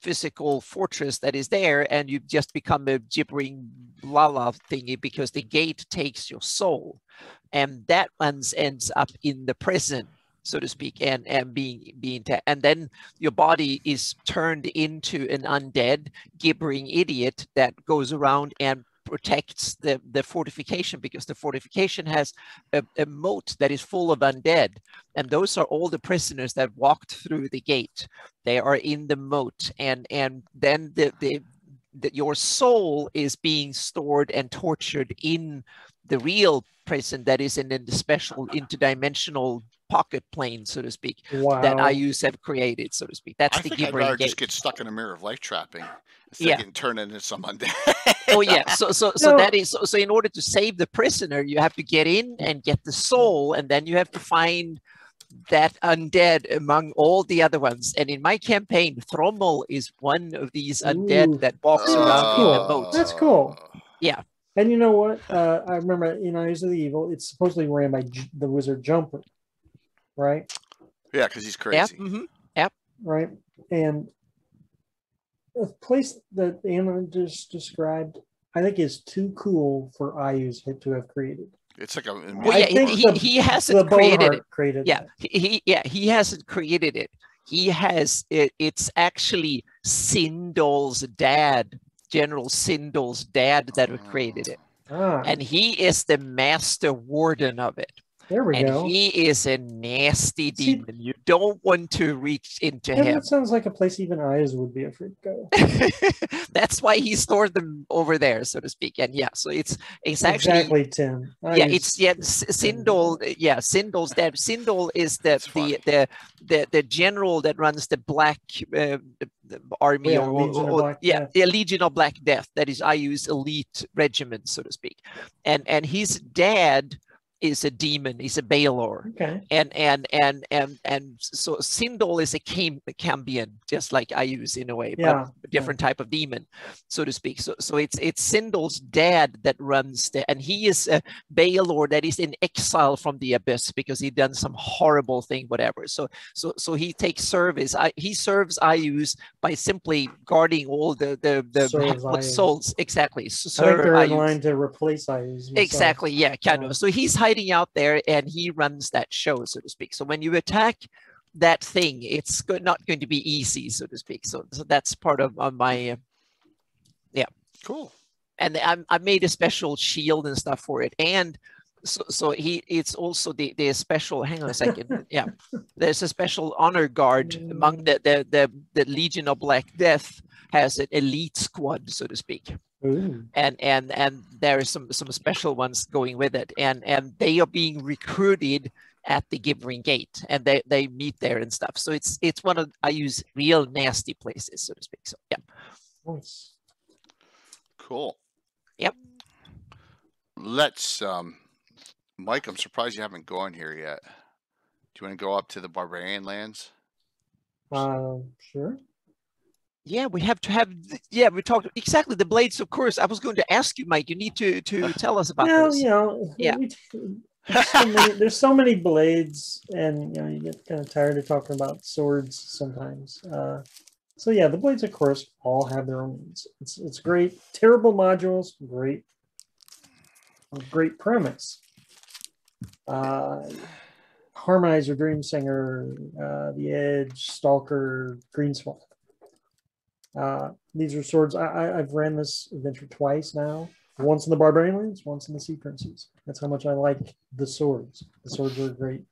physical fortress that is there, and you just become a gibbering lala thingy, because the gate takes your soul, and that ends up in the prison, so to speak, and and then your body is turned into an undead gibbering idiot that goes around and protects the fortification, because the fortification has a moat that is full of undead, and those are all the prisoners that walked through the gate. They are in the moat, and then your soul is being stored and tortured in the real prison that is in the special interdimensional pocket plane, so to speak, that IUs have created, so to speak. That's the Gibbering Gate. Just get stuck in a mirror of life trapping instead of getting turned into some undead. Oh yeah, so that is so in order to save the prisoner, you have to get in and get the soul, and then you have to find that undead among all the other ones. And in my campaign, thromo is one of these undead that walks around in the moat. That's cool. Yeah. And you know what? I remember in Eyes of the Evil, it's supposedly ran by the wizard Jumper, right? Yeah, because he's crazy. Yep. Right. And a place that Anna just described, I think, is too cool for IUs to have created. It's like a. Well, yeah, he hasn't created it. He hasn't created it. He has it. It's actually Sindol's dad, General Sindol's dad, that created it, and he is the master warden of it. There we go. And he is a nasty demon. You don't want to reach into him. That sounds like a place even eyes would be afraid to go. That's why he stored them over there, so to speak. And yeah, so it's exactly Tim. Sindol. Yeah, Sindol's dad. Sindol is the general that runs the Black Army, the Legion of Black Death. That is IU's elite regiment, so to speak. And his dad is a demon. He's a Baelor. Okay. And so Sindol is a Cambion, just like I use in a way, but a different type of demon, so to speak. So it's Sindol's dad that runs and he is a Baelor that is in exile from the abyss because he done some horrible thing, whatever. So he takes service. He serves IUs by simply guarding all the souls. Exactly. I think they're in line to replace IUs. Exactly. Yeah, kind of. So he's hiding out there and he runs that show, so to speak. So when you attack that thing, it's not going to be easy, so to speak. So that's part of my cool. And I made a special shield and stuff for it, and so it's also the special. Hang on a second. Yeah, there's a special honor guard among the Legion of Black Death has an elite squad, so to speak. Ooh. and there are some special ones going with it, and they are being recruited at the Gibbering Gate, and they meet there and stuff. So it's one of, I use real nasty places, so to speak. So yeah. Nice. Cool. Yep. Let's Mike, I'm surprised you haven't gone here yet. Do you want to go up to the Barbarian lands? Sure. Yeah, we have to have. Yeah, we talked exactly the blades. Of course, I was going to ask you, Mike. You need to tell us about Well, those. you know, Yeah. There's so many blades, and you know, you get kind of tired of talking about swords sometimes. So yeah, the blades, of course, all have their own needs. It's great. Terrible modules, great premise. Harmonizer, Dreamsinger, The Edge, Stalker, Greenswamp. These are swords. I've ran this adventure twice now. Once in the Barbarian Lands, once in the Sea Princes. That's how much I like the swords. The swords are a great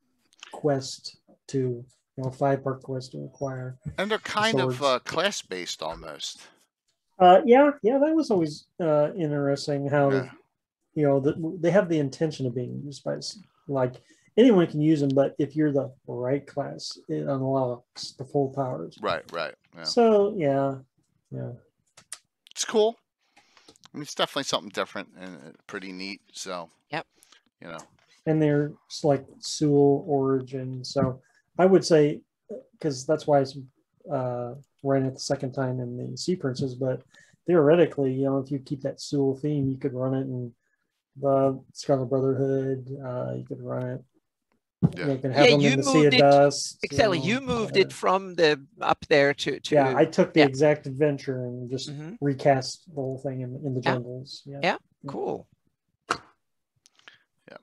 quest to, 5-part quest to acquire. And they're kind of class-based almost. Yeah, that was always interesting how, they have the intention of being used by, like, anyone can use them, but if you're the right class, it unlocks the full powers. Right. Yeah. So, yeah. It's cool. I mean, it's definitely something different and pretty neat. So, yep. And they're like Sewell origin. So I would say, because that's why I ran it the second time in the Sea Princes, but theoretically, if you keep that Sewell theme, you could run it in the Scarlet Brotherhood. You could run it. Yeah. You can have them in the Sea of Dust. Exactly. You moved it from the up there to. Yeah, I took the exact adventure and just recast the whole thing in the jungles. Yeah. Cool. Yeah.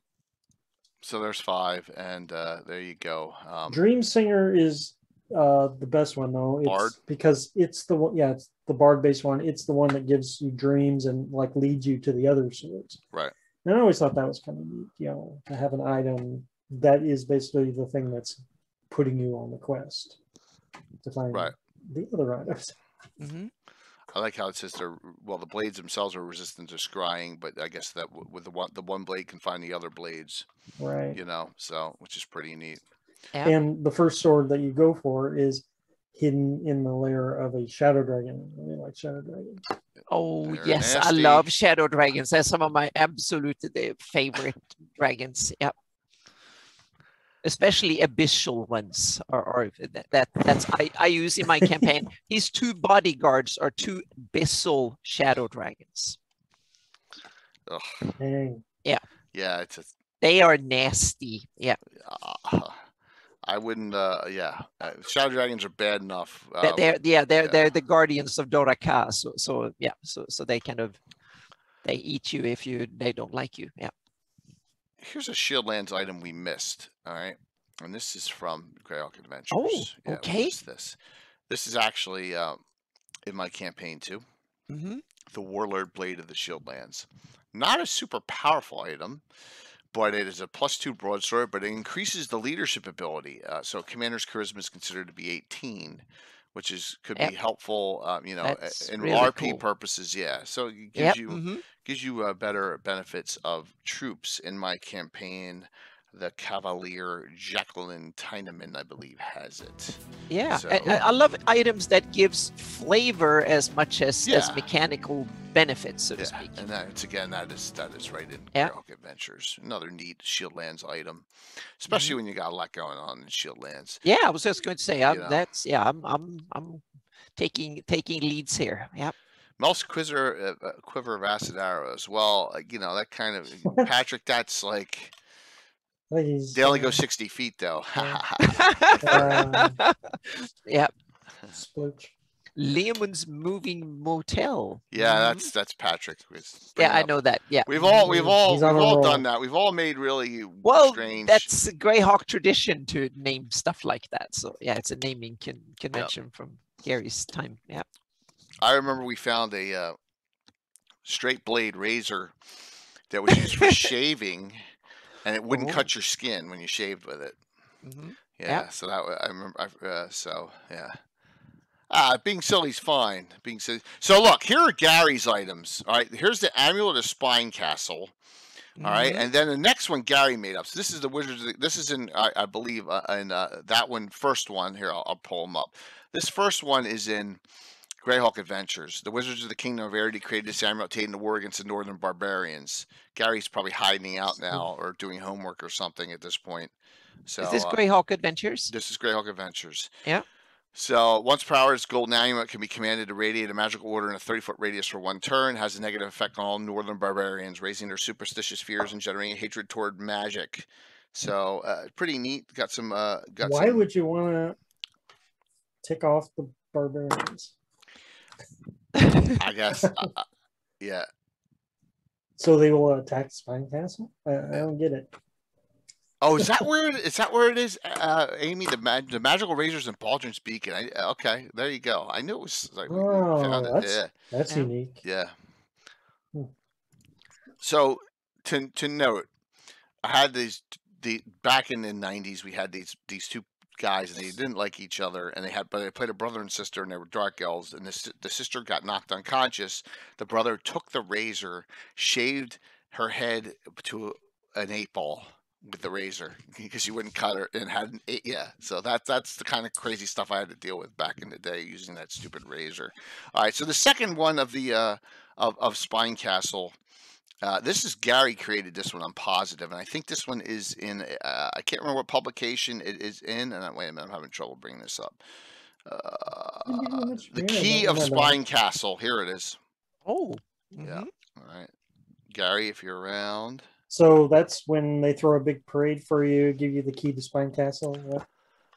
So there's 5, and there you go. Dream Singer is the best one though. Bard? Because it's the one. Yeah, it's the Bard based one. It's the one that gives you dreams and like leads you to the other swords. Right. And I always thought that was kind of neat. To have an item that is basically the thing that's putting you on the quest to find the other items. Mm-hmm. I like how it says the blades themselves are resistant to scrying, but I guess that with the one blade can find the other blades. Right. So which is pretty neat. Yeah. And the first sword that you go for is hidden in the lair of a shadow dragon. I really like shadow dragons. Oh, They're yes, nasty. I love shadow dragons. They're some of my absolute favorite dragons. Yep. Especially abyssal ones, or that's I use in my campaign. His 2 bodyguards are 2 abyssal shadow dragons. Ugh. Dang. Yeah. Yeah, they are nasty. Yeah. I wouldn't. Shadow dragons are bad enough. They're the guardians of Doraka. So they kind of they eat you if they don't like you. Yeah. Here's a Shieldlands item we missed. All right, and this is from Greyhawk Adventures. Oh, okay. This is actually in my campaign too. Mm-hmm. The Warlord Blade of the Shieldlands. Not a super powerful item, but it is a +2 broadsword, but it increases the leadership ability. So commander's charisma is considered to be 18, which could be helpful, in really RP cool. purposes. Yeah, so it gives you better benefits of troops. In my campaign, the Cavalier Jacqueline Tyneman, I believe, has it. Yeah, so, I love items that gives flavor as much as mechanical benefits, so to speak. And that is right in Greyhawk Adventures. Another neat Shieldlands item, especially when you got a lot going on in Shieldlands. Yeah, I was just going to say I'm taking leads here. Yeah. Mel's Quiver of Acid Arrows. Well, that kind of Patrick. That's like. They only go 60 feet, though. Yeah. Splooch. Leoman's Moving Motel. Yeah, that's Patrick. Yeah, I know that. Yeah, we've all done that. We've all made really strange. That's a Greyhawk tradition to name stuff like that. So yeah, it's a naming convention from Gary's time. Yeah. I remember we found a straight blade razor that was used for shaving. And it wouldn't cut your skin when you shaved with it. Mm-hmm. Yeah, so that I remember. Being silly's fine. Being silly. So look, here are Gary's items. All right, here's the Amulet of Spine Castle. All right, and then the next one Gary made up. So this is the Wizards. This is in, I believe, in that one, first one. Here, I'll pull them up. This first one is in Greyhawk Adventures. The Wizards of the Kingdom of Arity created this amulet taking the war against the Northern Barbarians. Gary's probably hiding out now or doing homework or something at this point. So is this Greyhawk Adventures? This is Greyhawk Adventures. Yeah. So once per hour, this golden amulet can be commanded to radiate a magical order in a 30-foot radius for 1 turn. Has a negative effect on all northern barbarians, raising their superstitious fears and generating hatred toward magic. So pretty neat. Got some. Why would you want to tick off the barbarians? I guess. Yeah. So they will attack Spine Castle? I don't get it. Oh, is that where it is? Amy, the magical razors and Baldrin's Beacon. Okay, there you go. I knew it was like that's unique. Yeah. So to note, I had back in the 90s. We had these two guys, and they didn't like each other, and but they played a brother and sister, and they were dark elves. And the sister got knocked unconscious. The brother took the razor, shaved her head to an 8-ball. With the razor, because you wouldn't cut her, and had an 8. Yeah, so that's the kind of crazy stuff I had to deal with back in the day using that stupid razor. All right, so the second one of the of Spine Castle, this is Gary created this one. I'm positive, and I think this one is in. I can't remember what publication it is in. And wait a minute, I'm having trouble bringing this up. The Key of Spine Castle. Here it is. Oh, yeah. All right, Gary, if you're around. So that's when they throw a big parade for you, give you the key to Spine Castle? What?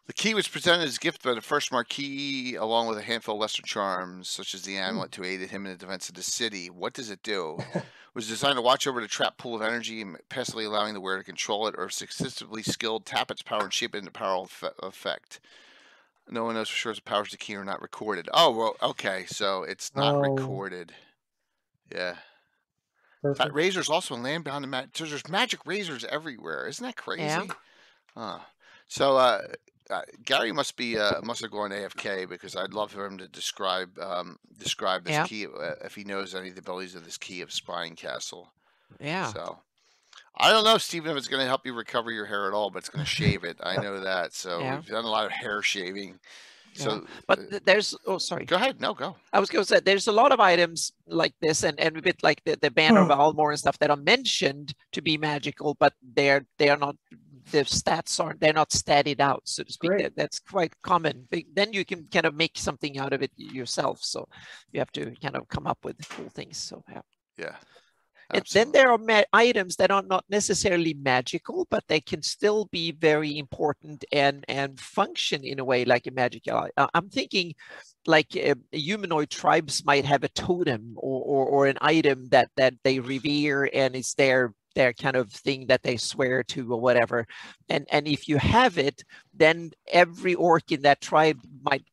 The key was presented as a gift by the first Marquis, along with a handful of lesser charms, such as the amulet to aid him in the defense of the city. What does it do? It was designed to watch over the trapped pool of energy, passively allowing the wearer to control it, or successively skilled, tap its power and shape it into powerful effect. No one knows for sure if the powers of the key are not recorded. Oh, well, okay, so it's not recorded. Yeah. Perfect. That razor's also in Landbound and there's magic razors everywhere. Isn't that crazy? Yeah. So Gary must have gone AFK, because I'd love for him to describe this key if he knows any of the abilities of this Key of Spine Castle. Yeah. So I don't know, Stephen, if it's going to help you recover your hair at all, but it's going to shave it. I know that. So we've done a lot of hair shaving. So, but there's sorry. Go ahead. No, go. I was going to say there's a lot of items like this, and a bit like the Banner of Almor and stuff that are mentioned to be magical, but they are not. The stats aren't. They're not statted out, so to speak. That's quite common. Then you can kind of make something out of it yourself. So you have to kind of come up with cool things. So yeah. And then there are items that are not necessarily magical, but they can still be very important and function in a way like a magical. I'm thinking like humanoid tribes might have a totem or an item that they revere, and it's their kind of thing that they swear to or whatever. And if you have it, then every orc in that tribe might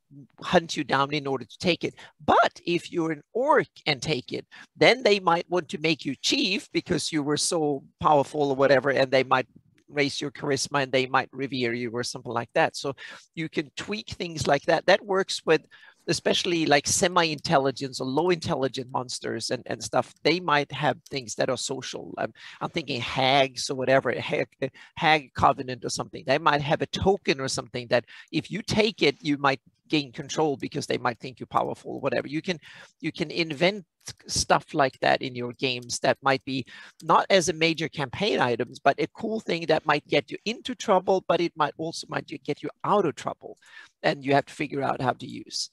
hunt you down in order to take it. But if you're an orc and take it, then they might want to make you chief because you were so powerful or whatever, and they might raise your charisma and they might revere you or something like that. So you can tweak things like that. That works with especially like semi-intelligence or low intelligent monsters and stuff. They might have things that are social. I'm thinking hags or whatever, hag covenant or something. They might have a token or something that if you take it, you might gain control because they might think you're powerful or whatever. You can invent stuff like that in your games that might be not as a major campaign items, but a cool thing that might get you into trouble, but it might also get you out of trouble, and you have to figure out how to use.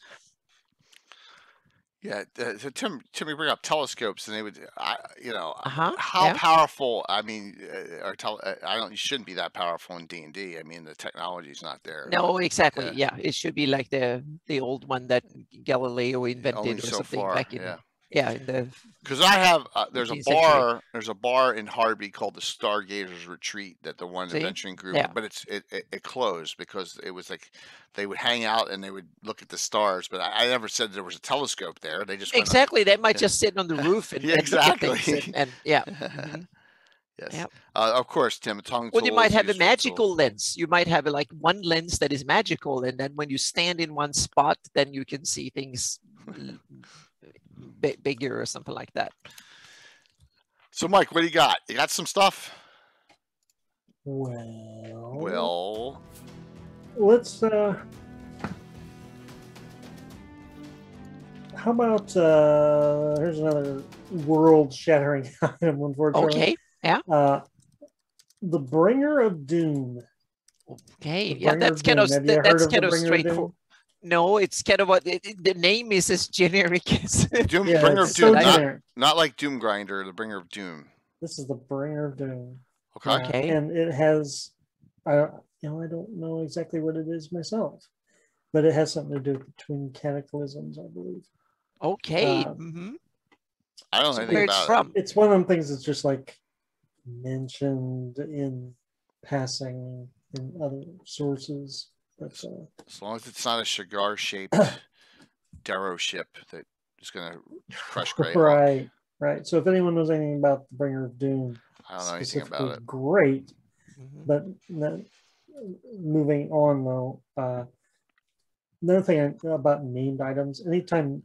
Yeah, so Tim, we bring up telescopes, and they would, how yeah. powerful? I mean, you shouldn't be that powerful in D&D. I mean, the technology's not there. No, exactly. Yeah, it should be like the old one that Galileo invented Only or so something far, back in. yeah. Yeah, in the Because I have there's a 15th century. There's a bar in Harby called the Stargazers Retreat that the one See? adventuring group, Yeah. but it closed because it was like they would hang out and they would look at the stars, but I never said there was a telescope there. They just went Exactly. They might just sit on the roof and Yeah, and look at exactly. things and yeah. Mhm. Yes. Yep. Of course, Tim. Tongue Well, you might tools, have a useful magical tools. lens. You might have like one lens that is magical, and then when you stand in one spot, then you can see things bigger or something like that. So, Mike, what do you got? You got some stuff? Well, Well, let's how about here's another world-shattering item, unfortunately. Okay. Yeah. The Bringer of Doom. Okay. The Yeah, Bringer that's of kind of Doom. Have you heard that's of the kind of Bringer of Doom? straightforward. No, it's kind of what the name is as generic as Doom, Yeah, Bringer of it's so Doom, generic. not like Doom Grinder, the Bringer of Doom. This is the Bringer of Doom. Okay. Yeah, Okay. and it has, I don't know exactly what it is myself, but it has something to do with the twin cataclysms, I believe. Okay. I don't know So anything Where it's about from? It's one of them things that's just like mentioned in passing in other sources. But it. As long as it's not a cigar-shaped Darrow ship that is going to crush Greyhawk. right. So if anyone knows anything about the Bringer of Doom, I don't know anything about it. great. But moving on though, another thing about named items, anytime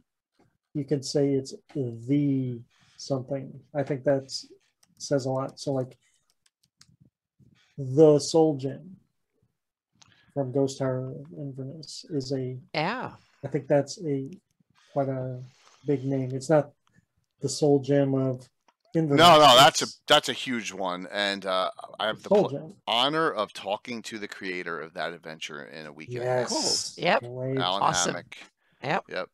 you can say it's the something, I think that says a lot. So like the Soul Gem from Ghost Tower Inverness is I think that's quite a big name. It's not the Soul Gem of Inverness. No, that's a huge one, and I have the honor of talking to the creator of that adventure in a weekend. Yes. Cool. Yep. Alan awesome. Hammock. Yep.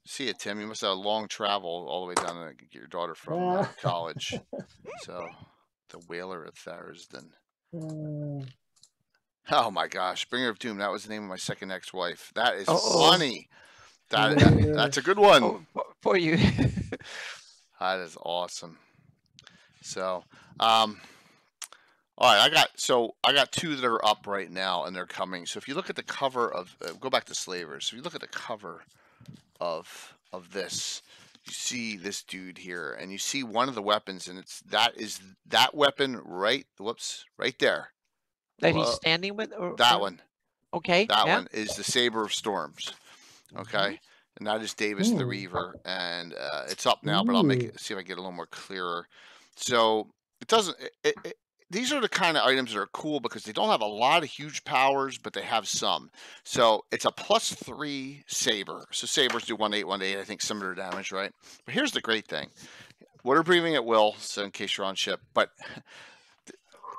See you, Tim. You must have a long travel all the way down to get your daughter from college. So, the Whaler of Thursden. Oh my gosh, Bringer of Doom. That was the name of my second ex-wife. That is funny. That's a good one for you. That is awesome. So, all right, I got two that are up right now, and they're coming. So if you look at the cover of, go back to Slavers. So if you look at the cover of this, you see this dude here, and you see one of the weapons, and that weapon right there. That he's standing with? That one. Okay. That one is the Saber of Storms. Okay. And that is Davis the Reaver, and it's up now, but I'll see if I get a little more clearer. So it doesn't. These are the kind of items that are cool because they don't have a lot of huge powers, but they have some. So it's a +3 saber. So sabers do 1/8, 1/8. I think similar damage, right? But here's the great thing: water breathing at will. So in case you're on ship, but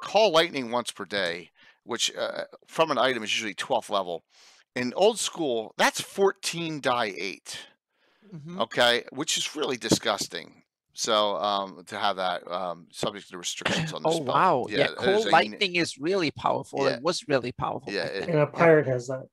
call lightning once per day, which from an item is usually 12th level. In old school, that's 14 die 8. Okay, which is really disgusting. So to have that subject to the restrictions on the spell. Wow. Yeah, cold lightning is really powerful. Yeah. It was really powerful. Yeah, and a pirate has that.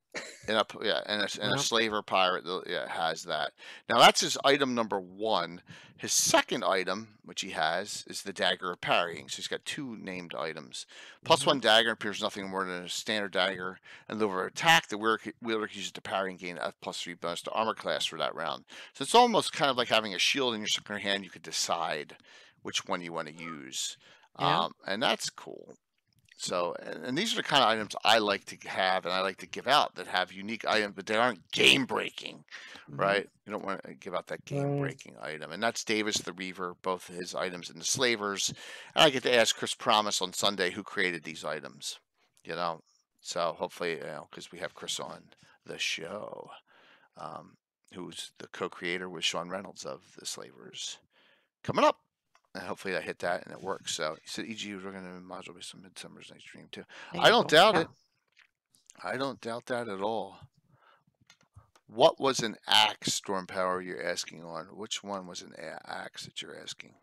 And a slaver pirate has that. Now that's his item number 1. His second item, which he has, is the Dagger of Parrying. So he's got 2 named items. +1 dagger appears nothing more than a standard dagger, and over attack, the wielder uses the parry and gain a +3 bonus to armor class for that round. So it's almost kind of like having a shield in your second hand. You could decide which one you want to use, and that's cool. So, and these are the kind of items I like to have and I like to give out that have unique items, but they aren't game breaking, right? You don't want to give out that game breaking item. And that's Davis the Reaver, both his items and the Slavers. And I get to ask Chris Promise on Sunday who created these items, So hopefully, because we have Chris on the show, who's the co-creator with Sean Reynolds of the Slavers, coming up. And hopefully I hit that and it works. So he said, EG, we're going to module based on Midsummer's Night's Dream too. I don't doubt it. I don't doubt that at all. What was an axe, Storm Power, you're asking on? Which one was an axe that you're asking?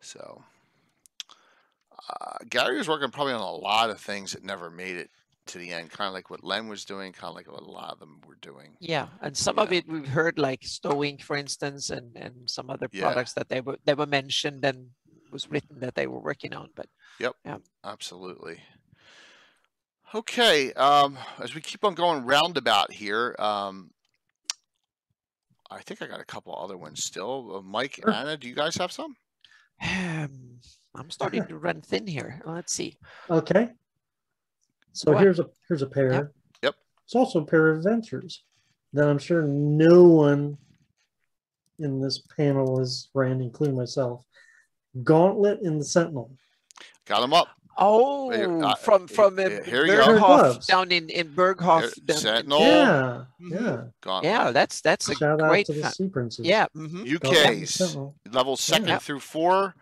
So Gary was working probably on a lot of things that never made it to the end, kind of like what Len was doing, kind of like what a lot of them were doing. Yeah, and some of it we've heard, like Stowink, for instance, and some other products that they were mentioned and was written that they were working on. But absolutely. Okay, as we keep on going roundabout here, I think I got a couple other ones still. Mike, Anna, do you guys have some? I'm starting to run thin here. Let's see. Okay. So What? here's a pair. Yep. It's also a pair of adventures that I'm sure no one in this panel is brand, including myself. Gauntlet and the Sentinel. Got him up. Oh, from here you go. Berghoff down in Berghoff. Sentinel. Yeah, Mhm. yeah. Gauntlet. Yeah, that's a Shout out great. to the Sea Princes. Yeah. UK's levels 2nd Yeah. through 4,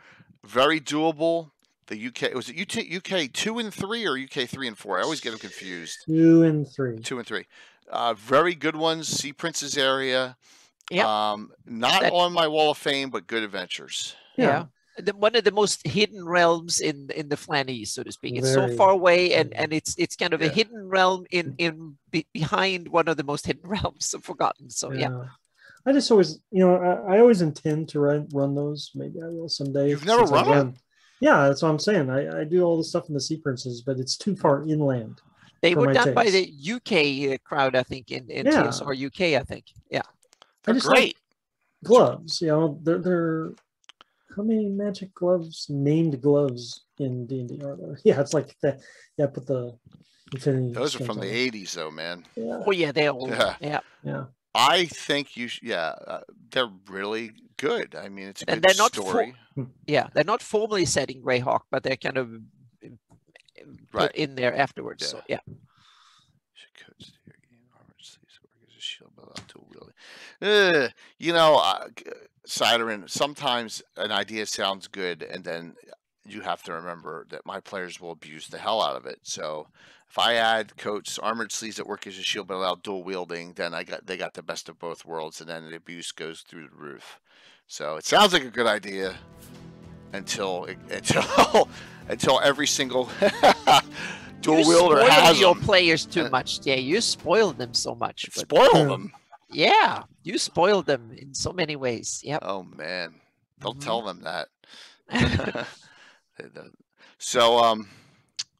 very doable. The UK was it UK 2 and 3 or UK 3 and 4? I always get them confused. 2 and 3. 2 and 3. Very good ones. Sea Princes area. Yeah. Not on my wall of fame, but good adventures. Yeah. One of the most hidden realms in the Flannies, so to speak. It's so Very. far away, and it's kind of a hidden realm behind one of the most hidden realms of Forgotten. So yeah. I just always, I always intend to run those. Maybe I will someday. You've never run them? Yeah, that's what I'm saying. I do all the stuff in the Sea Princes, but it's too far inland. They for were my done by taste. the UK crowd, I think, in TSR UK, I think. Yeah. They're just great. like gloves, they're how many magic gloves, named gloves in D&D are there? Yeah, it's like that. Yeah, put the infinity. Those are from on. the 80s, though, man. Yeah. Oh yeah, they all. Yeah. Yeah. I think they're really good. I mean, it's a And good they're not story. they're not formally set in Greyhawk, but they're kind of put in there afterwards. Yeah. So yeah. Siderin, sometimes an idea sounds good, and then you have to remember that my players will abuse the hell out of it. So if I add coats, armored sleeves that work as a shield but allow dual wielding, then they got the best of both worlds, and then the abuse goes through the roof. So it sounds like a good idea until every single dual wielder has your them. players too much. Yeah, you spoil them so much. Spoil them. Yeah, you spoil them in so many ways. Yep. Oh man, don't tell them that. So all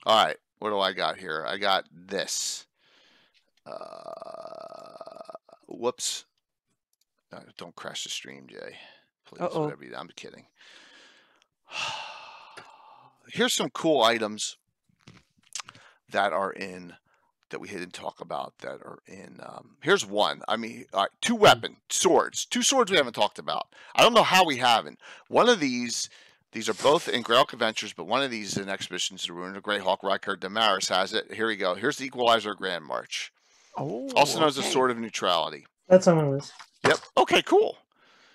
right, what do I got here? I got this. Whoops. Don't crash the stream, Jay. Please, whatever you do. I'm kidding. Here's some cool items that are in that we didn't talk about that are in. Here's one. I mean, two swords. Two swords we haven't talked about. I don't know how we haven't. One of these are both in Greyhawk Adventures, but one of these is in Expeditions to Ruin of Greyhawk. Rakers Damaris has it. Here we go. Here's the Equalizer Grand March. Oh, also known as the Sword of Neutrality. That's on my list. Yep. Okay, cool.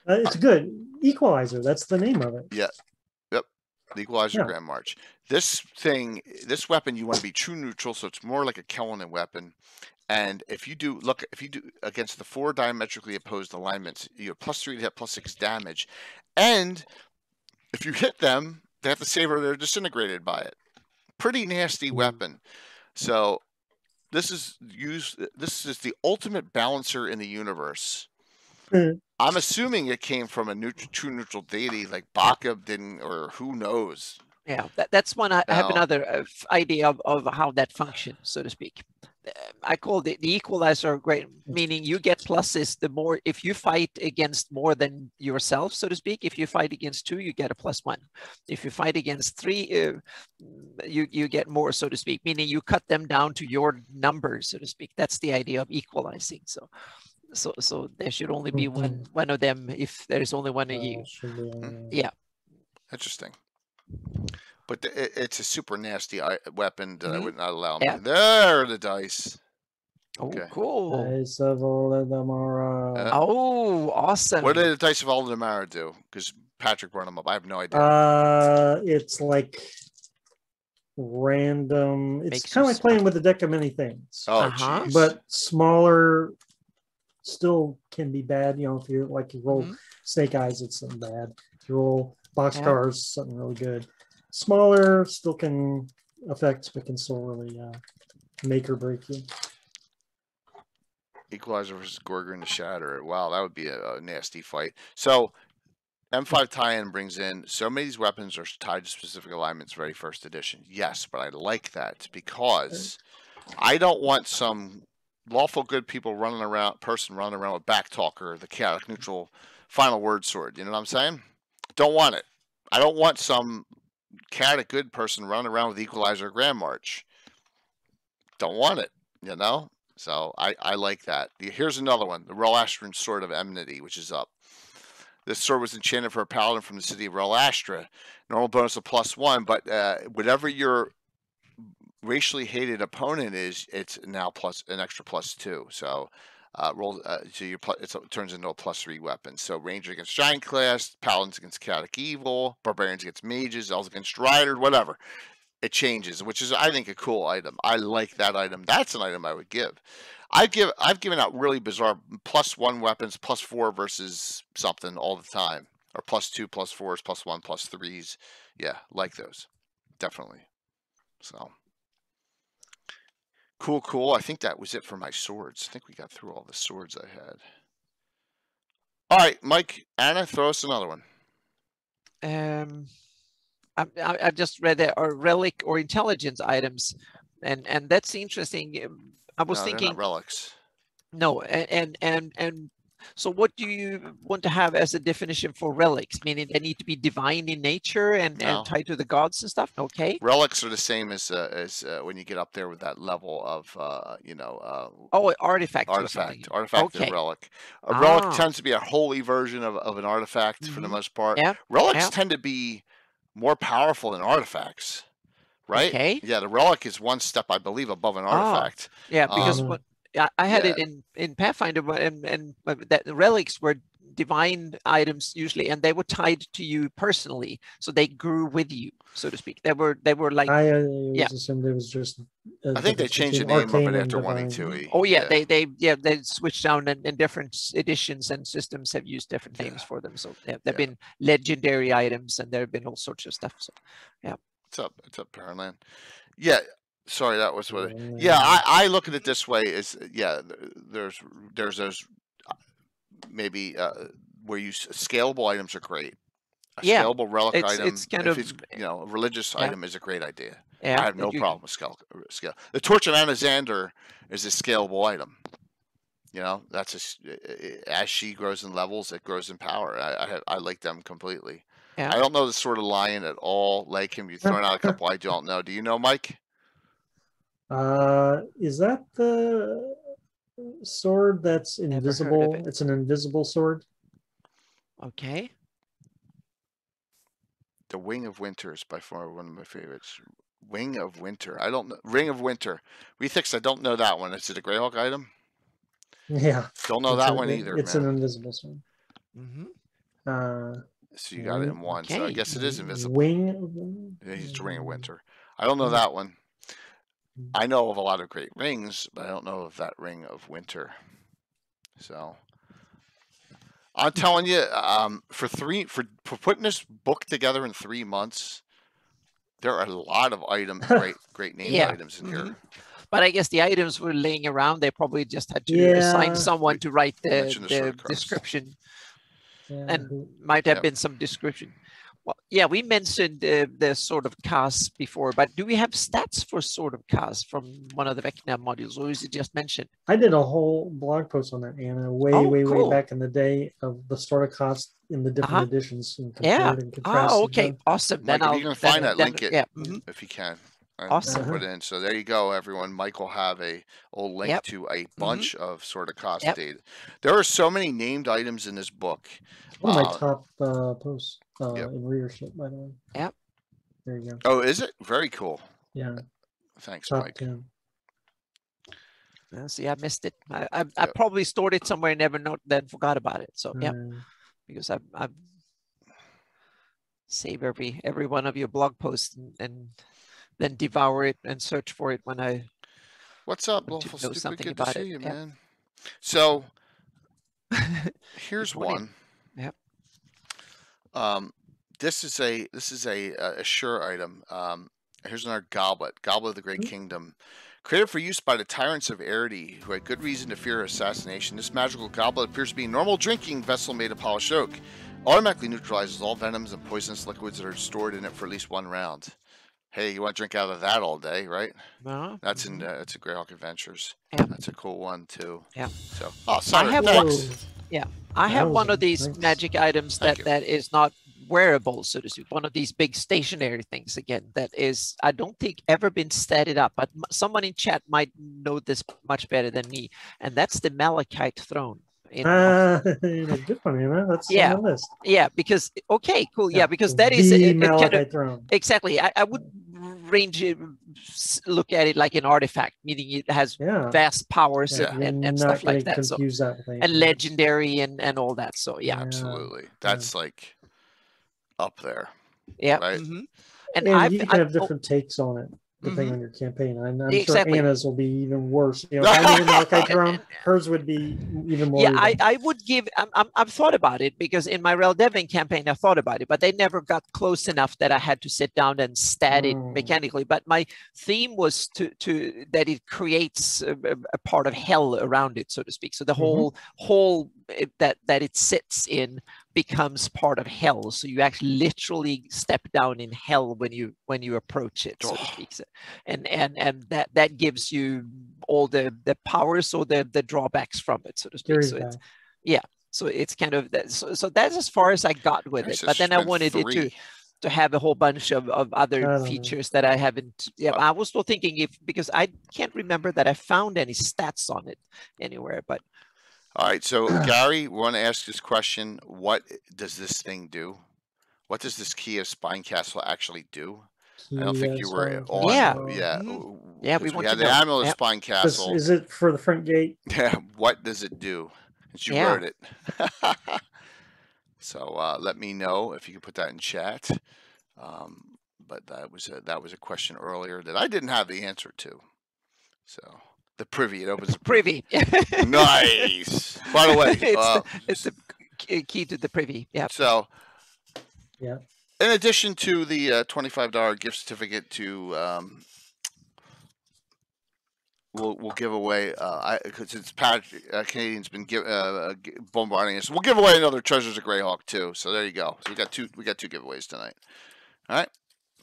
It's good. Equalizer. That's the name of it. Yeah. Yep. The Equalizer Grand March. This weapon, you want to be true neutral, so it's more like a Kellan weapon. And if you do against the 4 diametrically opposed alignments, you have +3 to hit, +6 damage. And if you hit them, they have to save or they're disintegrated by it. Pretty nasty weapon. So this is the ultimate balancer in the universe. I'm assuming it came from a true neutral deity like Baka didn't, or who knows. Yeah, that's one. I have another idea of how that functions, so to speak. I call it the Equalizer great, meaning you get pluses the more if you fight against more than yourself, so to speak. If you fight against 2, you get a +1. If you fight against 3, you get more, so to speak, meaning you cut them down to your numbers, so to speak. That's the idea of equalizing. So there should only be one of them if there's only one of you. Yeah. Interesting. But it's a super nasty weapon that I would not allow me. There are the dice. Oh, cool. Dice of Oladamara. Oh, awesome. What did the Dice of Oladamara do? Because Patrick brought them up. I have no idea. It's like random. It's kind of like playing with a deck of many things. Oh, geez. But smaller still can be bad. If you roll Snake Eyes, it's something bad. If you roll Boxcars, something really good. Smaller still can affect, but can still really make or break you. Equalizer versus Gorgon the Shatterer. Wow, that would be a nasty fight. So M5 tie-in brings in so many of these weapons are tied to specific alignments. Very first edition. Yes, but I like that because I don't want some lawful good people running around with Backtalker, the chaotic neutral final word sword. You know what I'm saying? Don't want it. I don't want some chaotic good person running around with Equalizer Grand March. Don't want it, you know? So I like that. Here's another one, the Relastran Sword of Enmity, which is up. This sword was enchanted for a paladin from the city of Relastra. Normal bonus of +1, but whatever your racially hated opponent is, it's now plus an extra +2. So it turns into a +3 weapon. So ranger against giant class, paladins against chaotic evil, barbarians against mages, elves against riders, whatever. It changes, which is, I think, a cool item. I like that item. That's an item I would give. I've given out really bizarre +1 weapons, +4 versus something all the time, or +2, +4s, +1, +3s. Yeah, like those, definitely. So cool. I think that was it for my swords. I think we got through all the swords I had. All right, Mike, Anna, throw us another one. I've just read there are relic or intelligence items, and that's interesting. I was thinking they're not relics. No, and so what do you want to have as a definition for relics? Meaning they need to be divine in nature and tied to the gods and stuff. Okay. Relics are the same as when you get up there with that level of artifact. Artifact okay. Is relic. A relic tends to be a holy version of an artifact for the most part. Yeah. Relics tend to be more powerful than artifacts, right? Okay. Yeah, the relic is one step, I believe, above an artifact. Yeah, because I had it in Pathfinder, and that the relics were divine items usually, and they were tied to you personally, so they grew with you, so to speak. They were like I assumed it was just. I think they changed the name of it after 1E2E. Oh yeah, they switched down, and different editions and systems have used different names for them. So there've been legendary items, and there have been all sorts of stuff. So yeah. It's up, Paraland. Yeah. Sorry, that was what. I look at it this way: is there's those maybe where you scalable items are great. A scalable relic item, it's kind of a religious item is a great idea. Yeah, I have no problem with scale. The Torch of Anaxander is a scalable item. You know, that's as she grows in levels, it grows in power. I like them completely. Yeah. I don't know the Sword of Lion at all. Like him, you've thrown out a couple I don't know. Do you know, Mike? Is that the sword that's invisible? It's an invisible sword. Okay. The Wing of Winter is by far one of my favorites. Wing of Winter. I don't know. Ring of Winter. Rethinks. I don't know that one. Is it a Greyhawk item? Yeah. Don't know that one either. It's an invisible sword. So you got it in one. Okay. So I guess it is invisible. Wing. Yeah, he's the Ring of Winter. I don't know that one. I know of a lot of great rings, but I don't know of that Ring of Winter. So I'm telling you, for putting this book together in 3 months, there are a lot of items, great named items in here. But I guess the items were laying around. They probably just had to assign someone to write the description, and might have been some description. Well, yeah, we mentioned the Sword of Kaz before, but do we have stats for Sword of Kaz from one of the Vecna modules, or is it just mentioned? I did a whole blog post on that, Anna, way back in the day of the Sword of Kaz in the different editions. And compared and contrasted okay, awesome. Mike, then you can find that link if you can. Awesome. Put in. So there you go, everyone. Mike will have a link to a bunch of Sword of Kaz data. There are so many named items in this book. One of my top posts. In readership, by the way. Yep. There you go. Oh, is it? Very cool. Yeah. Thanks, top Mike. 10. See, I missed it. I probably stored it somewhere and never then forgot about it. So because I've save every one of your blog posts and then devour it and search for it when I. What's up, Lawful Stupid? Good to see you, man. So here's one. Yep. This is a sure item. Here's another goblet of the Great Kingdom. Created for use by the tyrants of Arity, who had good reason to fear assassination, this magical goblet appears to be a normal drinking vessel made of polished oak. Automatically neutralizes all venoms and poisonous liquids that are stored in it for at least 1 round. Hey, you want to drink out of that all day, right? No. That's in it's a Greyhawk Adventures. Yeah. That's a cool one too. Yeah. So, I have one of these magic items that is not wearable, so to speak, one of these big stationary things again that is, I don't think ever been statted up, but someone in chat might know this much better than me, and that's the Malachite Throne. Good one, that's yeah, on the list. Yeah, because okay, cool. Yeah, because that is the a Malachite kind of, Throne. Exactly. I would look at it like an artifact, meaning it has vast powers and stuff like that. So, and legendary and all that. So yeah, absolutely. That's like up there. Yeah. Right. And you can have different takes on it depending on your campaign. I'm sure Anna's will be even worse. You know, if I knew Malachite Throne, hers would be even more. Yeah, I would give. I've thought about it because in my Rel Devin campaign, I thought about it, but they never got close enough that I had to sit down and stat it mechanically. But my theme was to that it creates a part of hell around it, so to speak. So the whole that it sits in becomes part of hell. So you actually literally step down in hell when you approach it, so to speak. So, and that gives you all the powers or the drawbacks from it, so to speak. So it's, so it's kind of that. So that's as far as I got with it. But then I wanted it to have a whole bunch of other features that I haven't. Yeah, I was still thinking because I can't remember that I found any stats on it anywhere, but. All right, so Gary, we want to ask this question. What does this thing do? What does this Key of Spine Castle actually do? I don't think you were on. Yeah, we had the Amulet Spine Castle. Is it for the front gate? Yeah, what does it do? And you wrote it. So let me know if you can put that in chat. But that was a question earlier that I didn't have the answer to. So. The privy, it opens the privy. Nice. By the way, it's the key to the privy. Yeah. So, in addition to the $25 gift certificate to, we'll give away. Because it's Canadian's been bombarding us. We'll give away another Treasures of Greyhawk too. So there you go. So we got two giveaways tonight. All right.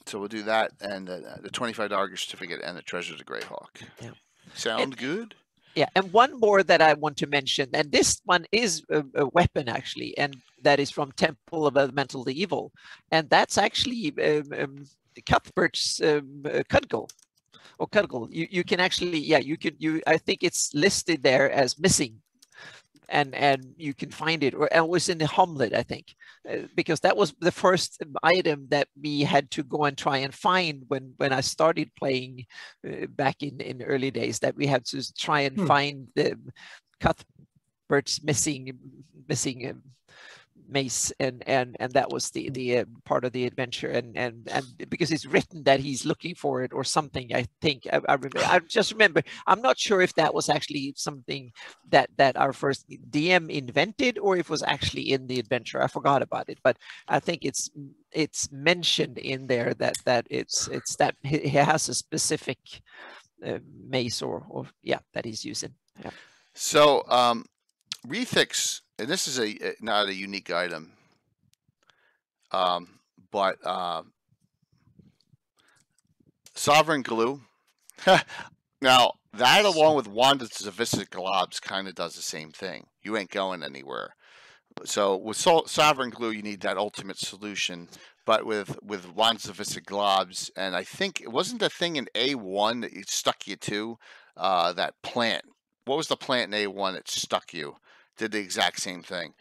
So we'll do that and the $25 gift certificate and the Treasures of Greyhawk. Yeah. Sound good? Yeah, and one more that I want to mention, and this one is a weapon actually, and that is from Temple of Elemental Evil, and that's actually Cuthbert's Cudgel. Or Cudgel. You can actually, I think it's listed there as missing. And you can find it, or it was in the Homlet, I think, because that was the first item that we had to go and try and find when I started playing back in early days. That we had to try and find the Cuthbert's missing mace, and that was the part of the adventure, and because it's written that he's looking for it or something. I think I remember. I just remember. I'm not sure if that was actually something that our first DM invented or if it was actually in the adventure. I forgot about it, but I think it's mentioned in there that it's that he has a specific mace or that he's using. Yeah. So Rethix. And this is not a unique item, but Sovereign Glue. Now, that along with Wanda's Zavistic Globs kind of does the same thing. You ain't going anywhere. So with Sovereign Glue, you need that ultimate solution. But with Wanda's Zavistic Globs, and I think it wasn't the thing in A1 that it stuck you to, that plant. What was the plant in A1 that stuck you? Did the exact same thing,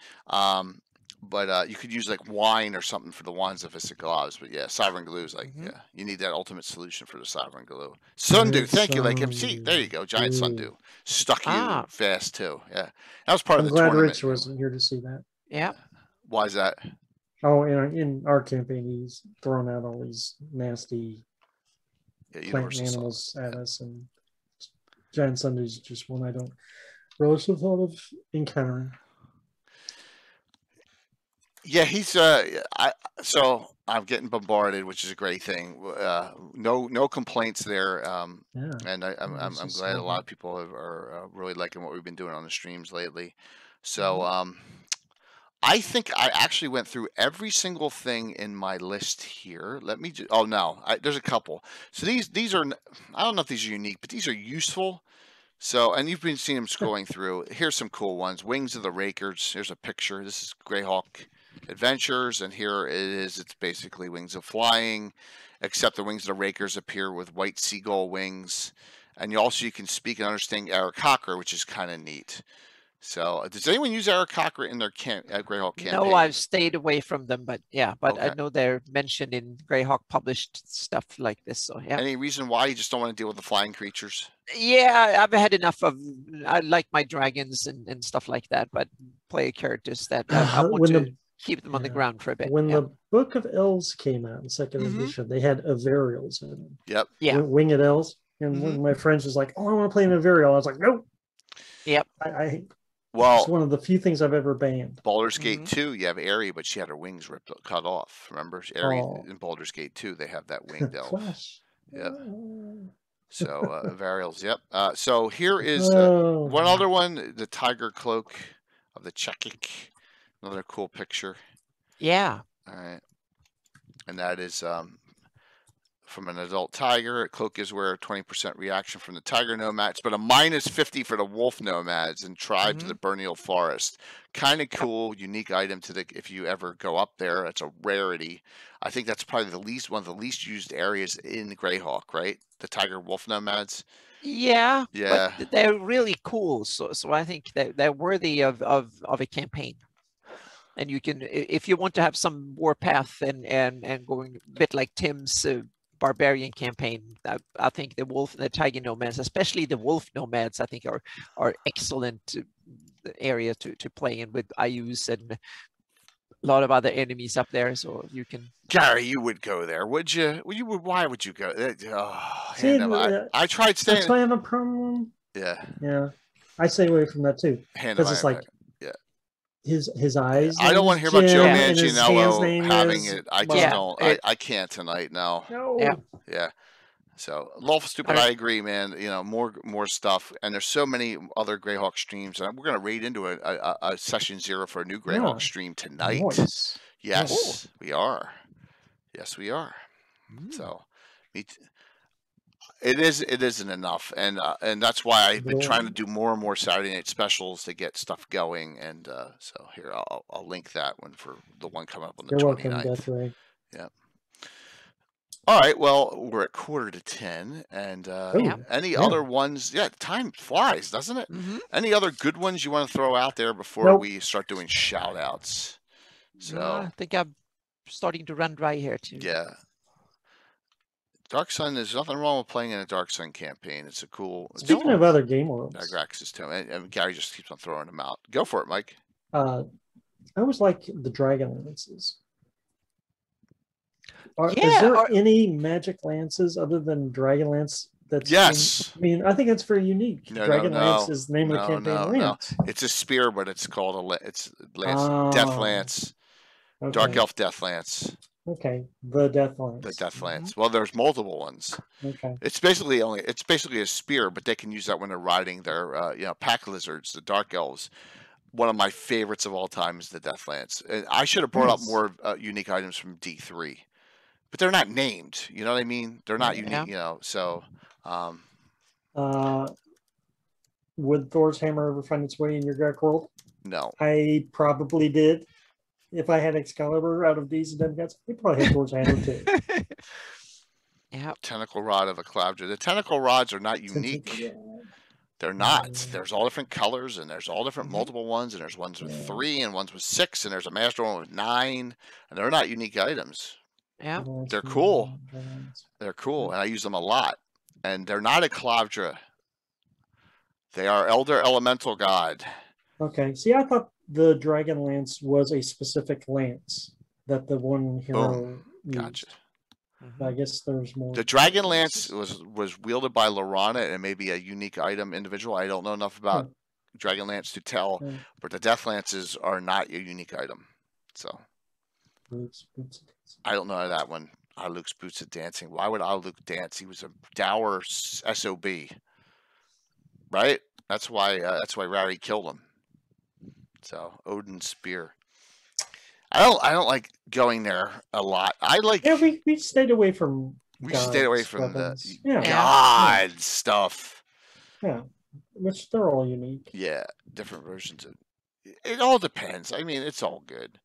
but you could use like wine or something for the Wands of Gloves. But yeah, Sovereign Glue is like you need that ultimate solution for the Sovereign Glue. Sundew, thank you, like MC. There you go, Giant Sundew stuck you fast too. Yeah, that was part of the tournament. I'm glad Rich wasn't here to see that. Yeah, why is that? Oh, in our campaign, he's thrown out all these nasty plant animals at us, and Giant Sundew is just one I don't relish the thought of encountering. Yeah, he's so I'm getting bombarded, which is a great thing. No complaints there, and I'm glad a lot of people are really liking what we've been doing on the streams lately. So I think I actually went through every single thing in my list here. Let me just, there's a couple. So these are, I don't know if these are unique, but these are useful. So, and you've seeing them scrolling through. Here's some cool ones. Wings of the Rakers. Here's a picture. This is Greyhawk. adventures, and here it is. It's basically Wings of Flying, except the wings of the Rakers appear with white seagull wings, and you can speak and understand Aarakocra, which is kind of neat. So, does anyone use Aarakocra in their Greyhawk campaign? No, I've stayed away from them, but yeah, but Okay. I know they're mentioned in Greyhawk published stuff like this. So yeah. Any reason why you just don't want to deal with the flying creatures? Yeah, I've had enough of. I like my dragons and stuff like that, but play characters that I want to keep them on the ground for a bit. When the Book of Elves came out in second Mhm. edition, they had Averials in them. Yep. Yeah. Winged Elves. And one of my friends was like, "Oh, I want to play an Averial." I was like, "Nope." Yep. Well, it's one of the few things I've ever banned. Baldur's Gate 2, you have Aerie, but she had her wings cut off. Remember, Aerie in Baldur's Gate 2, they have that winged elf. Flash. Yep. So Averials. Yep. So here is one other one, the Tiger Cloak of the Chekik. Another cool picture. Yeah. All right. And that is from an adult tiger. Cloak gives wearer 20% reaction from the tiger nomads, but a -50 for the wolf nomads and tribe to the Burnial Forest. Kind of cool, unique item to if you ever go up there. It's a rarity. I think that's probably one of the least used areas in Greyhawk, right? The tiger wolf nomads. Yeah. Yeah. But they're really cool. So I think they're worthy of a campaign. And you can, if you want to have some warpath and going a bit like Tim's barbarian campaign, I think the wolf and the tiger nomads, especially the wolf nomads, I think are excellent area to play in with IUs and a lot of other enemies up there. So you can. Gary, you would go there, would you? Why would you go? See, I tried staying. That's why I have a problem. Yeah. Yeah. I stay away from that too. Because it's like his eyes. I don't want to hear about Joe Manganiello having it. I just don't. I can't tonight. No. Yeah. So lawful stupid. I agree, man. You know, more stuff, and there's so many other Greyhawk streams. And we're gonna raid into a session 0 for a new Greyhawk stream tonight. Nice. Yes, we are. Yes, we are. So, it isn't enough, and that's why I've been trying to do more and more Saturday night specials to get stuff going. And so here I'll link that one for the one coming up on the 29th. Yeah. All right. Well, we're at 9:45, and any other ones? Yeah, time flies, doesn't it? Any other good ones you want to throw out there before we start doing shout outs? So I think I'm starting to run dry here too. Yeah. Dark Sun, there's nothing wrong with playing in a Dark Sun campaign. It's a cool. Speaking of other game worlds, Agrax's Tome, and Gary just keeps on throwing them out. Go for it, Mike. I always like the Dragon Lances. Is there any magic lances other than Dragon Lance? That's I mean, I think it's very unique. Dragon Lance is the name of the campaign. Lance. It's a spear, but it's called it's Lance, Death Lance, Dark Elf Death Lance. Okay, the Death Lance. The Death Lance. Well, there's multiple ones. Okay. It's basically a spear, but they can use that when they're riding their pack lizards, the Dark Elves. One of my favorites of all time is the Death Lance. And I should have brought up more unique items from D3, but they're not named. You know what I mean? They're not unique. You know, so. Would Thor's hammer ever find its way in your Greg world? No. I probably did. If I had Excalibur out of these and Demgods, we probably had Thor's hammer too. Yeah. Tentacle Rod of Excalibur. The Tentacle Rods are not unique. They're not. There's all different colors, and there's all different multiple ones, and there's ones with 3 and ones with 6, and there's a master one with 9, and they're not unique items. Yeah. They're cool. They're cool, and I use them a lot. And they're not Excalibur. They are Elder Elemental God. Okay. See, I thought the Dragon Lance was a specific lance that the one hero used. Gotcha. I guess there's more. The Dragon Lance was wielded by Lorana, and maybe a unique item individual. I don't know enough about Dragon Lance to tell, but the Death Lances are not a unique item. So I don't know that one. Luke's Boots of Dancing. Why would Luke dance? He was a dour SOB, right? That's why Rowdy killed him. So Odin's Spear. I don't like going there a lot. I like. Yeah, we stayed away from. We stayed away from weapons. the God stuff. Yeah, which they're all unique. Yeah, different versions of. It all depends. I mean, it's all good.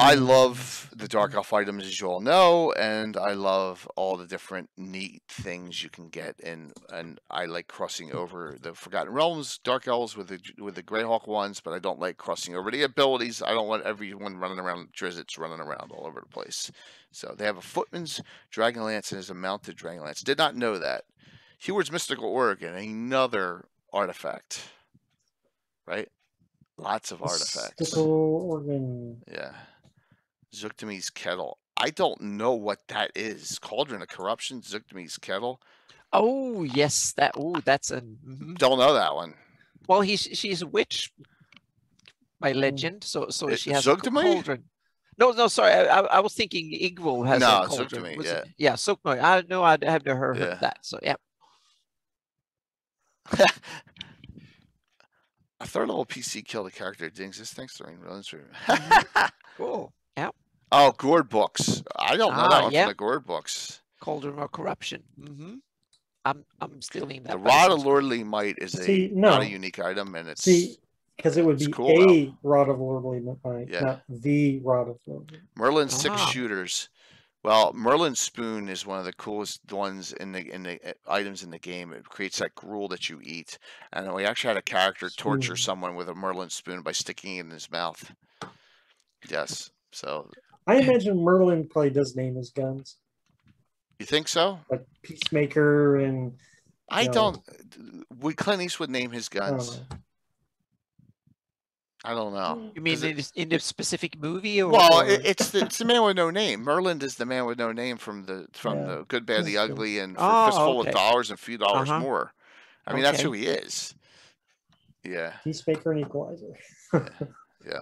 I love the Dark Elf items, as you all know, and I love all the different neat things you can get. And I like crossing over the Forgotten Realms Dark Elves with the Greyhawk ones, but I don't like crossing over the abilities. I don't want everyone running around Drizzt running around all over the place. So they have a Footman's Dragonlance and is a mounted Dragonlance. Did not know that. Heward's Mystical Oregon, another artifact, right? Lots of artifacts. Mystical Oregon. Yeah. Zukdami's Kettle. I don't know what that is. Cauldron of Corruption, Zukdami's Kettle. Oh yes, that's a. Don't know that one. Well, she's a witch by legend, so she has a cauldron. No, sorry. I was thinking Igvo has a cauldron. Yeah. Yeah, Zukdami. I know I have never heard of that. So yeah. A third level PC killed a character that didn't exist thanks to Relics. Cool. Yeah. Oh, Gourd books. I don't know that one from the Gourd books. Cauldron of Corruption. I'm stealing that. The Rod of Lordly Might is not a unique item, and it's because it would be cool, Rod of Lordly Might, not the Rod of Lordly. Merlin's 6 shooters. Well, Merlin's spoon is one of the coolest ones in the items in the game. It creates that gruel that you eat, and we actually had a character torture someone with a Merlin spoon by sticking it in his mouth. Yes, so I imagine Merlin probably does name his guns. You think so? Like Peacemaker and I don't. Would Clint Eastwood name his guns? I don't know. You mean in a specific movie? Or, well, it's the man with no name. Merlin is the man with no name from the Good, Bad, the Ugly, and for a fistful of dollars and a few dollars more. I mean, that's who he is. Yeah. Peacemaker and Equalizer. Yeah.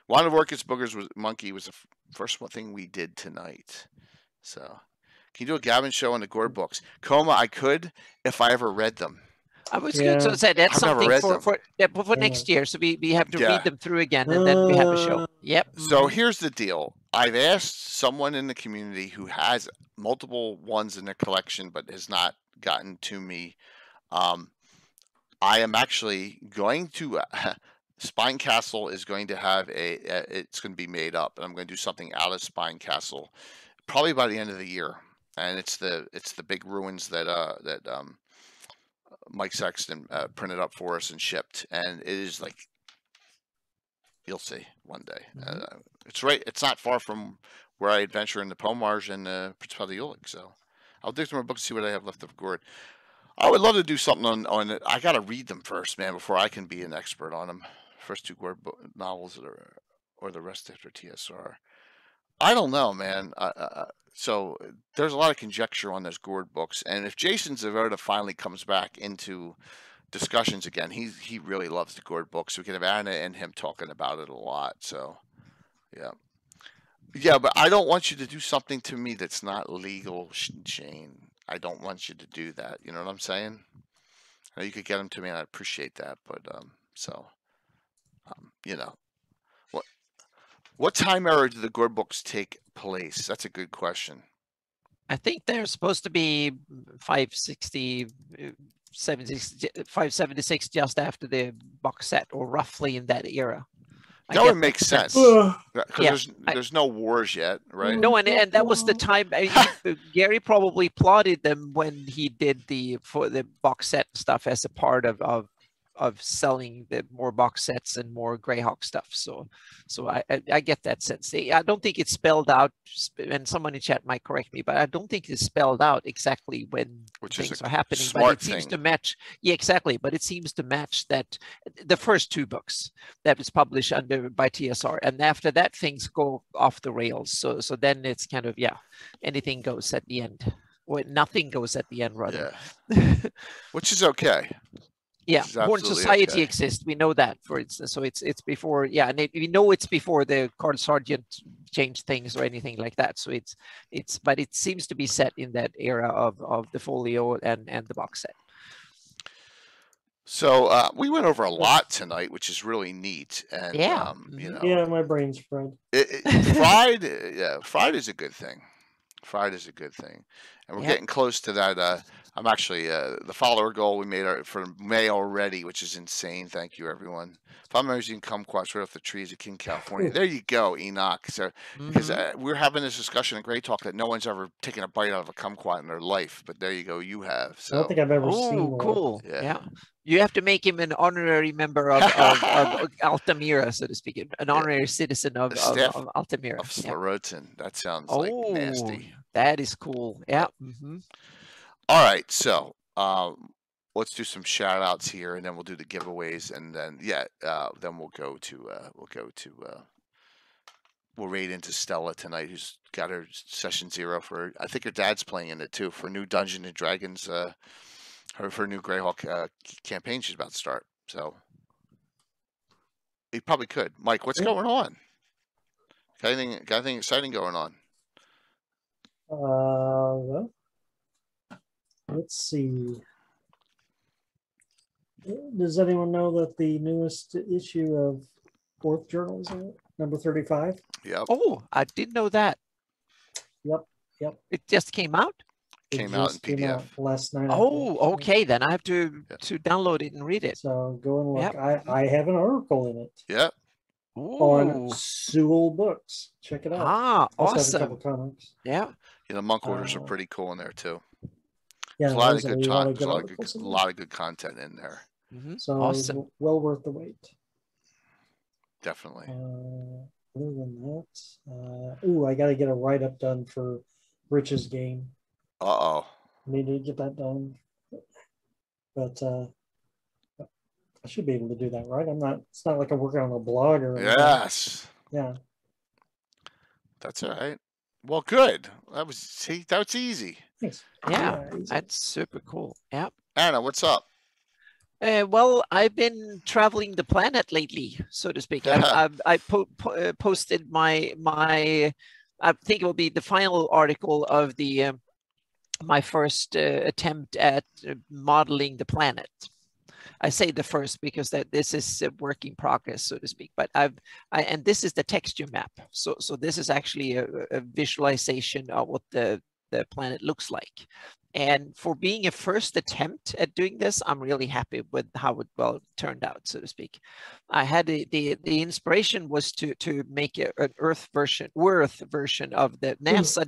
Wand of Orchids, Boogers, Monkey was the first thing we did tonight. So, can you do a Gavin show on the Gourd books? Coma, I could if I ever read them. I was going to say that's something for next year. So we have to read them through again, and then we have a show. Yep. So here's the deal. I've asked someone in the community who has multiple ones in their collection, but has not gotten to me. I am actually going to. Spine Castle is going to have it's going to be made up, and I'm going to do something out of Spine Castle, probably by the end of the year. And it's the big ruins that Mike Sexton printed up for us and shipped, and it is like, you'll see one day. It's right. It's not far from where I adventure in the Pomage and Principality Ulick. So I'll dig through my book and see what I have left of Gourd. I would love to do something on it. I got to read them first, man, before I can be an expert on them. First 2 Gourd novels or the rest after TSR. I don't know, man. So there's a lot of conjecture on those Gourd books, and if Jason Zavoda finally comes back into discussions again, he really loves the Gourd books. So we can have Anna and him talking about it a lot. So yeah, but I don't want you to do something to me that's not legal, Shane. I don't want you to do that. You know what I'm saying? I know you could get them to me, and I appreciate that, but you know, what time era do the Gourd books take place? That's a good question. I think they're supposed to be 560, 576, just after the box set, or roughly in that era. That would make sense. Because there's no wars yet, right? No, and that was the time. Gary probably plotted them when he did the box set stuff as a part of selling the more box sets and more Greyhawk stuff. So I get that sense. I don't think it's spelled out, and someone in chat might correct me, but I don't think it's spelled out exactly when things are happening. But it seems to match. Yeah, exactly. But it seems to match that the first 2 books that was published by TSR, and after that things go off the rails. So then it's kind of anything goes at the end. Or nothing goes at the end, rather. Yeah. Which is okay. Yeah, Born Society exists. We know that, for instance. So it's before, and we know it's before the Card Sergeant changed things or anything like that. So but it seems to be set in that era of the folio and the box set. So we went over a lot tonight, which is really neat. And you know, my brain's fried. Fried, fried is a good thing. Friday's a good thing, and we're Yep. getting close to that. I'm actually the follower goal we made for May already, which is insane. Thank you, everyone. If I'm using kumquats right off the trees of King California, there you go, Enoch. So because we're having this discussion in Great Talk that no one's ever taken a bite out of a kumquat in their life, but there you go, you have. I So don't think I've ever seen Oh, one. cool. Yeah. Yeah. You have to make him an honorary member of Altamira, so to speak, an honorary citizen of staff Altamira. of Yeah. Slorotin. That sounds Oh, like nasty. that is cool. Yeah. Mm-hmm. All right, so let's do some shout outs here, and then we'll do the giveaways, and then then we'll raid into Stella tonight, who's got her session 0 for. I think her dad's playing in it too for new Dungeons and Dragons. Her new Greyhawk campaign she's about to start. So he probably could. Mike, what's going on? Got anything exciting going on? Well, let's see. Does anyone know that the newest issue of Fourth Journal is out? Number 35? Yep. Oh, I didn't know that. Yep. It just came out? Came out in PDF last night. Oh, okay. Then I have to download it and read it. So go and look. Yep. I have an article in it. Yep. On Sewell Books. Check it out. Ah, also awesome. have a couple comics. Yeah. The monk orders are pretty cool in there too. Yeah, there's a lot of good a lot of good content in there. So awesome. Well worth the wait. Definitely. Other than that, I got to get a write-up done for Rich's game. I need to get that done, but I should be able to do that, right? It's not like I'm working on a blog or anything. Yes. Yeah. That's all right. Well, good. That's easy. Thanks. Yeah, that's super cool. Yeah. Anna, what's up? Well, I've been traveling the planet lately, so to speak. I posted my I think it will be the final article of the my first attempt at modeling the planet. I say the first because this is a work in progress, so to speak. But and this is the texture map. So this is actually a visualization of what the planet looks like. And for being a first attempt at doing this, I'm really happy with how it turned out, so to speak. I had the inspiration was to make an Earth version of the NASA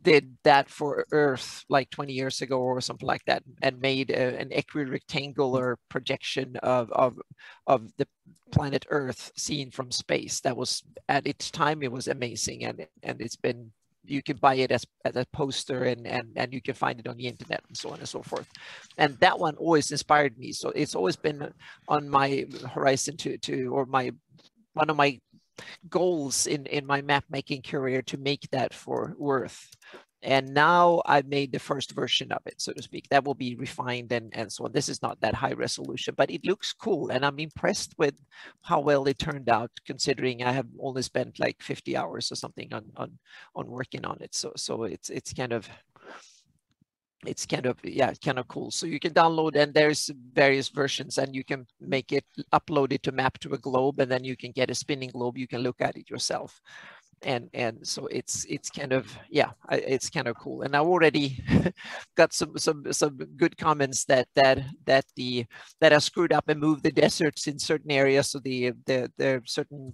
did that for Earth like 20 years ago or something like that, and made an equirectangular projection of the planet Earth seen from space. That was, at its time, it was amazing, and it's been, you can buy it as a poster, and you can find it on the internet and so on and so forth. And that one always inspired me. So it's always been on my horizon or one of my goals in my map making career to make that for Earth. And now I've made the first version of it, so to speak. That will be refined and so on. This is not that high resolution, but it looks cool. And I'm impressed with how well it turned out, considering I have only spent like 50 hours or something on working on it. So it's kind of cool. So you can download, and there's various versions, and you can make it, upload it to map to a globe, and then you can get a spinning globe. You can look at it yourself. And so it's kind of cool. And I already got some good comments that I screwed up and moved the deserts in certain areas. So the certain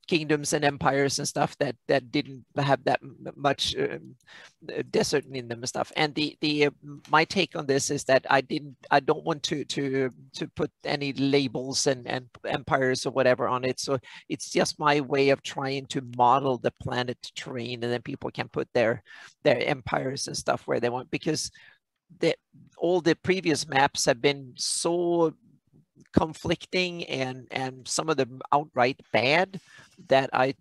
kingdoms and empires and stuff that didn't have that much desert in them and stuff. And my take on this is that I don't want to put any labels and empires or whatever on it. So it's just my way of trying to model the planet terrain, and then people can put their empires and stuff where they want, because all the previous maps have been so conflicting and some of them outright bad that I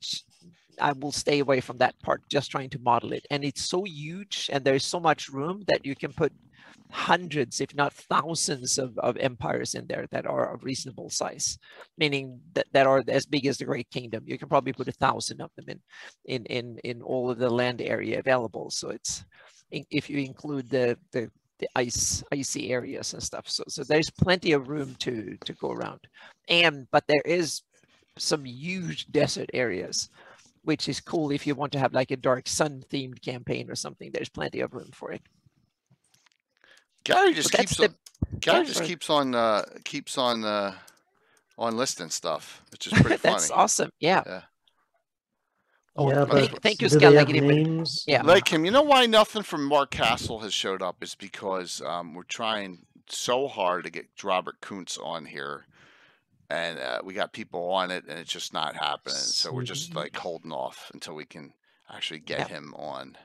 will stay away from that part, just trying to model it. And it's so huge, and there's so much room that you can put hundreds, if not thousands of empires in there that are of reasonable size, meaning that are as big as the Great Kingdom. You can probably put 1,000 of them in all of the land area available. So it's, if you include the icy areas and stuff. So there's plenty of room to go around. But there is some huge desert areas, which is cool if you want to have like a Dark Sun themed campaign or something. There's plenty of room for it. Gary just keeps on. Gary just sorry. keeps on listing stuff, which is pretty funny. That's awesome. Yeah. Yeah. Oh, Yeah, but thank you, do they have Scott. names? Yeah. Like him, you know why nothing from Mark Castle has showed up is because we're trying so hard to get Robert Kuntz on here, and we got people on it, and it's just not happening. So we're just like holding off until we can actually get him on.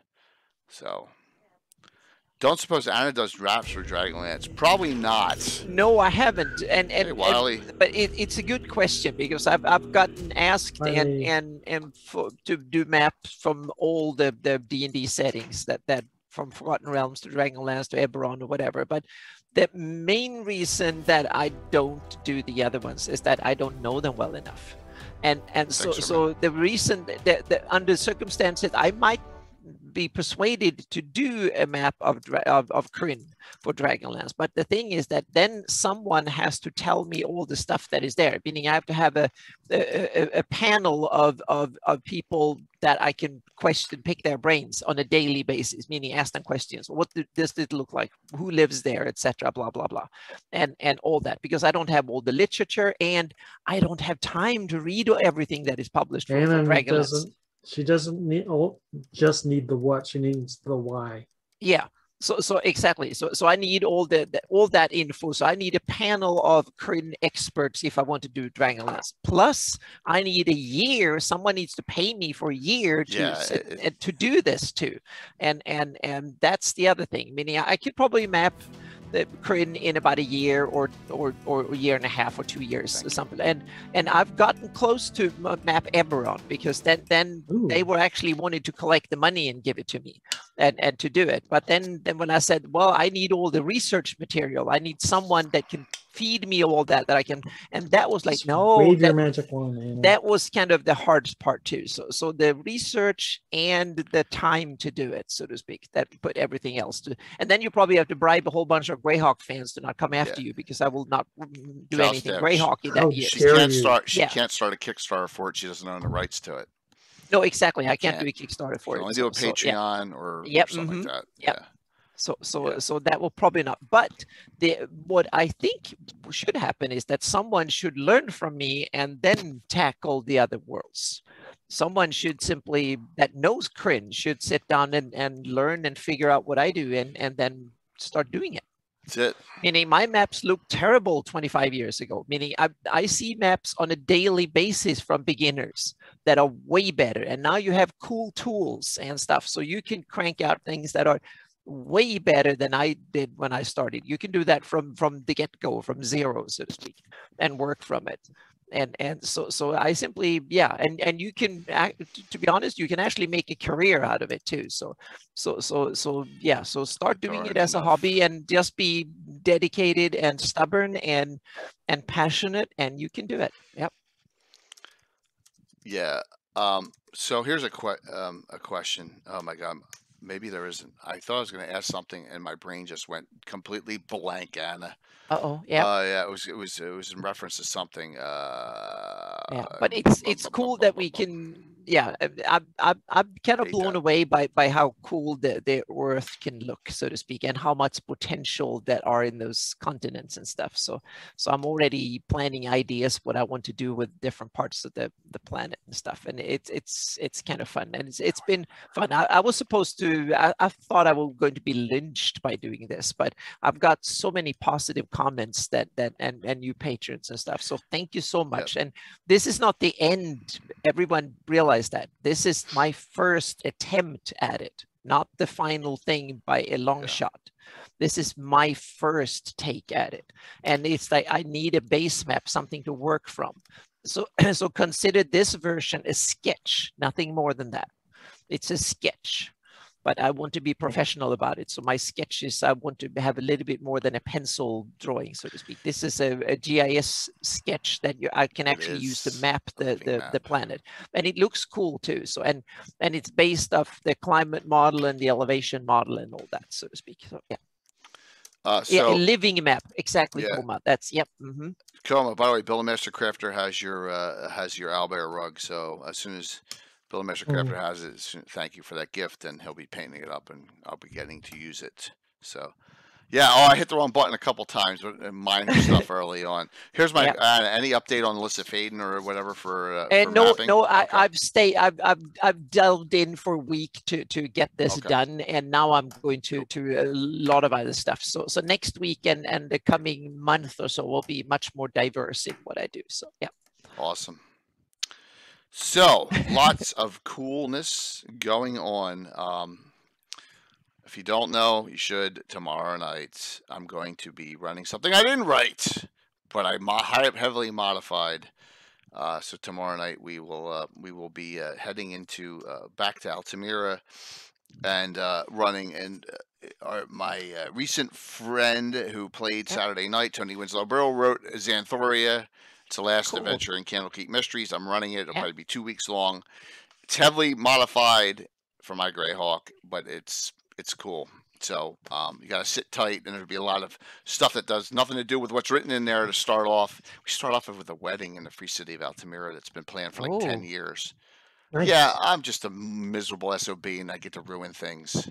So. Don't suppose Anna does raps for Dragonlance? Probably not. No, I haven't. And Hey, Wiley. but it's a good question because I've gotten asked to do maps from all the D&D settings that from Forgotten Realms to Dragonlance to Eberron or whatever. But the main reason that I don't do the other ones is that I don't know them well enough. And so the reason that under circumstances I might be persuaded to do a map of Kryn for Dragonlance, but the thing is that then someone has to tell me all the stuff that is there, meaning I have to have a panel of people that I can pick their brains on a daily basis, meaning ask them questions. What does it look like? Who lives there, etc. Blah blah blah, and all that, because I don't have all the literature and I don't have time to read everything that is published for Dragonlance. She doesn't need just need the what, she needs the why. Yeah. So exactly. So I need all that info. So I need a panel of Kryn experts if I want to do Dragonlance. Plus, I need a year. Someone needs to pay me for a year to do this too. And that's the other thing. Meaning I could probably map the Kryn in about a year or a year and a half or 2 years or something. And I've gotten close to map Eberron because then they were actually wanting to collect the money and give it to me and to do it. But then when I said, well, I need all the research material, I need someone that can feed me all that I can, and that was like, no, wave your magic wand, man. That was kind of the hardest part too. So the research and the time to do it, so to speak, that put everything else to, and then you probably have to bribe a whole bunch of Greyhawk fans to not come after you because I will not do anything Greyhawky that year. She can't start a Kickstarter for it. She doesn't own the rights to it. No, exactly. I can't do a Kickstarter for it. Only do a Patreon or something like that. Yeah. So that will probably not. But what I think should happen is that someone should learn from me and then tackle the other worlds. Someone should simply, that knows Kryn, should sit down and learn and figure out what I do and then start doing it. That's it. Meaning my maps looked terrible 25 years ago. Meaning I see maps on a daily basis from beginners that are way better. And now you have cool tools and stuff. So you can crank out things that are way better than I did when I started. You can do that from the get-go, from zero, so to speak, and work from it. And so I simply, and you can, to be honest, you can actually make a career out of it too. So start doing it as a hobby and just be dedicated and stubborn and passionate, and you can do it. Yep. Yeah. So here's a question. Oh my God. Maybe there isn't. I thought I was going to ask something, and my brain just went completely blank, Anna. Yeah. It was in reference to something. But it's cool that we can. Yeah, I'm kind of blown away by how cool the Earth can look, so to speak, and how much potential that are in those continents and stuff. So I'm already planning ideas what I want to do with different parts of the planet and stuff, and it's kind of fun, and it's been fun. I was supposed to. I thought I was going to be lynched by doing this, but I've got so many positive comments and new patrons and stuff. So thank you so much. And this is not the end. Everyone realize that this is my first attempt at it, not the final thing by a long shot. This is my first take at it, and it's like I need a base map, something to work from. So consider this version a sketch, nothing more than that. It's a sketch, but I want to be professional about it. So my sketches, I want to have a little bit more than a pencil drawing, so to speak. This is a GIS sketch that I can actually use to map the planet. And it looks cool too. So and it's based off the climate model and the elevation model and all that, so to speak. So a living map. Exactly, Koma. That's Koma, by the way, Bill the Master Crafter has your owlbear rug. So as soon as Bill the Master Crafter has it. Thank you for that gift, and he'll be painting it up, and I'll be getting to use it. So, yeah. Oh, I hit the wrong button a couple times, but minor stuff early on. Here's my any update on Alyssa Faden or whatever for mapping? No. I've delved in for a week to get this done, and now I'm going to a lot of other stuff. So next week and the coming month or so will be much more diverse in what I do. So yeah. Awesome. So, lots of coolness going on. If you don't know, you should. Tomorrow night, I'm going to be running something I didn't write, but I heavily modified. So tomorrow night we will be heading into back to Altamira and running. And my recent friend who played Saturday night, Tony Winslow Burrow, wrote Xanthoria. It's the last adventure in Candlekeep Mysteries. I'm running it. It'll probably be 2 weeks long. It's heavily modified for my Greyhawk, but it's cool. So you got to sit tight, and there'll be a lot of stuff that does nothing to do with what's written in there to start off. We start off with a wedding in the free city of Altamira that's been planned for like 10 years. Nice. Yeah, I'm just a miserable SOB, and I get to ruin things.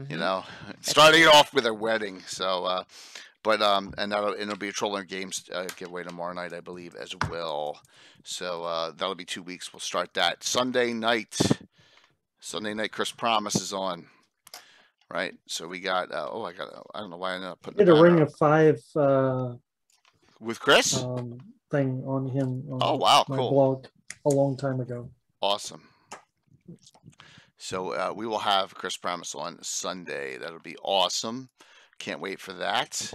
You know, starting it off with a wedding. So, and it'll be a Troller Games giveaway tomorrow night, I believe, as well. So that'll be 2 weeks. We'll start that Sunday night. Sunday night, Chris Promise is on. Right, so we got. I don't know why I'm not putting. Did a Ring of 5 with Chris thing on him. On my cool. Blog a long time ago. Awesome. So we will have Chris Promise on Sunday. That'll be awesome. Can't wait for that.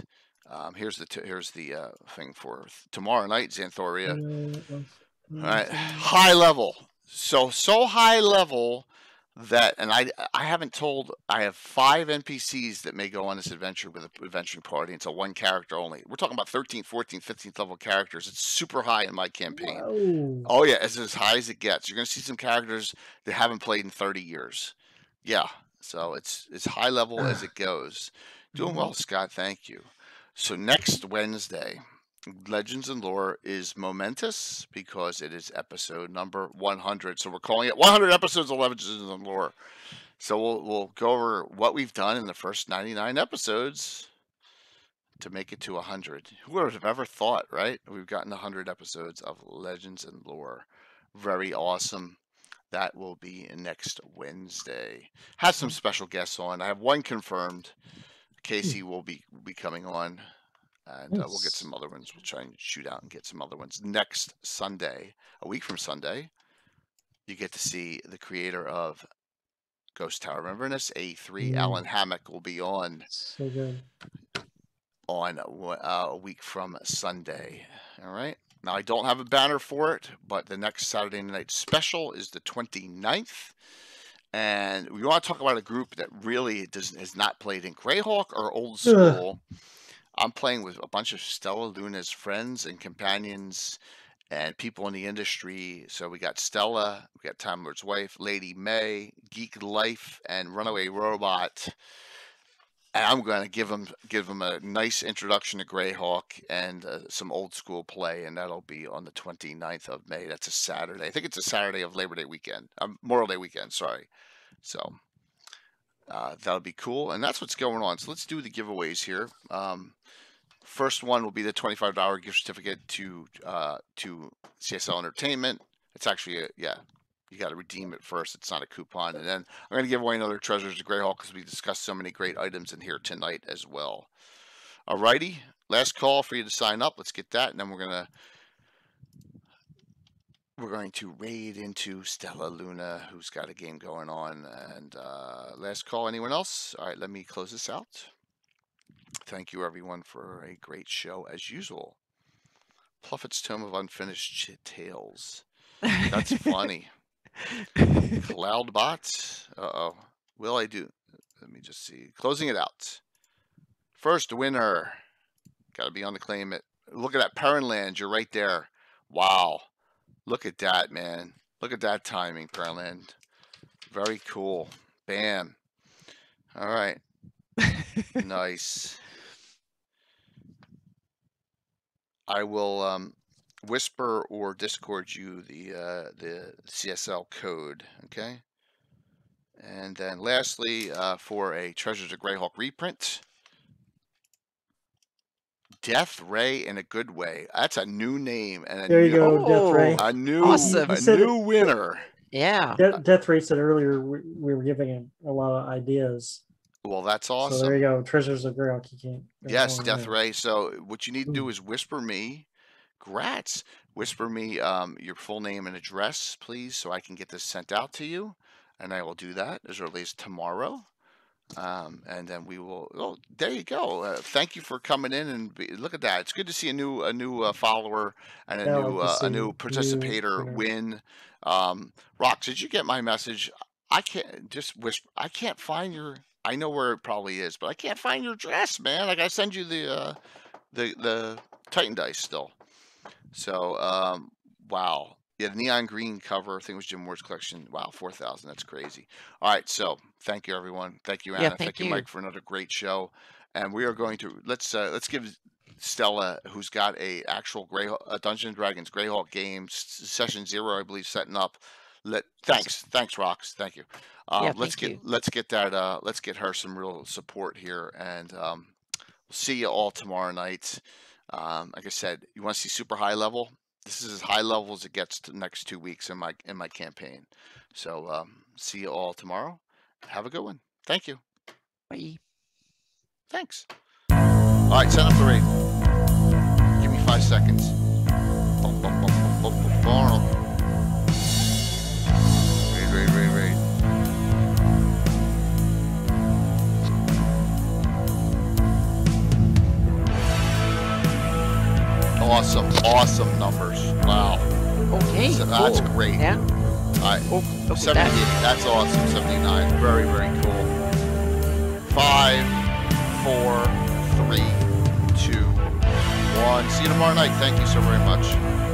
Here's the thing for tomorrow night, Xanthoria. All right, high level. So high level that, and I haven't told. I have 5 NPCs that may go on this adventure with an adventuring party. It's a 1 character only. We're talking about 13th, 14th, 15th level characters. It's super high in my campaign. Whoa. Oh yeah, it's as high as it gets. You're going to see some characters that haven't played in 30 years. Yeah, so it's as high level as it goes. Doing well, Scott. Thank you. So next Wednesday, Legends and Lore is momentous because it is episode number 100. So we're calling it 100 episodes of Legends and Lore. So we'll go over what we've done in the first 99 episodes to make it to 100. Who would have ever thought, right? We've gotten 100 episodes of Legends and Lore. Very awesome. That will be next Wednesday. Have some special guests on. I have 1 confirmed. Casey will be coming on, and we'll get some other ones. We'll try and shoot out and get some other ones. Next Sunday, a week from Sunday, you get to see the creator of Ghost Tower Rememberness, A3, Alan Hammock, will be on. So good. On a week from Sunday. All right. Now, I don't have a banner for it, but the next Saturday night special is the 29th. And we want to talk about a group that really has not played in Greyhawk or Old School. I'm playing with a bunch of Stella Luna's friends and companions and people in the industry. So we got Stella, we got Time Lord's Wife, Lady May, Geek Life, and Runaway Robot. And I'm going to give them a nice introduction to Greyhawk and some old school play, and that'll be on the 29th of May. That's a Saturday. I think it's a Saturday of Labor Day weekend, Memorial Day weekend. Sorry. So that'll be cool, and that's what's going on. So let's do the giveaways here. First one will be the $25 gift certificate to CSL Entertainment. It's actually you got to redeem it first. It's not a coupon. And then I'm going to give away another Treasures of Greyhawk because we discussed so many great items in here tonight as well. Alrighty, last call for you to sign up. Let's get that, and then we're going to raid into Stella Luna, who's got a game going on. And last call, anyone else? All right, let me close this out. Thank you, everyone, for a great show as usual. Pluffett's Tome of Unfinished Tales. That's funny. Cloudbot. Will I do? Let me just see. Closing it out. First winner. Got to be on the claim it. Look at that Perrinland. You're right there. Wow. Look at that, man. Look at that timing, Perrinland. Very cool. Bam. All right. Nice. I will whisper or Discord you the CSL code. Okay. And then lastly, for a Treasures of Greyhawk reprint, Death Ray in a Good Way. That's a new name and a There you new, go, Death Ray. a new, Awesome. a new winner. Yeah. Death Ray said earlier we were giving him a lot of ideas. Well, that's awesome. So there you go, Treasures of Greyhawk. You can't. Yes, Death Ray. So what you need to do is whisper me, Grats, whisper me your full name and address, please, so I can get this sent out to you, and I will do that as early as tomorrow. And then we will. Oh, there you go. Thank you for coming in and look at that. It's good to see a new follower and a new participator win. Rox, did you get my message? I can't just whisper. I can't find your. I know where it probably is, but I can't find your address, man. I gotta send you the Titan dice still. So wow. Yeah, the neon green cover, I think it was Jim Ward's collection. Wow, 4,000. That's crazy. All right, so thank you, everyone. Thank you, Anna. Yeah, thank you, Mike, for another great show. And we are going to let's give Stella, who's got a actual Dungeons & Dragons Greyhawk game session 0, I believe, setting up. Thanks, Rox. Thank you. Let's get her some real support here, and we'll see you all tomorrow night. Like I said, you want to see super high level? This is as high level as it gets the next 2 weeks in my campaign. So see you all tomorrow. Have a good one. Thank you. Bye. Thanks. All right, set up the raid. Give me 5 seconds. Raid. Awesome numbers. Wow. Okay. So, cool. That's great. Yeah. All right. Oh, 78. That's awesome. 79. Very cool. 5, 4, 3, 2, 1. See you tomorrow night. Thank you so very much.